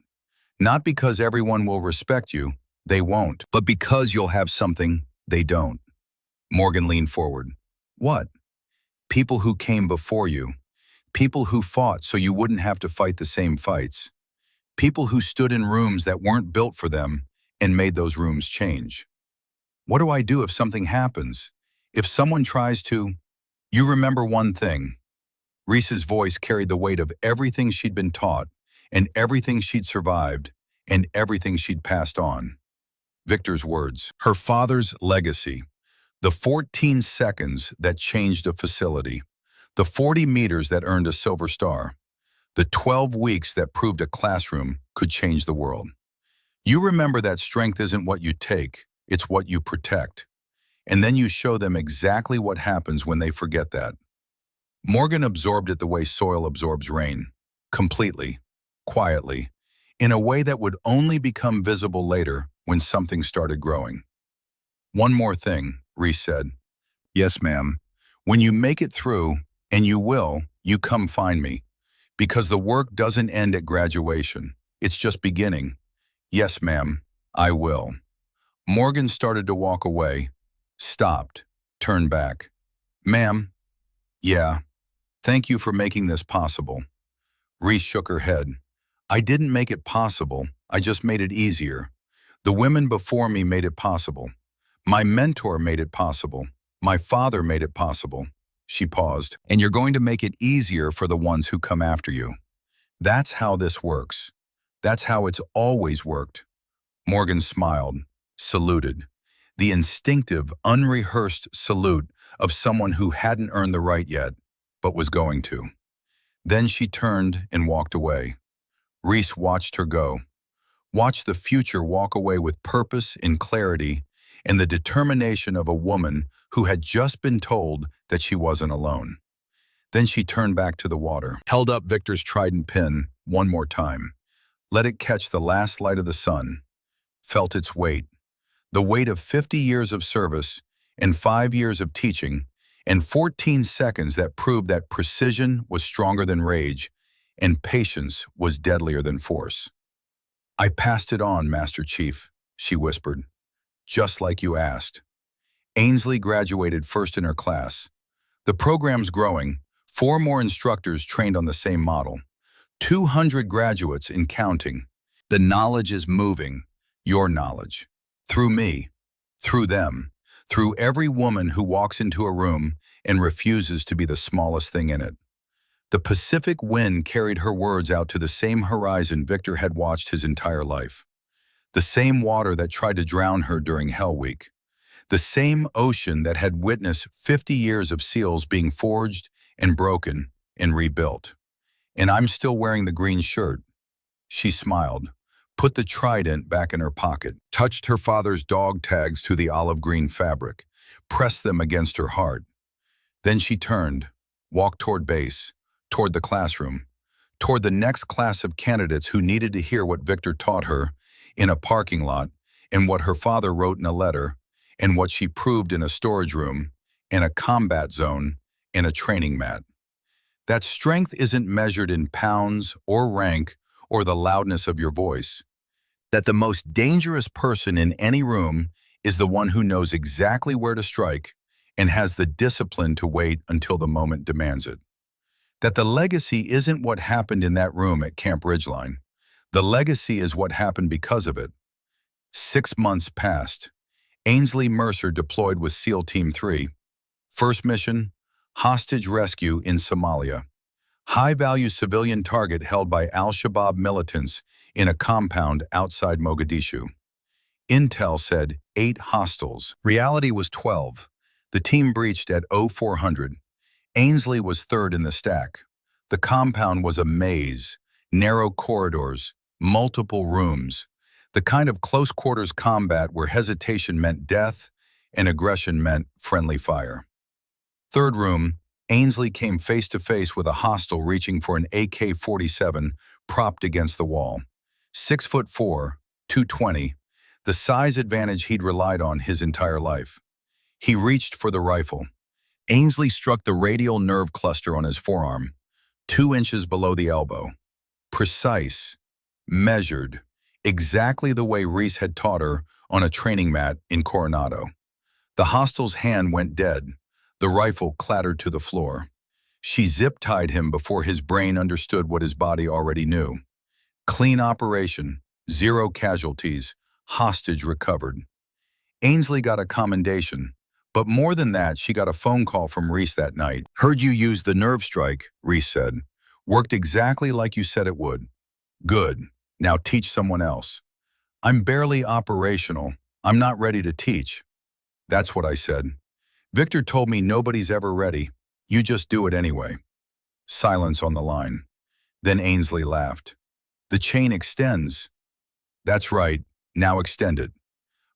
Not because everyone will respect you, they won't. But because you'll have something they don't. Morgan leaned forward. What? People who came before you. People who fought so you wouldn't have to fight the same fights. People who stood in rooms that weren't built for them and made those rooms change. What do I do if something happens? If someone tries to... You remember one thing. Reese's voice carried the weight of everything she'd been taught, and everything she'd survived, and everything she'd passed on. Victor's words, her father's legacy, the 14 seconds that changed a facility, the 40 meters that earned a silver star, the 12 weeks that proved a classroom could change the world. You remember that strength isn't what you take, it's what you protect. And then you show them exactly what happens when they forget that. Morgan absorbed it the way soil absorbs rain, completely, quietly, in a way that would only become visible later when something started growing. One more thing, Reese said. Yes, ma'am. When you make it through, and you will, you come find me. Because the work doesn't end at graduation. It's just beginning. Yes, ma'am, I will. Morgan started to walk away, stopped, turned back. Ma'am? Yeah. Thank you for making this possible. Reese shook her head. I didn't make it possible, I just made it easier. The women before me made it possible. My mentor made it possible. My father made it possible. She paused. And you're going to make it easier for the ones who come after you. That's how this works. That's how it's always worked. Morgan smiled, saluted. The instinctive, unrehearsed salute of someone who hadn't earned the right yet, but was going to. Then she turned and walked away. Reese watched her go. Watched the future walk away with purpose and clarity and the determination of a woman who had just been told that she wasn't alone. Then she turned back to the water, held up Victor's trident pin one more time, let it catch the last light of the sun, felt its weight, the weight of 50 years of service and 5 years of teaching and 14 seconds that proved that precision was stronger than rage and patience was deadlier than force. I passed it on, Master Chief, she whispered, just like you asked. Ainsley graduated first in her class. The program's growing, 4 more instructors trained on the same model, 200 graduates and counting. The knowledge is moving, your knowledge, through me, through them, through every woman who walks into a room and refuses to be the smallest thing in it. The Pacific wind carried her words out to the same horizon Victor had watched his entire life. The same water that tried to drown her during Hell Week. The same ocean that had witnessed 50 years of seals being forged and broken and rebuilt. And I'm still wearing the green shirt. She smiled, put the trident back in her pocket, touched her father's dog tags to the olive green fabric, pressed them against her heart. Then she turned, walked toward base, toward the classroom, toward the next class of candidates who needed to hear what Victor taught her in a parking lot, and what her father wrote in a letter, and what she proved in a storage room, in a combat zone, in a training mat. That strength isn't measured in pounds or rank or the loudness of your voice. that the most dangerous person in any room is the one who knows exactly where to strike and has the discipline to wait until the moment demands it. That the legacy isn't what happened in that room at Camp Ridgeline. The legacy is what happened because of it. 6 months passed. Ainsley Mercer deployed with SEAL Team 3. First mission, hostage rescue in Somalia. High-value civilian target held by al-Shabaab militants in a compound outside Mogadishu. Intel said 8 hostiles. Reality was 12. The team breached at 0400. Ainsley was third in the stack. The compound was a maze, narrow corridors, multiple rooms, the kind of close-quarters combat where hesitation meant death and aggression meant friendly fire. Third room, Ainsley came face-to-face with a hostile reaching for an AK-47 propped against the wall. 6'4", 220, the size advantage he'd relied on his entire life. He reached for the rifle. Ainsley struck the radial nerve cluster on his forearm, 2 inches below the elbow. Precise, measured, exactly the way Reese had taught her on a training mat in Coronado. The hostile's hand went dead. The rifle clattered to the floor. She zip-tied him before his brain understood what his body already knew. Clean operation, 0 casualties, hostage recovered. Ainsley got a commendation, but more than that, she got a phone call from Reese that night. "Heard you use the nerve strike," Reese said. "Worked exactly like you said it would. Good. Now teach someone else." "I'm barely operational. I'm not ready to teach." "That's what I said. Victor told me nobody's ever ready. You just do it anyway." Silence on the line. Then Ainsley laughed. "The chain extends." "That's right. Now extend it."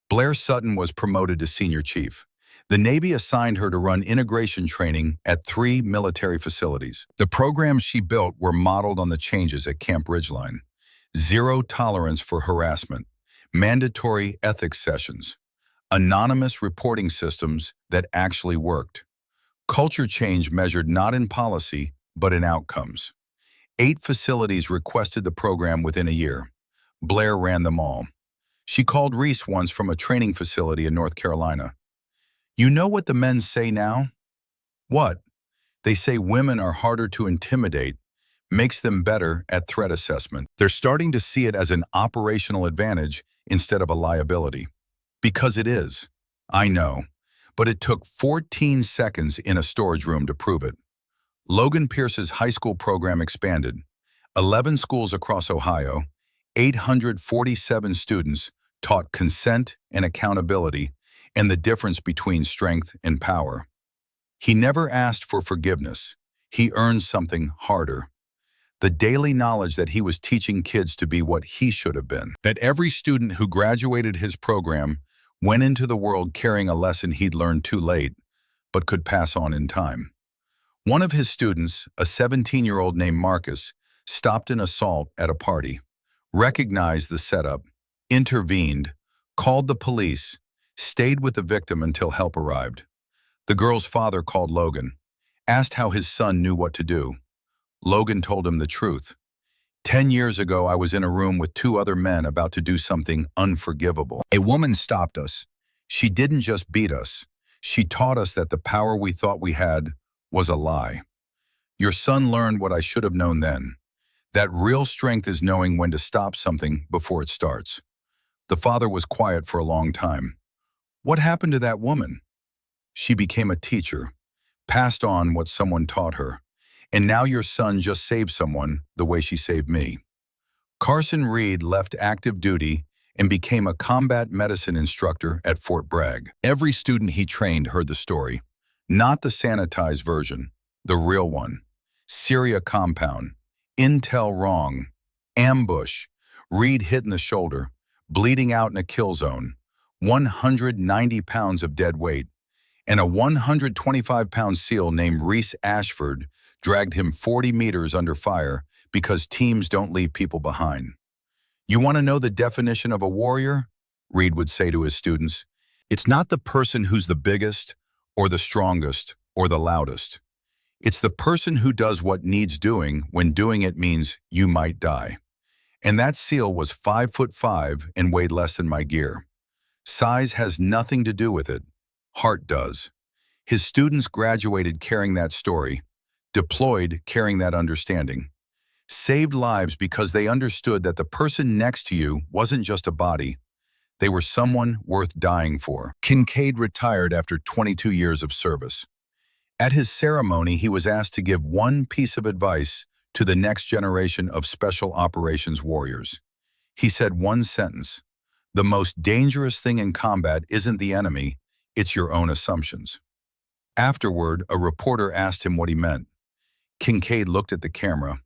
Blair Sutton was promoted to senior chief. The Navy assigned her to run integration training at 3 military facilities. The programs she built were modeled on the changes at Camp Ridgeline. 0 tolerance for harassment, mandatory ethics sessions, anonymous reporting systems that actually worked. Culture change measured not in policy, but in outcomes. 8 facilities requested the program within a year. Blair ran them all. She called Reese once from a training facility in North Carolina. "You know what the men say now?" "What?" "They say women are harder to intimidate, makes them better at threat assessment. They're starting to see it as an operational advantage instead of a liability." Because it is. I know. But it took 14 seconds in a storage room to prove it. Logan Pierce's high school program expanded. 11 schools across Ohio, 847 students taught consent and accountability and the difference between strength and power. He never asked for forgiveness. He earned something harder. The daily knowledge that he was teaching kids to be what he should have been. That every student who graduated his program went into the world carrying a lesson he'd learned too late, but could pass on in time. One of his students, a 17-year-old named Marcus, stopped an assault at a party, recognized the setup, intervened, called the police, stayed with the victim until help arrived. The girl's father called Logan, asked how his son knew what to do. Logan told him the truth. 10 years ago, I was in a room with 2 other men about to do something unforgivable. A woman stopped us. She didn't just beat us. She taught us that the power we thought we had was a lie. Your son learned what I should have known then. That real strength is knowing when to stop something before it starts. The father was quiet for a long time. What happened to that woman? She became a teacher, passed on what someone taught her. And now your son just saved someone the way she saved me. Carson Reed left active duty and became a combat medicine instructor at Fort Bragg. Every student he trained heard the story. Not the sanitized version, the real one. Syria compound, intel wrong, ambush, Reed hit in the shoulder, bleeding out in a kill zone, 190 pounds of dead weight, and a 125-pound SEAL named Reese Ashford dragged him 40 meters under fire because teams don't leave people behind. "You want to know the definition of a warrior?" Reed would say to his students. "It's not the person who's the biggest or the strongest or the loudest. It's the person who does what needs doing when doing it means you might die. And that SEAL was 5'5" and weighed less than my gear. Size has nothing to do with it. Heart does. His students graduated carrying that story, deployed carrying that understanding, saved lives because they understood that the person next to you wasn't just a body, they were someone worth dying for. Kincaid retired after 22 years of service. At his ceremony, he was asked to give one piece of advice to the next generation of special operations warriors. He said one sentence: "The most dangerous thing in combat isn't the enemy, it's your own assumptions." Afterward, a reporter asked him what he meant. Kincaid looked at the camera.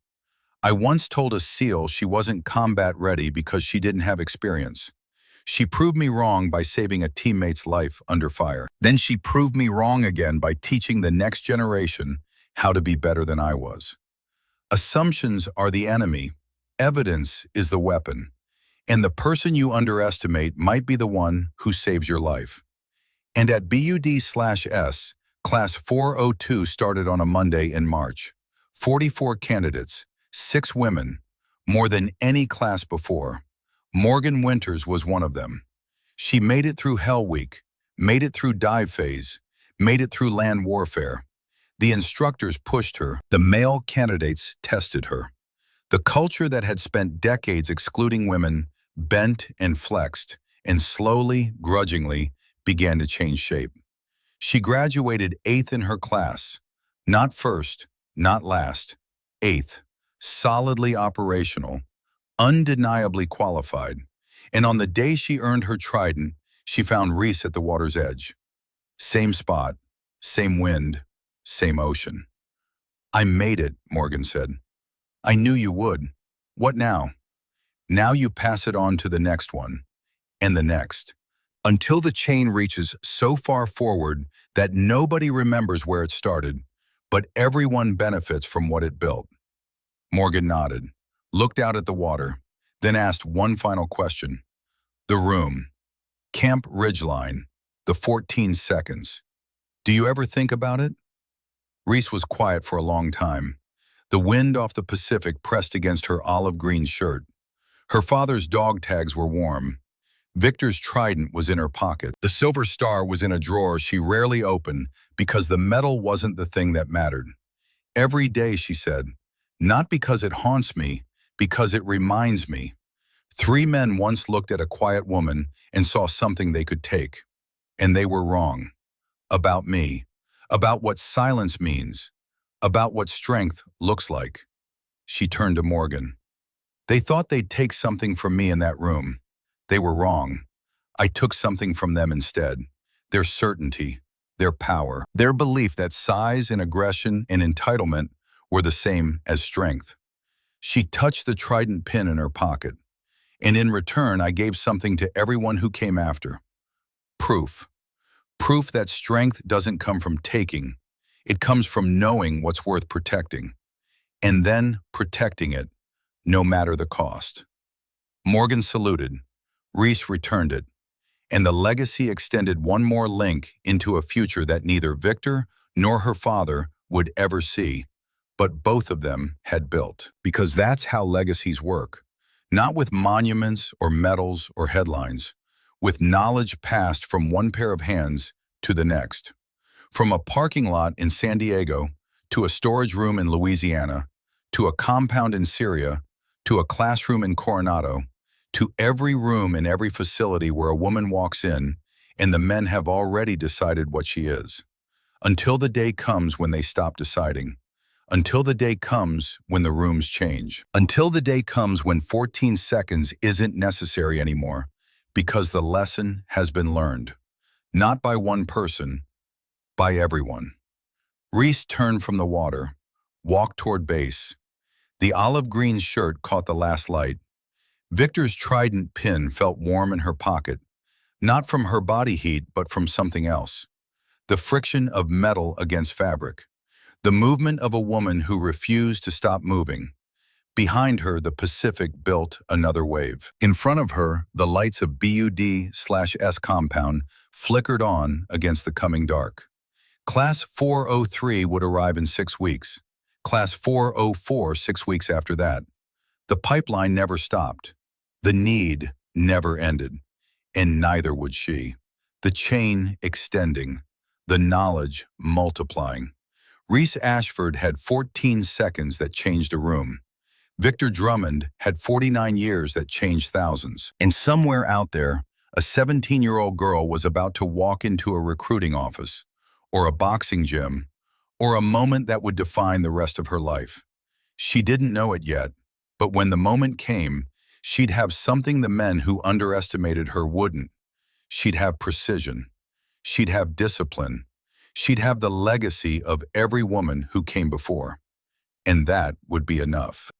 "I once told a SEAL she wasn't combat ready because she didn't have experience. She proved me wrong by saving a teammate's life under fire. Then she proved me wrong again by teaching the next generation how to be better than I was." Assumptions are the enemy. Evidence is the weapon. And the person you underestimate might be the one who saves your life. And at BUD/S, Class 402 started on a Monday in March. 44 candidates, 6 women, more than any class before. Morgan Winters was one of them. She made it through Hell Week, made it through dive phase, made it through land warfare. The instructors pushed her. The male candidates tested her. The culture that had spent decades excluding women bent and flexed, and slowly, grudgingly, began to change shape. She graduated 8th in her class. Not first, not last. 8th. Solidly operational, undeniably qualified. And on the day she earned her trident, she found Reese at the water's edge. Same spot, same wind, same ocean. "I made it," Morgan said. "I knew you would. What now?" "Now you pass it on to the next one, and the next, until the chain reaches so far forward that nobody remembers where it started, but everyone benefits from what it built." Morgan nodded, looked out at the water, then asked one final question. "The room, Camp Ridgeline, the 14 seconds. Do you ever think about it?" Reese was quiet for a long time. The wind off the Pacific pressed against her olive green shirt. Her father's dog tags were warm. Victor's trident was in her pocket. The silver star was in a drawer she rarely opened because the metal wasn't the thing that mattered. "Every day," she said, "not because it haunts me, because it reminds me." 3 men once looked at a quiet woman and saw something they could take. And they were wrong. About me. About what silence means. About what strength looks like. She turned to Morgan. "They thought they'd take something from me in that room. They were wrong. I took something from them instead. Their certainty, their power, their belief that size and aggression and entitlement were the same as strength." She touched the trident pin in her pocket. "And in return, I gave something to everyone who came after. Proof. Proof that strength doesn't come from taking. It comes from knowing what's worth protecting. And then protecting it, no matter the cost." Morgan saluted. Reese returned it. And the legacy extended one more link into a future that neither Victor nor her father would ever see, but both of them had built. Because that's how legacies work. Not with monuments or medals or headlines, with knowledge passed from one pair of hands to the next. From a parking lot in San Diego, to a storage room in Louisiana, to a compound in Syria, to a classroom in Coronado, to every room in every facility where a woman walks in, and the men have already decided what she is. Until the day comes when they stop deciding. Until the day comes when the rooms change. Until the day comes when 14 seconds isn't necessary anymore, because the lesson has been learned. Not by one person, by everyone. Reese turned from the water, walked toward base. The olive green shirt caught the last light. Victor's trident pin felt warm in her pocket, not from her body heat, but from something else. The friction of metal against fabric. The movement of a woman who refused to stop moving. Behind her, the Pacific built another wave. In front of her, the lights of BUD/S compound flickered on against the coming dark. Class 403 would arrive in 6 weeks. Class 404 6 weeks after that. The pipeline never stopped. The need never ended, and neither would she. The chain extending, the knowledge multiplying. Reese Ashford had 14 seconds that changed a room. Victor Drummond had 49 years that changed thousands. And somewhere out there, a 17-year-old girl was about to walk into a recruiting office, or a boxing gym, or a moment that would define the rest of her life. She didn't know it yet, but when the moment came, she'd have something the men who underestimated her wouldn't. She'd have precision. She'd have discipline. She'd have the legacy of every woman who came before. And that would be enough.